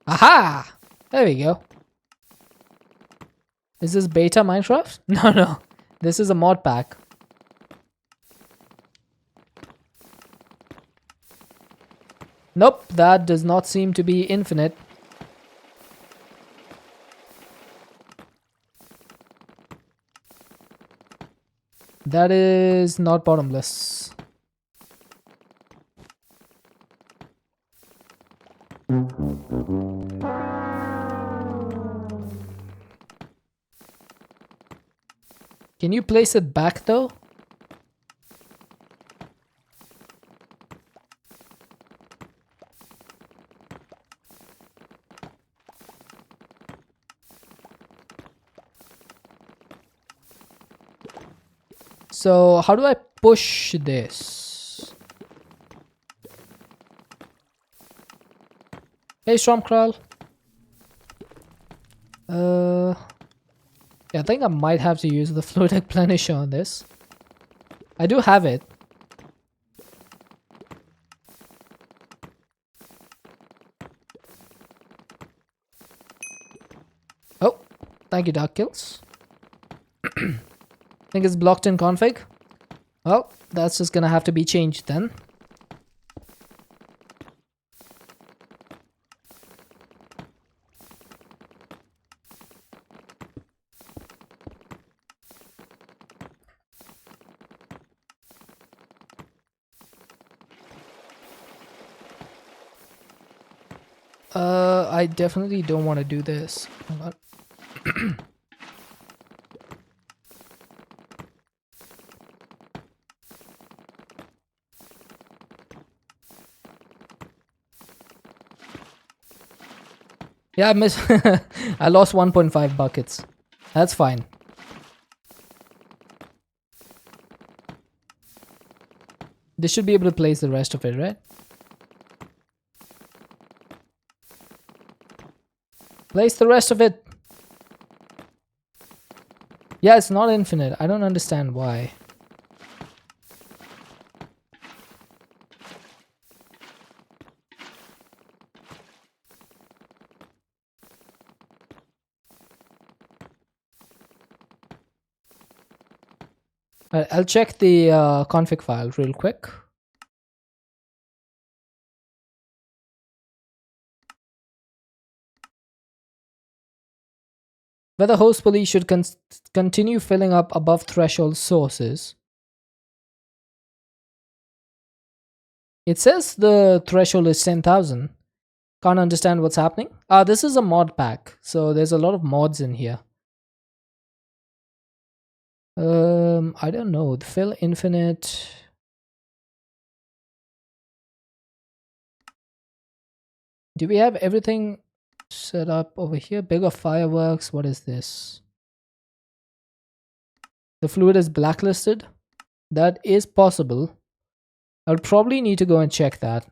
Aha! There we go. Is this beta Minecraft? No, no. This is a mod pack. Nope, that does not seem to be infinite. That is not bottomless. Can you place it back though? So how do I push this? Hey, Stormcrawl. Yeah, I think I might have to use the fluid replenisher on this. I do have it. Oh, thank you, Dark Kills. Think it's blocked in config? Well, that's just gonna have to be changed then. I definitely don't want to do this. Hold on. Yeah, I lost 1.5 buckets. That's fine. This should be able to place the rest of it, right? Place the rest of it. Yeah, it's not infinite. I don't understand why. I'll check the config file real quick. Whether host police should continue filling up above threshold sources. It says the threshold is 10,000. Can't understand what's happening. This is a mod pack, so there's a lot of mods in here. I don't know. The fill infinite. Do we have everything set up over here? Bigger fireworks. What is this? The fluid is blacklisted. That is possible. I would probably need to go and check that,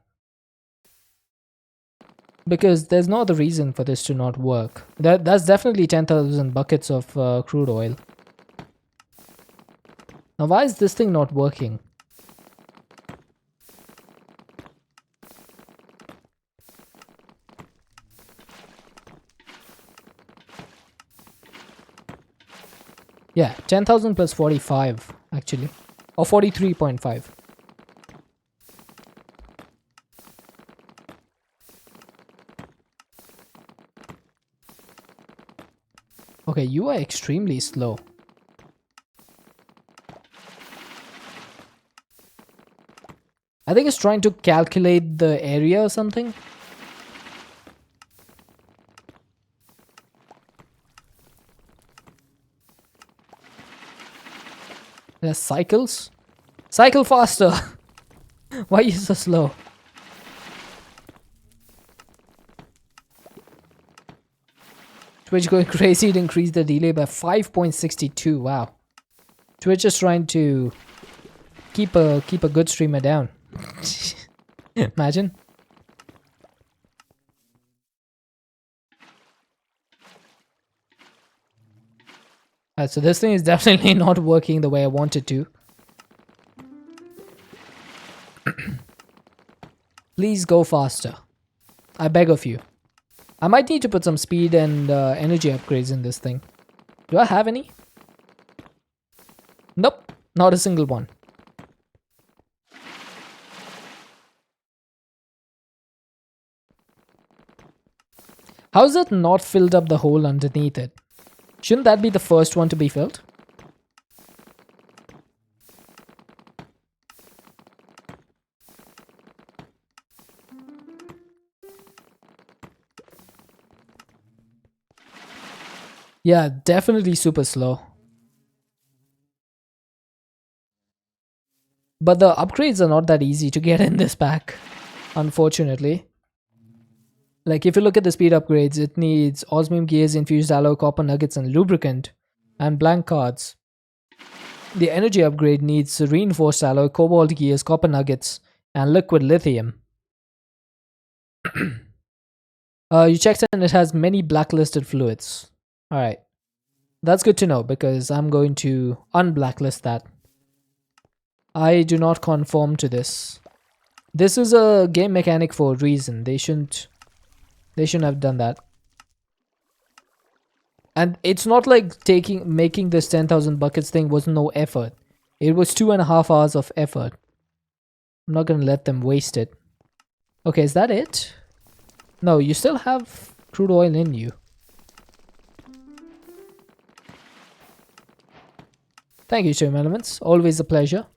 because there's no other reason for this to not work. That's definitely 10,000 buckets of crude oil. Now, why is this thing not working? Yeah, 10,000 plus 45, actually. Or 43.5. Okay, you are extremely slow. I think it's trying to calculate the area or something. There's cycles. Cycle faster! Why are you so slow? Twitch going crazy to increase the delay by 5.62. Wow. Twitch is trying to keep a good streamer down. Imagine. Alright, so this thing is definitely not working the way I want it to. Please go faster. I beg of you. I might need to put some speed and energy upgrades in this thing. Do I have any? Nope, not a single one. How's it not filled up the hole underneath it? Shouldn't that be the first one to be filled? Yeah, definitely super slow. But the upgrades are not that easy to get in this pack, unfortunately. Like, if you look at the speed upgrades, it needs osmium gears, infused alloy, copper nuggets, and lubricant, and blank cards. The energy upgrade needs reinforced alloy, cobalt gears, copper nuggets, and liquid lithium. You checked and it has many blacklisted fluids. Alright. That's good to know, because I'm going to unblacklist that. I do not conform to this. This is a game mechanic for a reason. They shouldn't have done that. And it's not like making this 10,000 buckets thing was no effort. It was 2.5 hours of effort. I'm not gonna let them waste it. Okay, is that it? No, you still have crude oil in you. Thank you, Stream Elements. Always a pleasure.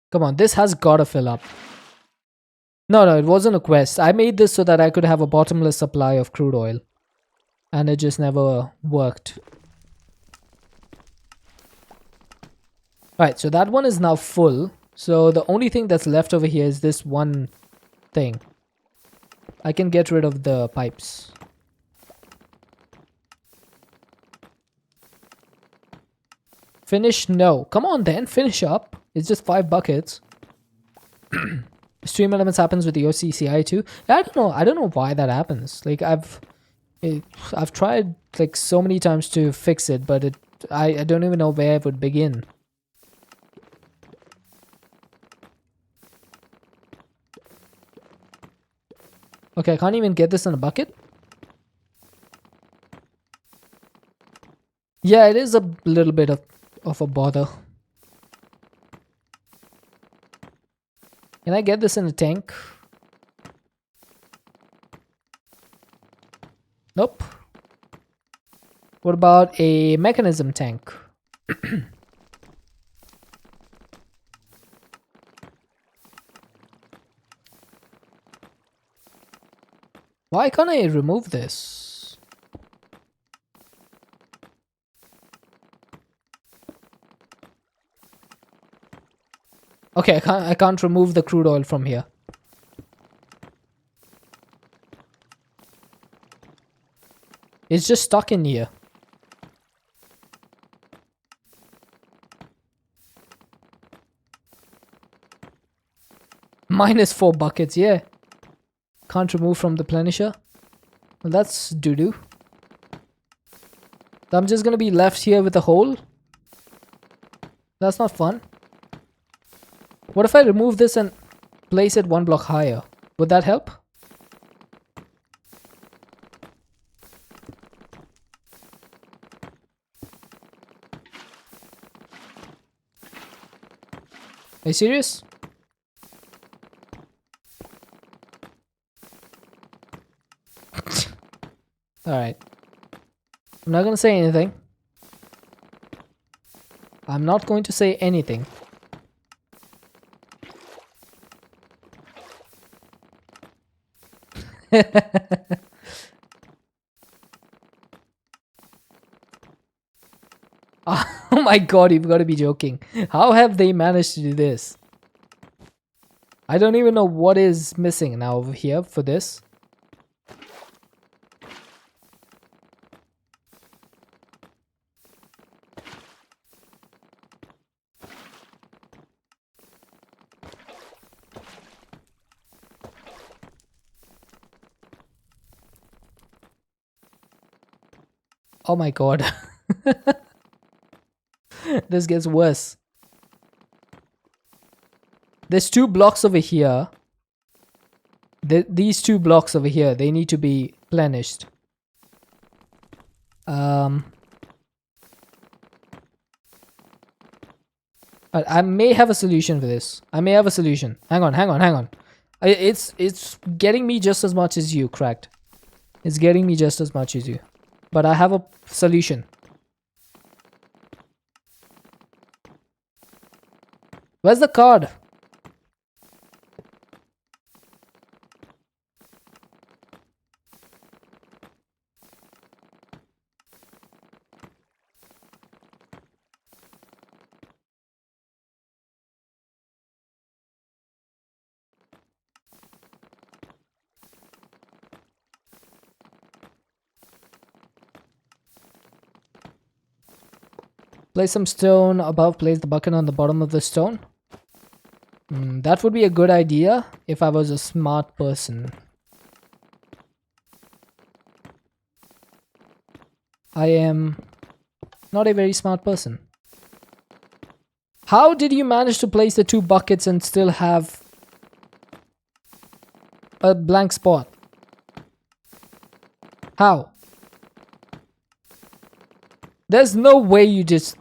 Come on, this has gotta fill up. No, it wasn't a quest. I made this so that I could have a bottomless supply of crude oil. And it just never worked. Alright, so that one is now full. So the only thing that's left over here is this one thing. I can get rid of the pipes. Finish? No. Come on then, finish up. It's just 5 buckets. Stream elements happens with the OCCI too. I don't know. I don't know why that happens. Like I've tried like so many times to fix it, but I don't even know where I would begin. Okay, I can't even get this in a bucket. Yeah, it is a little bit of a bother. Can I get this in a tank? Nope. What about a mechanism tank? Why can't I remove this? Okay, I can't remove the crude oil from here. It's just stuck in here. -4 buckets, yeah. Can't remove from the plenisher. Well, that's doo-doo. I'm just gonna be left here with a hole. That's not fun. What if I remove this and place it 1 block higher? Would that help? Are you serious? Alright. I'm not gonna say anything. I'm not going to say anything. Oh my god, you've got to be joking. How have they managed to do this? I don't even know what is missing now over here for this. Oh my god. This gets worse. There's 2 blocks over here. These 2 blocks over here, they need to be replenished. I may have a solution for this. I may have a solution. Hang on. It's getting me just as much as you, Cracked. It's getting me just as much as you. But I have a solution. Where's the card? Place some stone above, place the bucket on the bottom of the stone. That would be a good idea if I was a smart person. I am not a very smart person. How did you manage to place the 2 buckets and still have a blank spot? How? There's no way you just...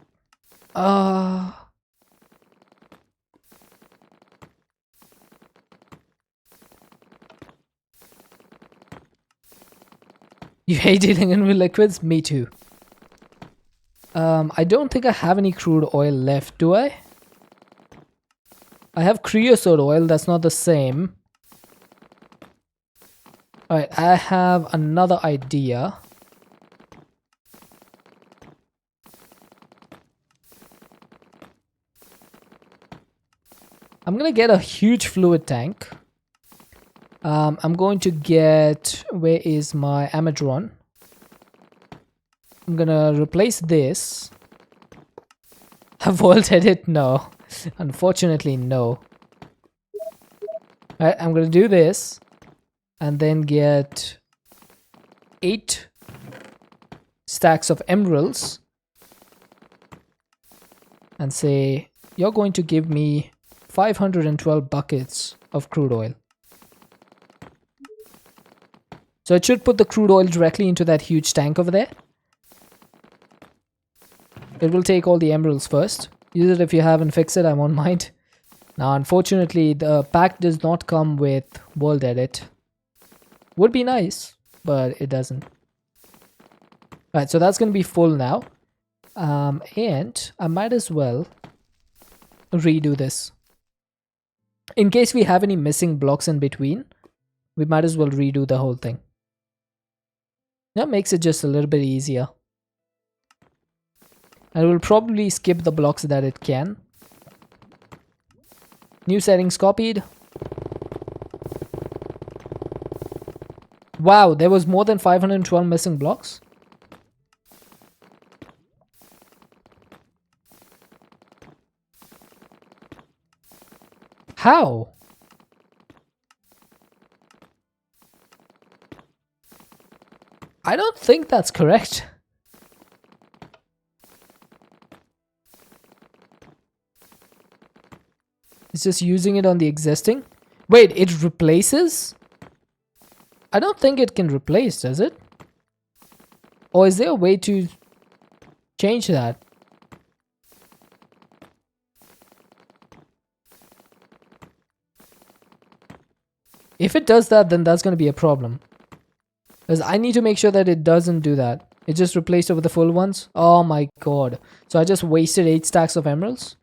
You hate dealing in with liquids? Me too. I don't think I have any crude oil left, do I? I have creosote oil, that's not the same. Alright, I have another idea. I'm gonna get a huge fluid tank. I'm going to get... Where is my Amadron? I'm gonna replace this. Have vaulted it? No. Unfortunately, no. Alright, I'm gonna do this and then get 8 stacks of emeralds and say, you're going to give me 512 buckets of crude oil. So it should put the crude oil directly into that huge tank over there. It will take all the emeralds first. Use it if you haven't fixed it, I won't mind. Now, unfortunately, the pack does not come with world edit. Would be nice, but it doesn't. Alright, so that's going to be full now. And I might as well redo this. In case we have any missing blocks in between, we might as well redo the whole thing. That makes it just a little bit easier. And we'll probably skip the blocks that it can. New settings copied. Wow, there was more than 512 missing blocks. How? I don't think that's correct. It's just using it on the existing. Wait, it replaces? I don't think it can replace, does it? Or is there a way to change that? If it does that, then that's going to be a problem. Because I need to make sure that it doesn't do that. It just replaced it with the full ones. Oh my god. So I just wasted 8 stacks of emeralds.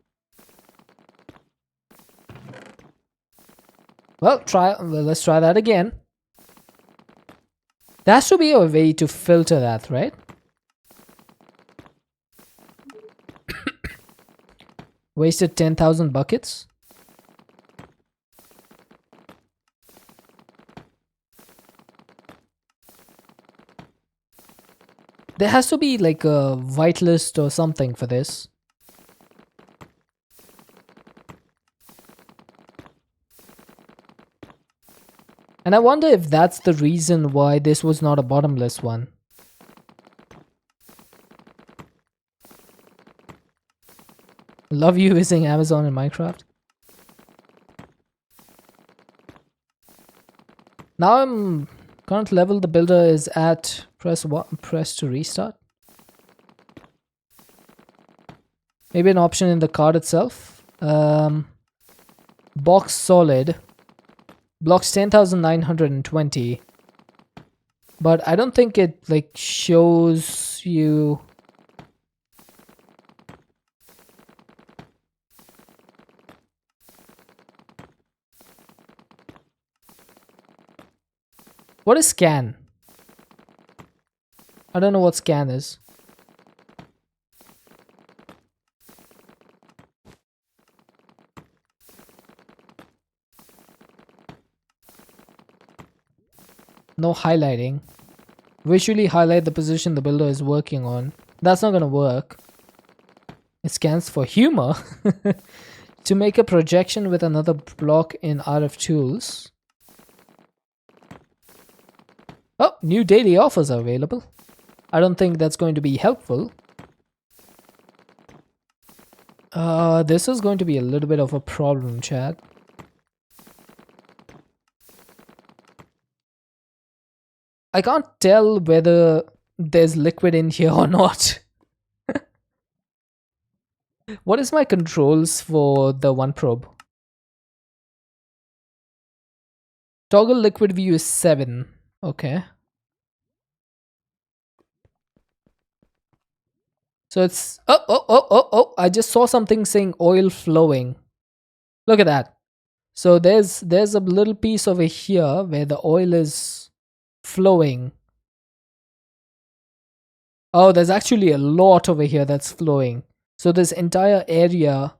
Well, let's try that again. There has to be a way to filter that, right? Wasted 10,000 buckets. There has to be like a whitelist or something for this. And I wonder if that's the reason why this was not a bottomless one. Love you using Amazon in Minecraft. Now I'm current level the builder is at. Press to restart. Maybe an option in the card itself. Box solid. Blocks 10,920. But I don't think it like shows you. What is scan? I don't know what scan is. No highlighting. Visually highlight the position the builder is working on. That's not gonna work. It scans for humor. To make a projection with another block in RF tools. Oh, new daily offers are available. I don't think that's going to be helpful. This is going to be a little bit of a problem, chat. I can't tell whether there's liquid in here or not. What is my controls for the one probe? Toggle liquid view is 7. Okay. So it's... Oh! I just saw something saying oil flowing. Look at that. So there's a little piece over here where the oil is flowing. Oh, there's actually a lot over here that's flowing. So this entire area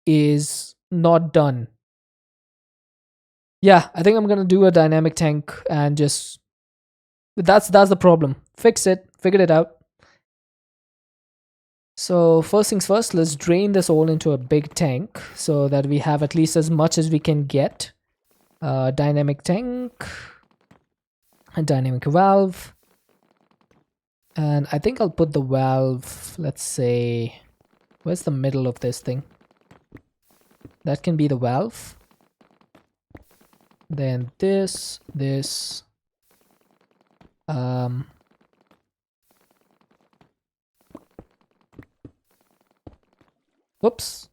is not done. Yeah, I think I'm gonna do a dynamic tank and just... That's the problem. Fix it. Figured it out. So first things first, let's drain this all into a big tank so that we have at least as much as we can get. Dynamic tank. A dynamic valve. And I think I'll put the valve, let's say, where's the middle of this thing? That can be the valve. Then this. Whoops.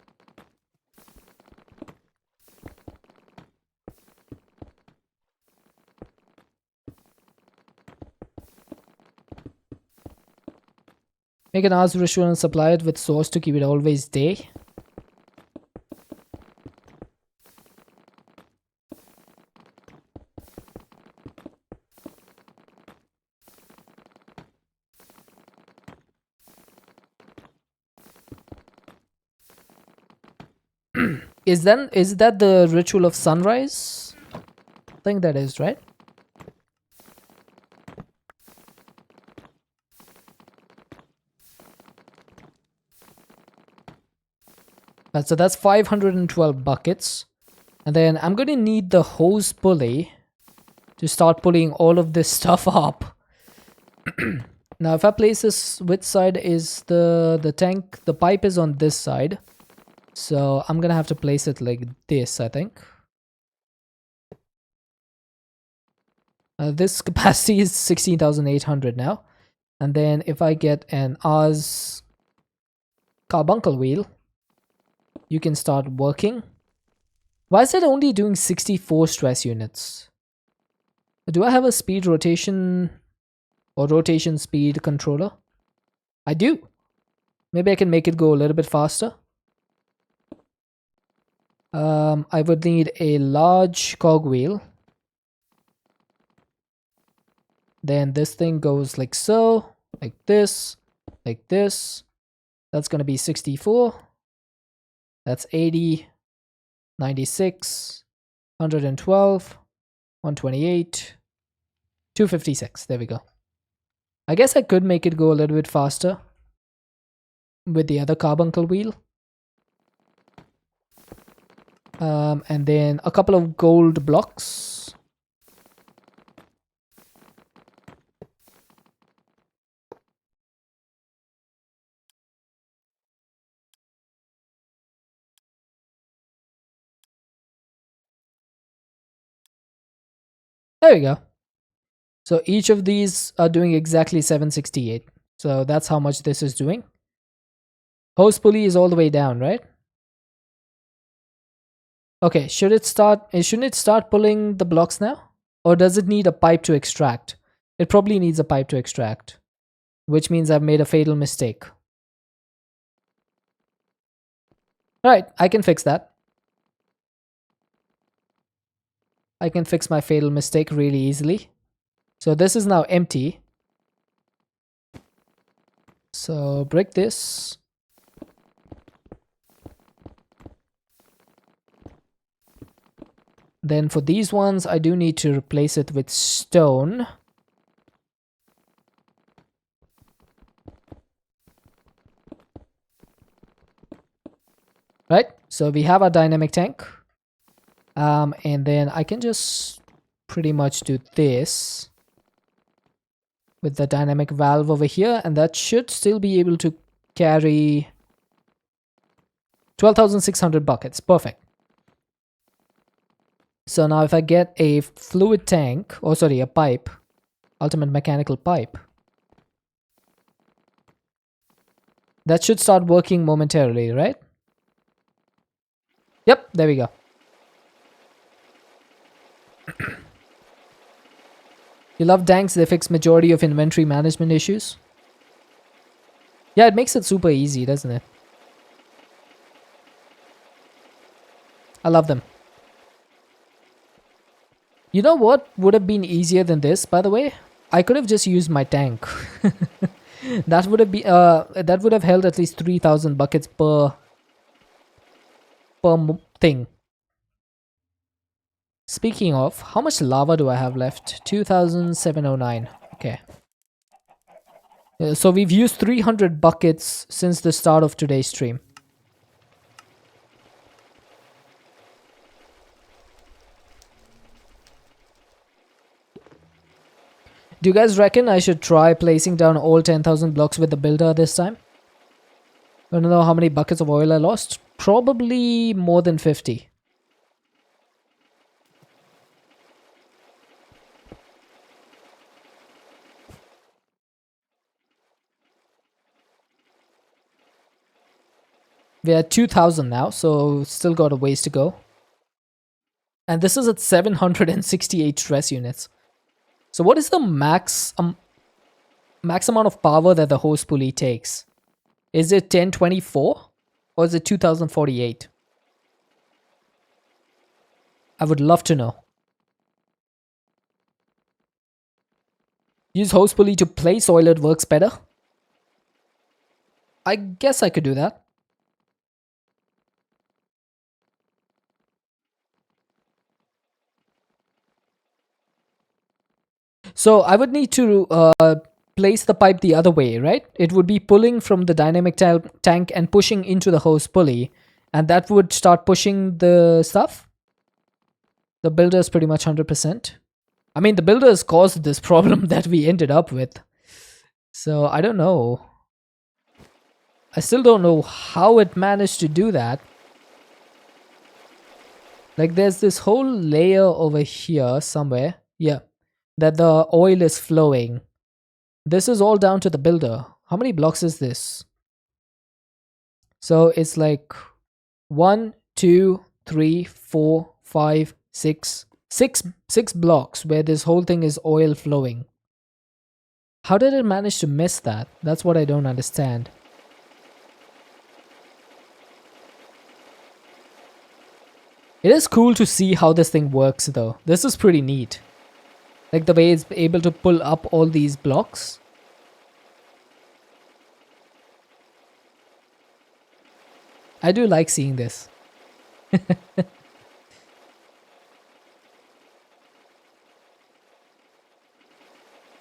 Make an Ars ritual and supply it with source to keep it always day. Is that the ritual of sunrise? I think that is, right? So that's 512 buckets. And then I'm going to need the hose pulley to start pulling all of this stuff up. Now, if I place this, which side is the tank? The pipe is on this side. So I'm going to have to place it like this, I think. This capacity is 16,800 now. And then if I get an Ars carbuncle wheel, you can start working. Why is it only doing 64 stress units? Do I have a speed rotation or rotation speed controller? I do. Maybe I can make it go a little bit faster. I would need a large cogwheel. Then this thing goes like so, like this, like this. That's going to be 64. That's 80, 96, 112, 128, 256. There we go. I guess I could make it go a little bit faster with the other carbuncle wheel. And then a couple of gold blocks. There we go. So each of these are doing exactly 768. So that's how much this is doing. Hose pulley is all the way down, right? Okay, shouldn't it start pulling the blocks now? Or does it need a pipe to extract? It probably needs a pipe to extract, which means I've made a fatal mistake. Alright, I can fix that. I can fix my fatal mistake really easily. So this is now empty. So break this. Then for these ones, I do need to replace it with stone. Right, so we have our dynamic tank. And then I can just pretty much do this with the dynamic valve over here, and that should still be able to carry 12,600 buckets. Perfect. So now if I get a fluid tank, or sorry, a pipe, ultimate mechanical pipe, that should start working momentarily, right? Yep, there we go. You love tanks, they fix majority of inventory management issues. Yeah, it makes it super easy, doesn't it? I love them. You know what would have been easier than this, by the way? I could have just used my tank. That would have held at least 3,000 buckets per thing. Speaking of, how much lava do I have left? 2,709. Okay. So we've used 300 buckets since the start of today's stream. Do you guys reckon I should try placing down all 10,000 blocks with the builder this time? I don't know how many buckets of oil I lost. Probably more than 50. We're at 2,000 now, so still got a ways to go. And this is at 768 stress units. So what is the max amount of power that the hose pulley takes? Is it 1024 or is it 2048? I would love to know. Use hose pulley to place oil, it works better. I guess I could do that. So I would need to place the pipe the other way, right? It would be pulling from the dynamic tank and pushing into the hose pulley. And that would start pushing the stuff. The builder is pretty much 100%. I mean, the builder has caused this problem that we ended up with. So I don't know. I still don't know how it managed to do that. Like there's this whole layer over here somewhere. Yeah. That the oil is flowing. This is all down to the builder. How many blocks is this? So it's like 1, 2, 3, 4, 5, 6. Six blocks where this whole thing is oil flowing. How did it manage to miss that? That's what I don't understand. It is cool to see how this thing works though. This is pretty neat. Like the way it's able to pull up all these blocks. I do like seeing this.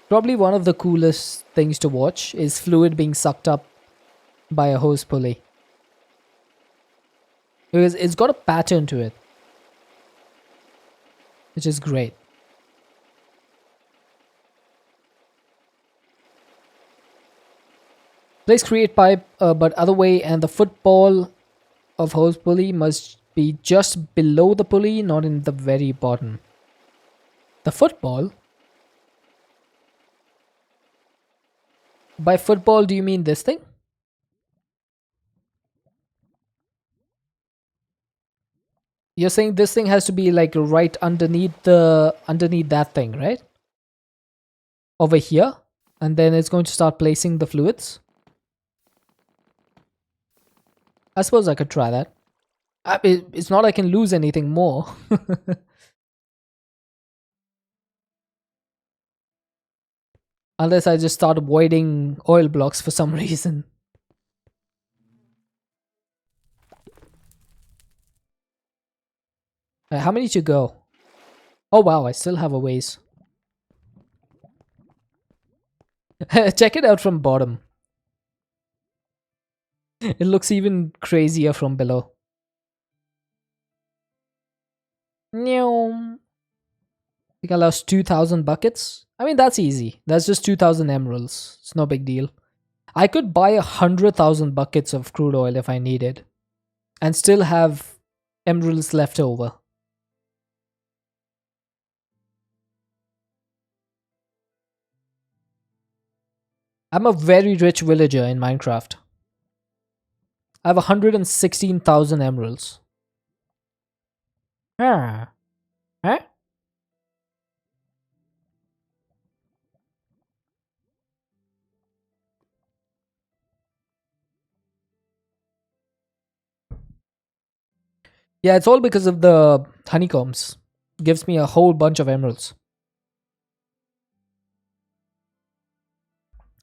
Probably one of the coolest things to watch is fluid being sucked up by a hose pulley. Because it's got a pattern to it. Which is great. Place create pipe, but other way, and the football of hose pulley must be just below the pulley, not in the very bottom. The football? By football, do you mean this thing? You're saying this thing has to be like right underneath that thing, right? Over here, and then it's going to start placing the fluids. I suppose I could try that. It's not I can lose anything more. Unless I just start avoiding oil blocks for some reason. How many to go? Oh wow, I still have a ways. Check it out from bottom. It looks even crazier from below. I think I lost 2,000 buckets. I mean, that's easy. That's just 2,000 emeralds. It's no big deal. I could buy 100,000 buckets of crude oil if I needed. And still have emeralds left over. I'm a very rich villager in Minecraft. I have 116,000 emeralds. Huh? Yeah, it's all because of the honeycombs. Gives me a whole bunch of emeralds.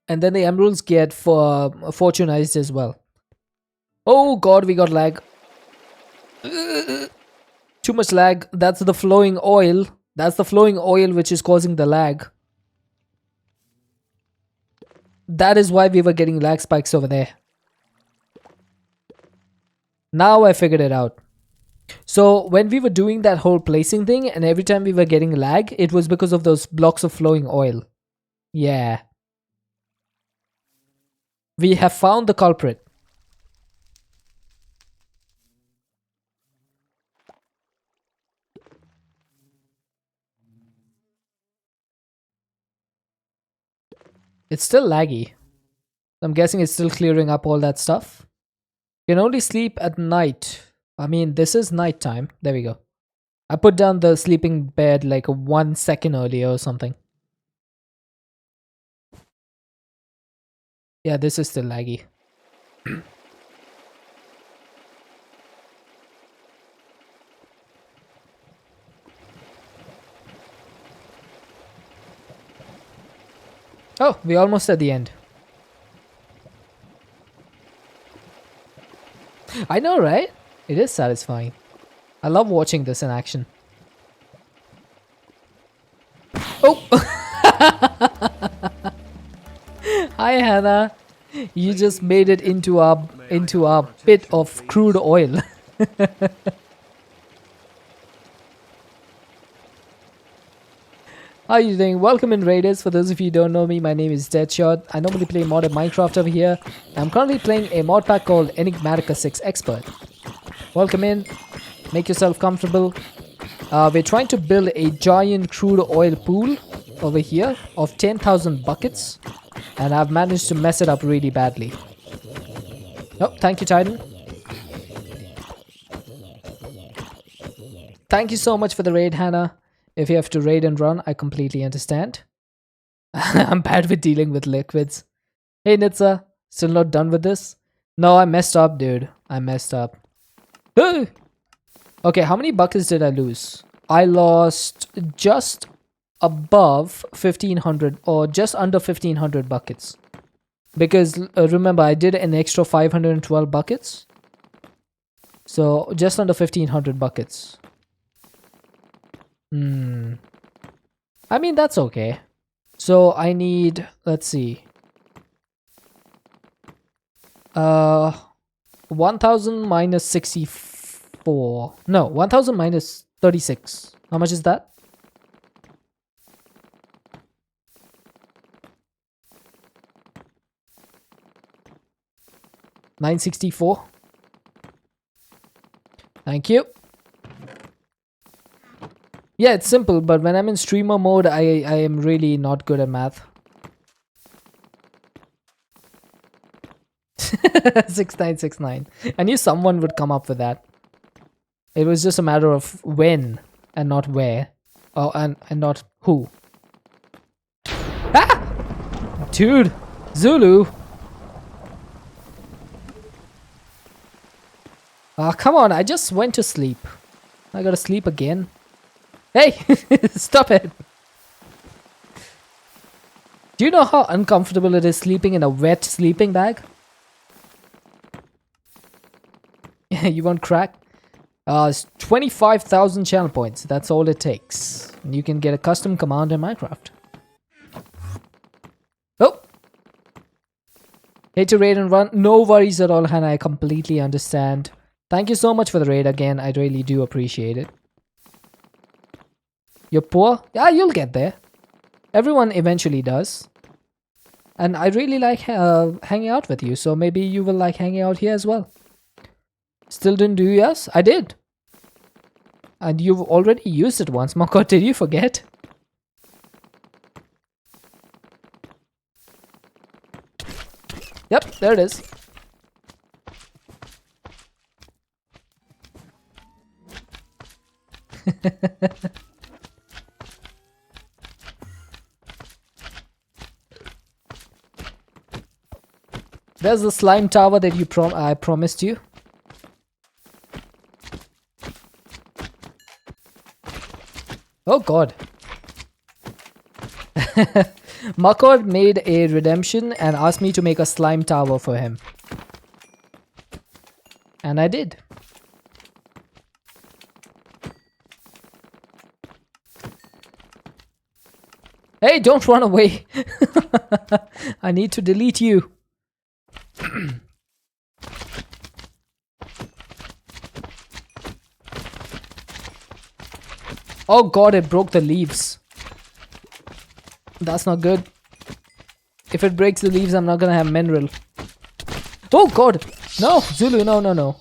And then the emeralds get fortunized as well. Oh god, we got lag. Too much lag. That's the flowing oil. That's the flowing oil which is causing the lag. That is why we were getting lag spikes over there. Now I figured it out. So when we were doing that whole placing thing and every time we were getting lag, it was because of those blocks of flowing oil. Yeah. We have found the culprit. It's still laggy. I'm guessing it's still clearing up all that stuff. You can only sleep at night. I mean, this is nighttime. There we go. I put down the sleeping bed like 1 second earlier or something. Yeah, this is still laggy. Oh, we're almost at the end. I know, right? It is satisfying. I love watching this in action. Oh! Hi, Hannah. You just made it into our bit of crude oil. How are you doing? Welcome in, Raiders. For those of you who don't know me, my name is Deadshot. I normally play modded Minecraft over here. I'm currently playing a mod pack called Enigmatica 6 Expert. Welcome in. Make yourself comfortable. We're trying to build a giant crude oil pool over here of 10,000 buckets. And I've managed to mess it up really badly. Oh, thank you, Titan. Thank you so much for the raid, Hannah. If you have to raid and run, I completely understand. I'm bad with dealing with liquids. Hey, Nitsa. Still not done with this? No, I messed up, dude. I messed up. Okay, how many buckets did I lose? I lost just above 1,500 or just under 1,500 buckets. Because remember, I did an extra 512 buckets. So just under 1,500 buckets. I mean, that's okay. So I need, let's see. 1,000 minus 64. No, 1,000 minus 36. How much is that? $964. Thank you. Yeah, it's simple, but when I'm in streamer mode, I am really not good at math. 6969. I knew someone would come up with that. It was just a matter of when and not where. Oh, and not who. Ah! Dude! Zulu! Ah, come on, I just went to sleep. I gotta sleep again. Hey! Stop it! Do you know how uncomfortable it is sleeping in a wet sleeping bag? You want crack? It's 25,000 channel points. That's all it takes. And you can get a custom command in Minecraft. Oh! Hate to raid and run. No worries at all, Hannah. I completely understand. Thank you so much for the raid again. I really do appreciate it. You're poor? Yeah, you'll get there. Everyone eventually does. And I really like hanging out with you, so maybe you will like hanging out here as well. Still didn't do yours? I did. And you've already used it once. My god, did you forget? Yep, there it is. There's the slime tower that I promised you. Oh god. Makord made a redemption and asked me to make a slime tower for him. And I did. Hey, don't run away. I need to delete you. Oh god, it broke the leaves. That's not good. If it breaks the leaves, I'm not gonna have mineral. Oh god! No! Zulu, no, no, no.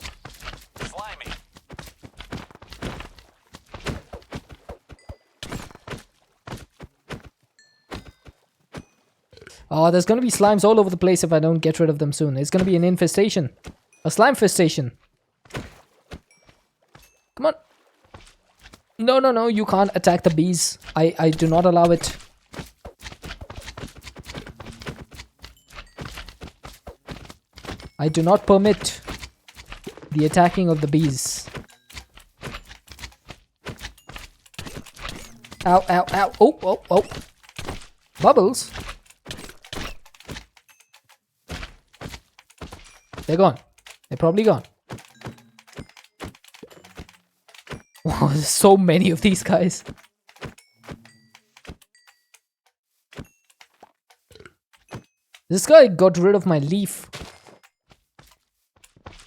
Slimy. Oh, there's gonna be slimes all over the place if I don't get rid of them soon. It's gonna be an infestation. A slime infestation. Come on. No, no, no, you can't attack the bees. I do not allow it. I do not permit the attacking of the bees. Ow, ow, ow. Oh, oh, oh. Bubbles. They're gone. They're probably gone. Wow, there's so many of these guys. This guy got rid of my leaf.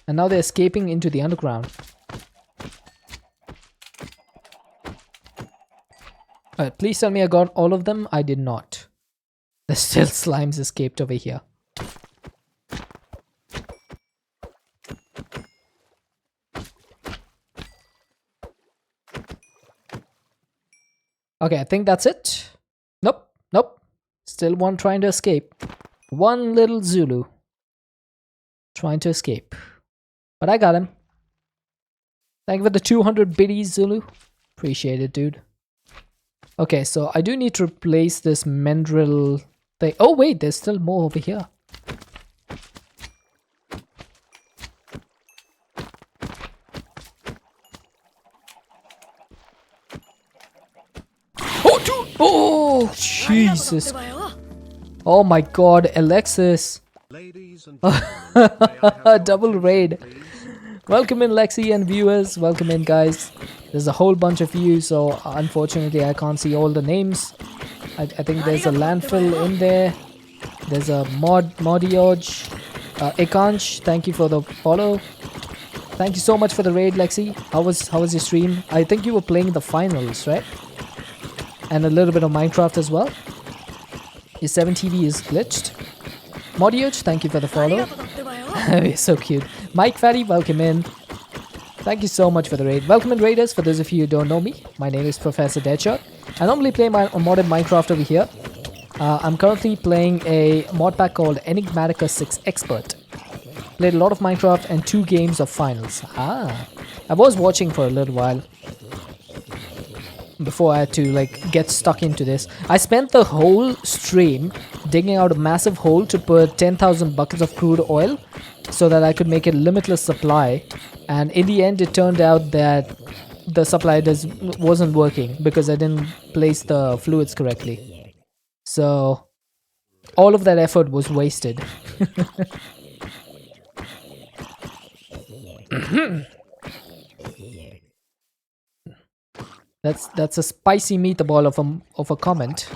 And now they're escaping into the underground. Alright, please tell me I got all of them. I did not. There's still slimes escaped over here. Okay, I think that's it. Nope, nope. Still one trying to escape. One little Zulu trying to escape. But I got him. Thank you for the 200 biddies, Zulu. Appreciate it, dude. Okay, so I do need to replace this mandrill thing. Oh, wait, there's still more over here. Oh, dude! Oh, Jesus. Oh my god, Alexis. Double raid. Welcome in, Lexi, and viewers. Welcome in, guys. There's a whole bunch of you, so unfortunately I can't see all the names. I think there's a landfill in there. There's a Modioj. Ikansh, thank you for the follow. Thank you so much for the raid, Lexi. How was your stream? I think you were playing the finals, right? And a little bit of Minecraft as well. Your 7TV is glitched. Modioj, thank you for the follow. You're so cute. Mike Fatty, welcome in. Thank you so much for the raid. Welcome in, raiders. For those of you who don't know me, my name is Professor Deadshot. I normally play my modded Minecraft over here. I'm currently playing a mod pack called Enigmatica 6 Expert. Played a lot of Minecraft and 2 games of finals. I was watching for a little while before I had to get stuck into this. I spent the whole stream digging out a massive hole to put 10,000 buckets of crude oil so that I could make a limitless supply, and in the end it turned out that the supply wasn't working because I didn't place the fluids correctly. So all of that effort was wasted. That's a spicy meatball of a comment.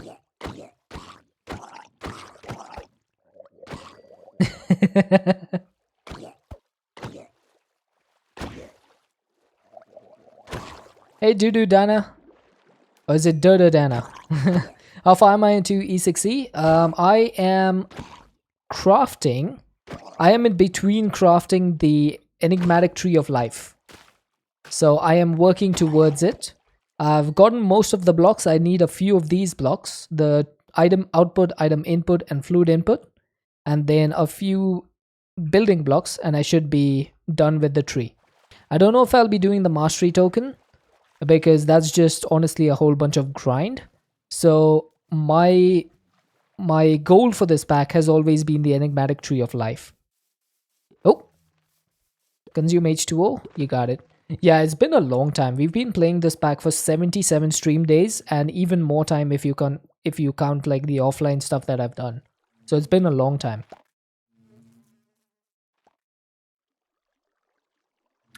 Hey Dudu Dana, or is it Dodo Dana? How far am I into E6E? I am crafting. I am in between crafting the enigmatic tree of life, so I am working towards it. I've gotten most of the blocks. I need a few of these blocks: the item output, item input, and fluid input, and then a few building blocks, and I should be done with the tree. I don't know if I'll be doing the mastery token, because that's just honestly a whole bunch of grind. So my goal for this pack has always been the enigmatic tree of life. Oh, consume H2O, you got it. Yeah, it's been a long time. We've been playing this pack for 77 stream days, and even more time if you count the offline stuff that I've done. So it's been a long time.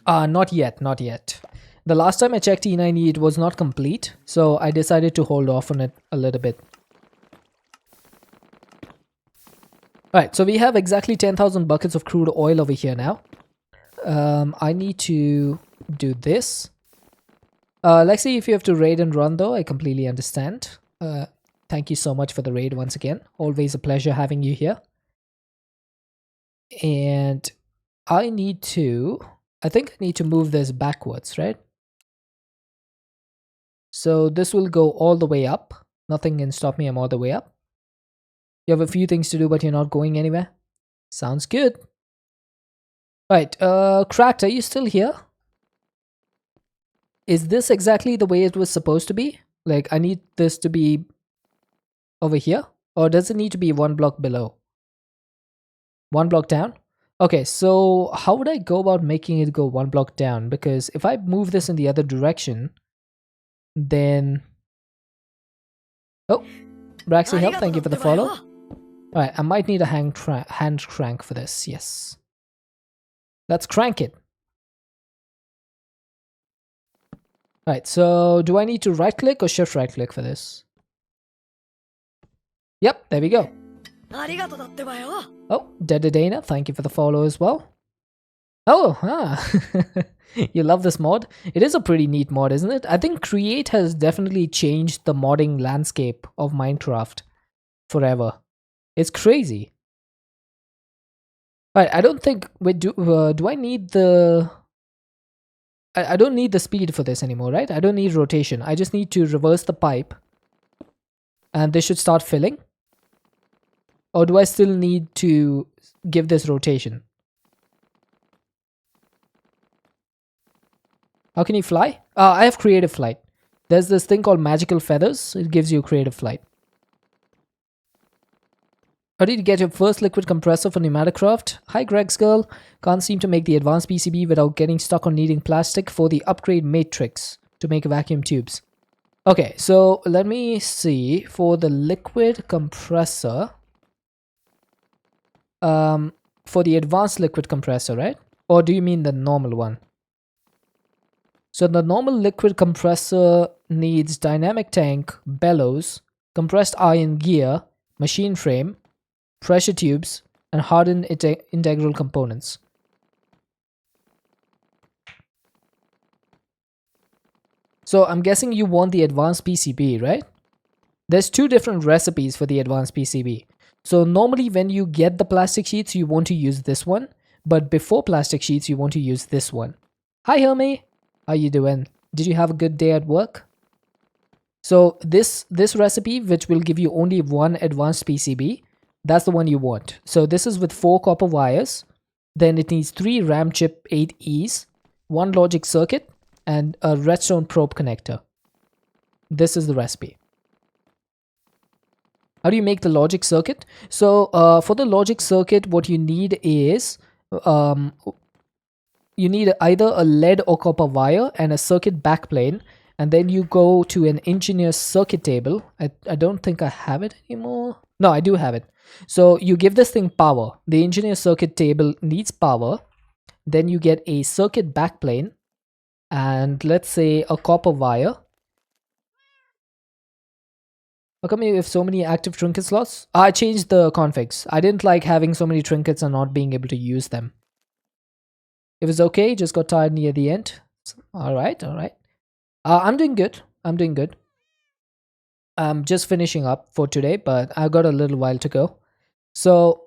Not yet. The last time I checked E9E, it was not complete, so I decided to hold off on it a little bit. Alright, so we have exactly 10,000 buckets of crude oil over here now. I need to do this. Lexi, if you have to raid and run though, I completely understand. Thank you so much for the raid once again. Always a pleasure having you here. And I think I need to move this backwards, right? So this will go all the way up. Nothing can stop me, I'm all the way up. You have a few things to do, but you're not going anywhere. Sounds good. Right, Cracked, are you still here? Is this exactly the way it was supposed to be? Like, I need this to be over here? Or does it need to be one block below? One block down? Okay, so how would I go about making it go one block down? Because if I move this in the other direction, then... Oh, Braxy help, thank you for the follow. Alright, I might need a hand crank for this, yes. Let's crank it. Alright, so do I need to right click or shift right click for this? Yep, there we go. Oh, Dededana, thank you for the follow as well. Oh, you love this mod? It is a pretty neat mod, isn't it? I think Create has definitely changed the modding landscape of Minecraft forever. It's crazy. Alright, I don't think... Wait, do I need the... I don't need the speed for this anymore, right? I don't need rotation. I just need to reverse the pipe. And this should start filling. Or do I still need to give this rotation? How can you fly? I have creative flight. There's this thing called magical feathers. It gives you creative flight. How did you get your first liquid compressor for Enigmatica? Hi Greg's girl. Can't seem to make the advanced PCB without getting stuck on needing plastic for the upgrade matrix to make vacuum tubes. Okay, so let me see. For the liquid compressor... for the advanced liquid compressor, right? Or do you mean the normal one? So the normal liquid compressor needs dynamic tank, bellows, compressed iron gear, machine frame, pressure tubes, and hardened integral components. So I'm guessing you want the advanced PCB, right? There's two different recipes for the advanced PCB. So normally when you get the plastic sheets, you want to use this one. But before plastic sheets, you want to use this one. Hi, Helmi. How you doing? Did you have a good day at work? So this recipe, which will give you only one advanced PCB, that's the one you want. So this is with 4 copper wires. Then it needs 3 RAM chip 8Es, 1 logic circuit, and a redstone probe connector. This is the recipe. How do you make the logic circuit? So for the logic circuit, what you need is you need either a lead or copper wire and a circuit backplane, and then you go to an engineer's circuit table. I don't think I have it anymore. No, I do have it. So you give this thing power. The engineer's circuit table needs power. Then you get a circuit backplane and let's say a copper wire. How come you have so many active trinket slots? I changed the configs. I didn't like having so many trinkets and not being able to use them. It was okay, just got tired near the end. Alright. I'm doing good. I'm just finishing up for today, but I got a little while to go. So,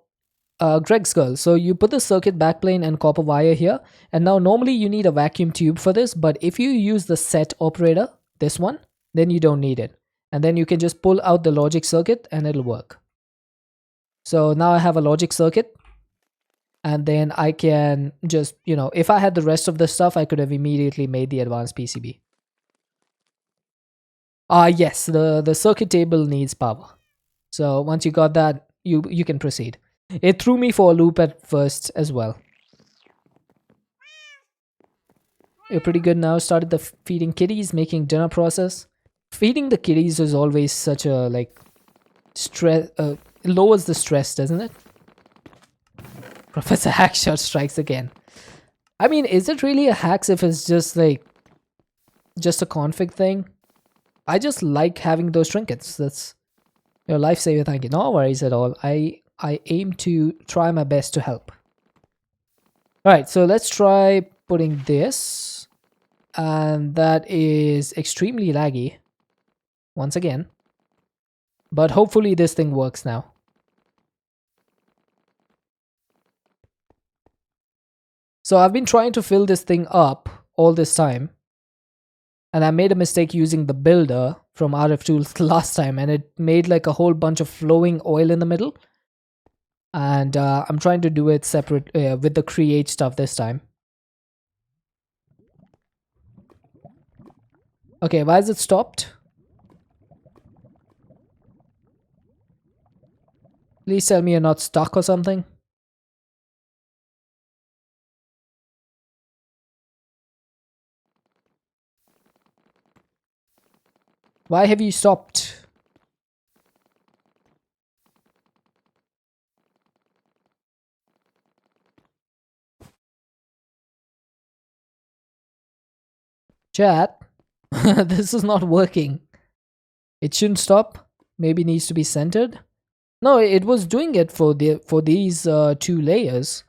Greg's girl, so you put the circuit backplane and copper wire here. And now normally you need a vacuum tube for this, but if you use the set operator, this one, then you don't need it. And then you can just pull out the logic circuit and it'll work. So now I have a logic circuit. And then I can just, if I had the rest of the stuff, I could have immediately made the advanced PCB. Yes, the circuit table needs power. So once you got that, you can proceed. It threw me for a loop at first as well. You're pretty good now. Started the feeding kitties, making dinner process. Feeding the kitties is always such a, stress, it lowers the stress, doesn't it? Professor Hackshot strikes again. I mean, is it really a hacks if it's just just a config thing? I just like having those trinkets. That's your lifesaver, thank you. No worries at all. I aim to try my best to help. Alright, so let's try putting this. And that is extremely laggy. Once again. But hopefully this thing works now. So I've been trying to fill this thing up all this time. And I made a mistake using the builder from RF Tools last time. And it made like a whole bunch of flowing oil in the middle. And I'm trying to do it separate with the create stuff this time. Okay, why is it stopped? Please tell me you're not stuck or something. Why have you stopped? Chat, this is not working. It shouldn't stop. Maybe needs to be centered. No, it was doing it for these 2 layers.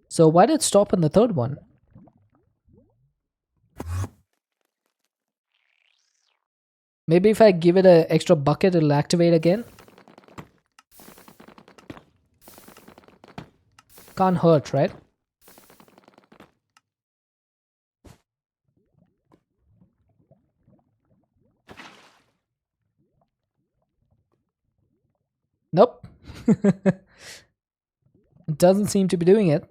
So why did it stop on the third one? Maybe if I give it an extra bucket, it'll activate again. Can't hurt, right? Nope. It doesn't seem to be doing it.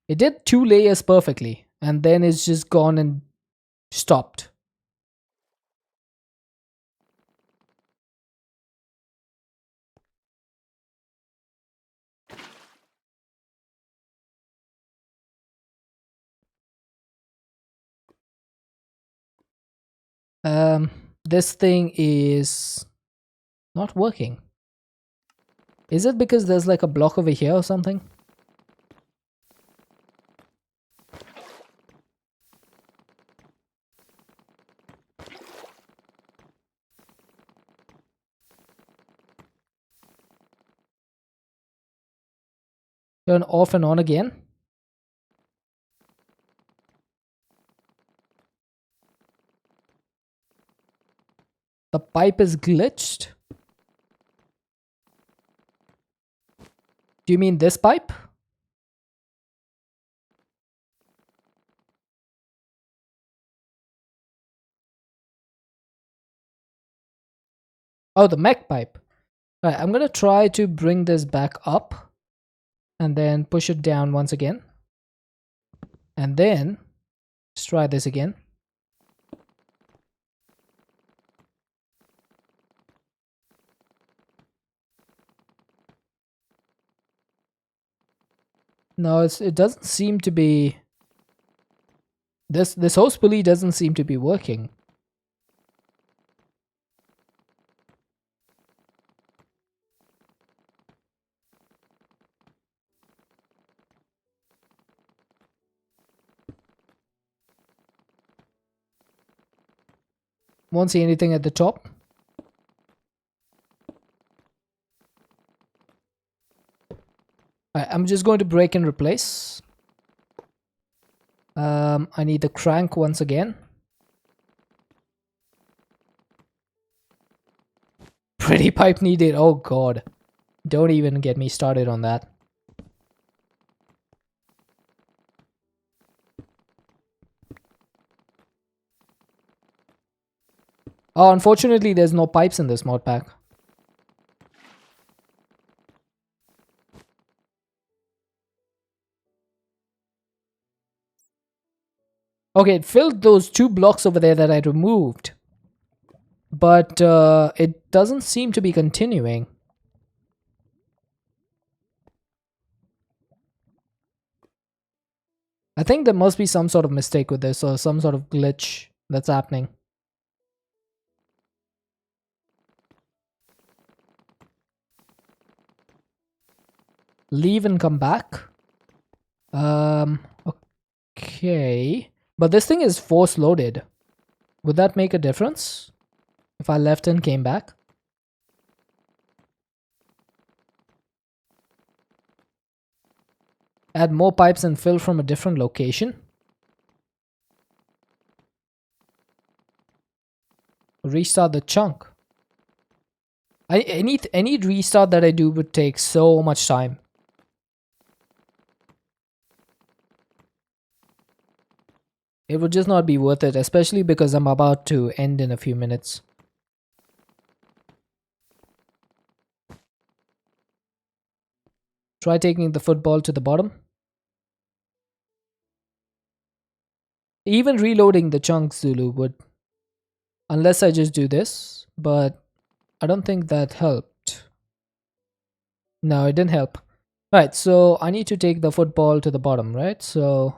It did 2 layers perfectly, and then it's just gone and stopped. This thing is not working. Is it because there's like a block over here or something? Turn off and on again. The pipe is glitched. Do you mean this pipe? Oh, the mech pipe. Right, I'm gonna try to bring this back up and then push it down once again. And then let's try this again. No, it doesn't seem to be. This hose pulley doesn't seem to be working. Won't see anything at the top. Alright, I'm just going to break and replace. I need the crank once again. Pretty pipe needed. Oh god. Don't even get me started on that. Oh, unfortunately, there's no pipes in this mod pack. Okay, it filled those 2 blocks over there that I removed. But it doesn't seem to be continuing. I think there must be some sort of mistake with this or some sort of glitch that's happening. Leave and come back. Okay. But this thing is force loaded. Would that make a difference? If I left and came back? Add more pipes and fill from a different location. Restart the chunk. Any restart that I do would take so much time. It would just not be worth it, especially because I'm about to end in a few minutes. Try taking the football to the bottom. Even reloading the chunks, Zulu, would... Unless I just do this, but I don't think that helped. No, it didn't help. Right, so I need to take the football to the bottom, right? So...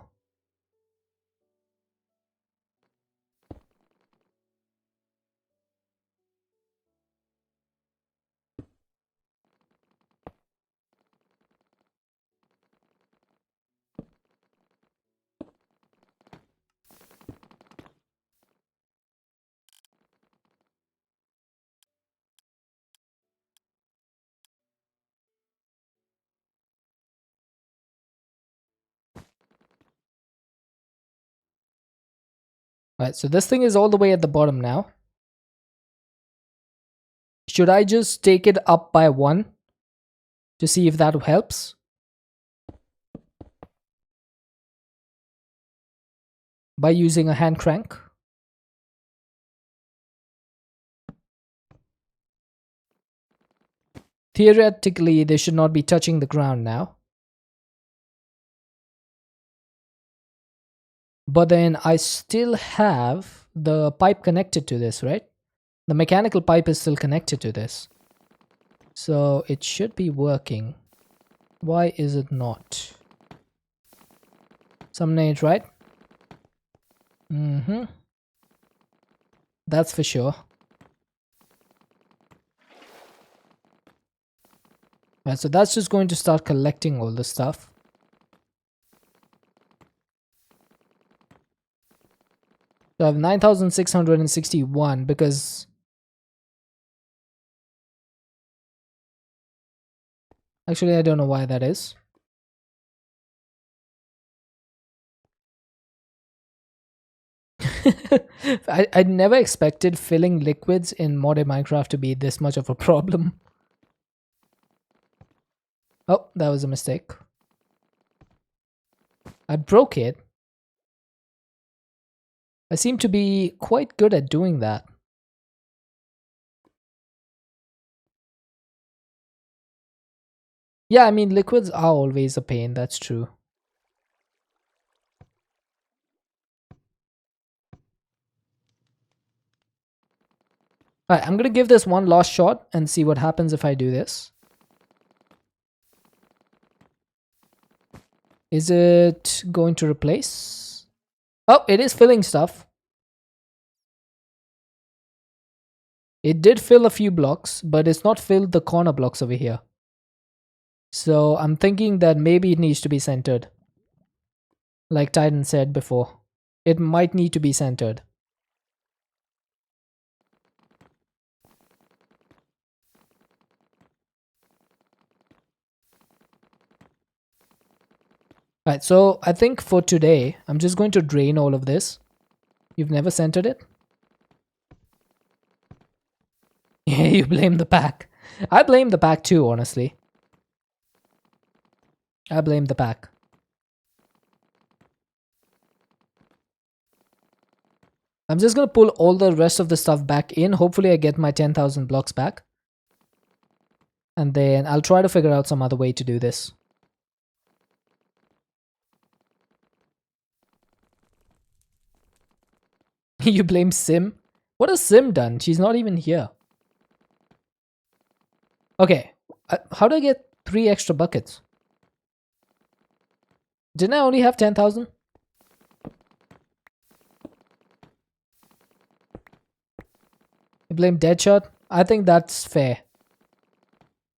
Right, so this thing is all the way at the bottom now. Should I just take it up by 1 to see if that helps? By using a hand crank? Theoretically, they should not be touching the ground now. But then I still have the pipe connected to this, right? The mechanical pipe is still connected to this. So it should be working. Why is it not? Some nade, right? That's for sure. Right, so that's just going to start collecting all the stuff. So I have 9,661 because... Actually, I don't know why that is. I never expected filling liquids in modded Minecraft to be this much of a problem. Oh, that was a mistake. I broke it. I seem to be quite good at doing that. Yeah, I mean, liquids are always a pain, that's true. Alright, I'm gonna give this one last shot and see what happens if I do this. Is it going to replace? Oh, it is filling stuff. It did fill a few blocks, but it's not filled the corner blocks over here. So I'm thinking that maybe it needs to be centered. Like Titan said before. It might need to be centered. Right, so I think for today, I'm just going to drain all of this. You've never centered it? Yeah, you blame the pack. I blame the pack too, honestly. I blame the pack. I'm just gonna pull all the rest of the stuff back in. Hopefully I get my 10,000 blocks back. And then I'll try to figure out some other way to do this. You blame Sim? What has Sim done? She's not even here. Okay, how do I get 3 extra buckets? Didn't I only have 10,000? You blame Deadshot? I think that's fair.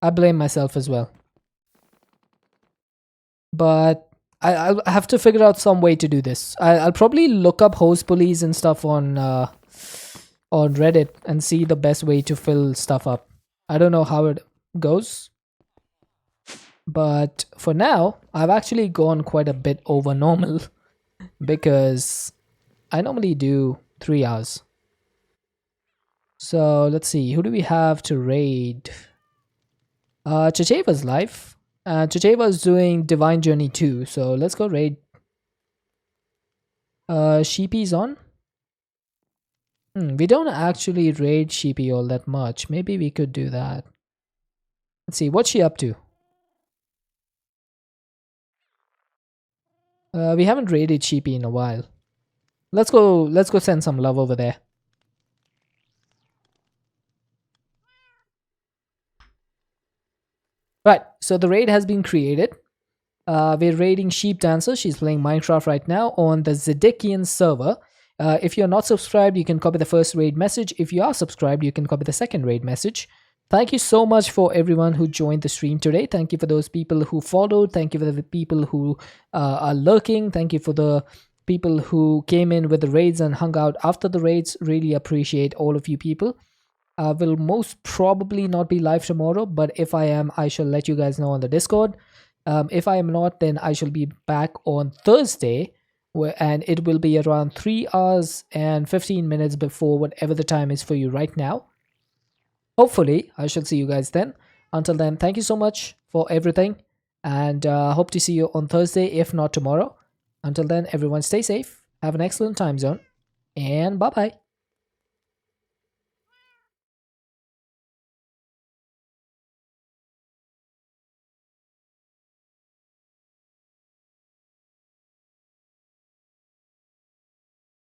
I blame myself as well. But I'll have to figure out some way to do this. I'll probably look up hose pulleys and stuff on Reddit and see the best way to fill stuff up. I don't know how it goes. But for now, I've actually gone quite a bit over normal because I normally do 3 hours. So let's see, who do we have to raid? Chacheva's live. Chacheva's doing Divine Journey 2, so let's go raid. Sheepy's on. We don't actually raid Sheepy all that much. Maybe we could do that. Let's see, what's she up to? We haven't raided Sheepy in a while. Let's go send some love over there. Right, so the raid has been created. We're raiding Sheep Dancer. She's playing Minecraft right now on the Zedekian server. If you're not subscribed, you can copy the first raid message. If you are subscribed, you can copy the second raid message. Thank you so much for everyone who joined the stream today. Thank you for those people who followed. Thank you for the people who are lurking. Thank you for the people who came in with the raids and hung out after the raids. Really appreciate all of you people. Will most probably not be live tomorrow, but if I am, I shall let you guys know on the Discord. If I am not, then I shall be back on Thursday, and it will be around 3 hours and 15 minutes before whatever the time is for you right now. Hopefully, I shall see you guys then. Until then, thank you so much for everything, and hope to see you on Thursday, if not tomorrow. Until then, everyone stay safe, have an excellent time zone, and bye-bye.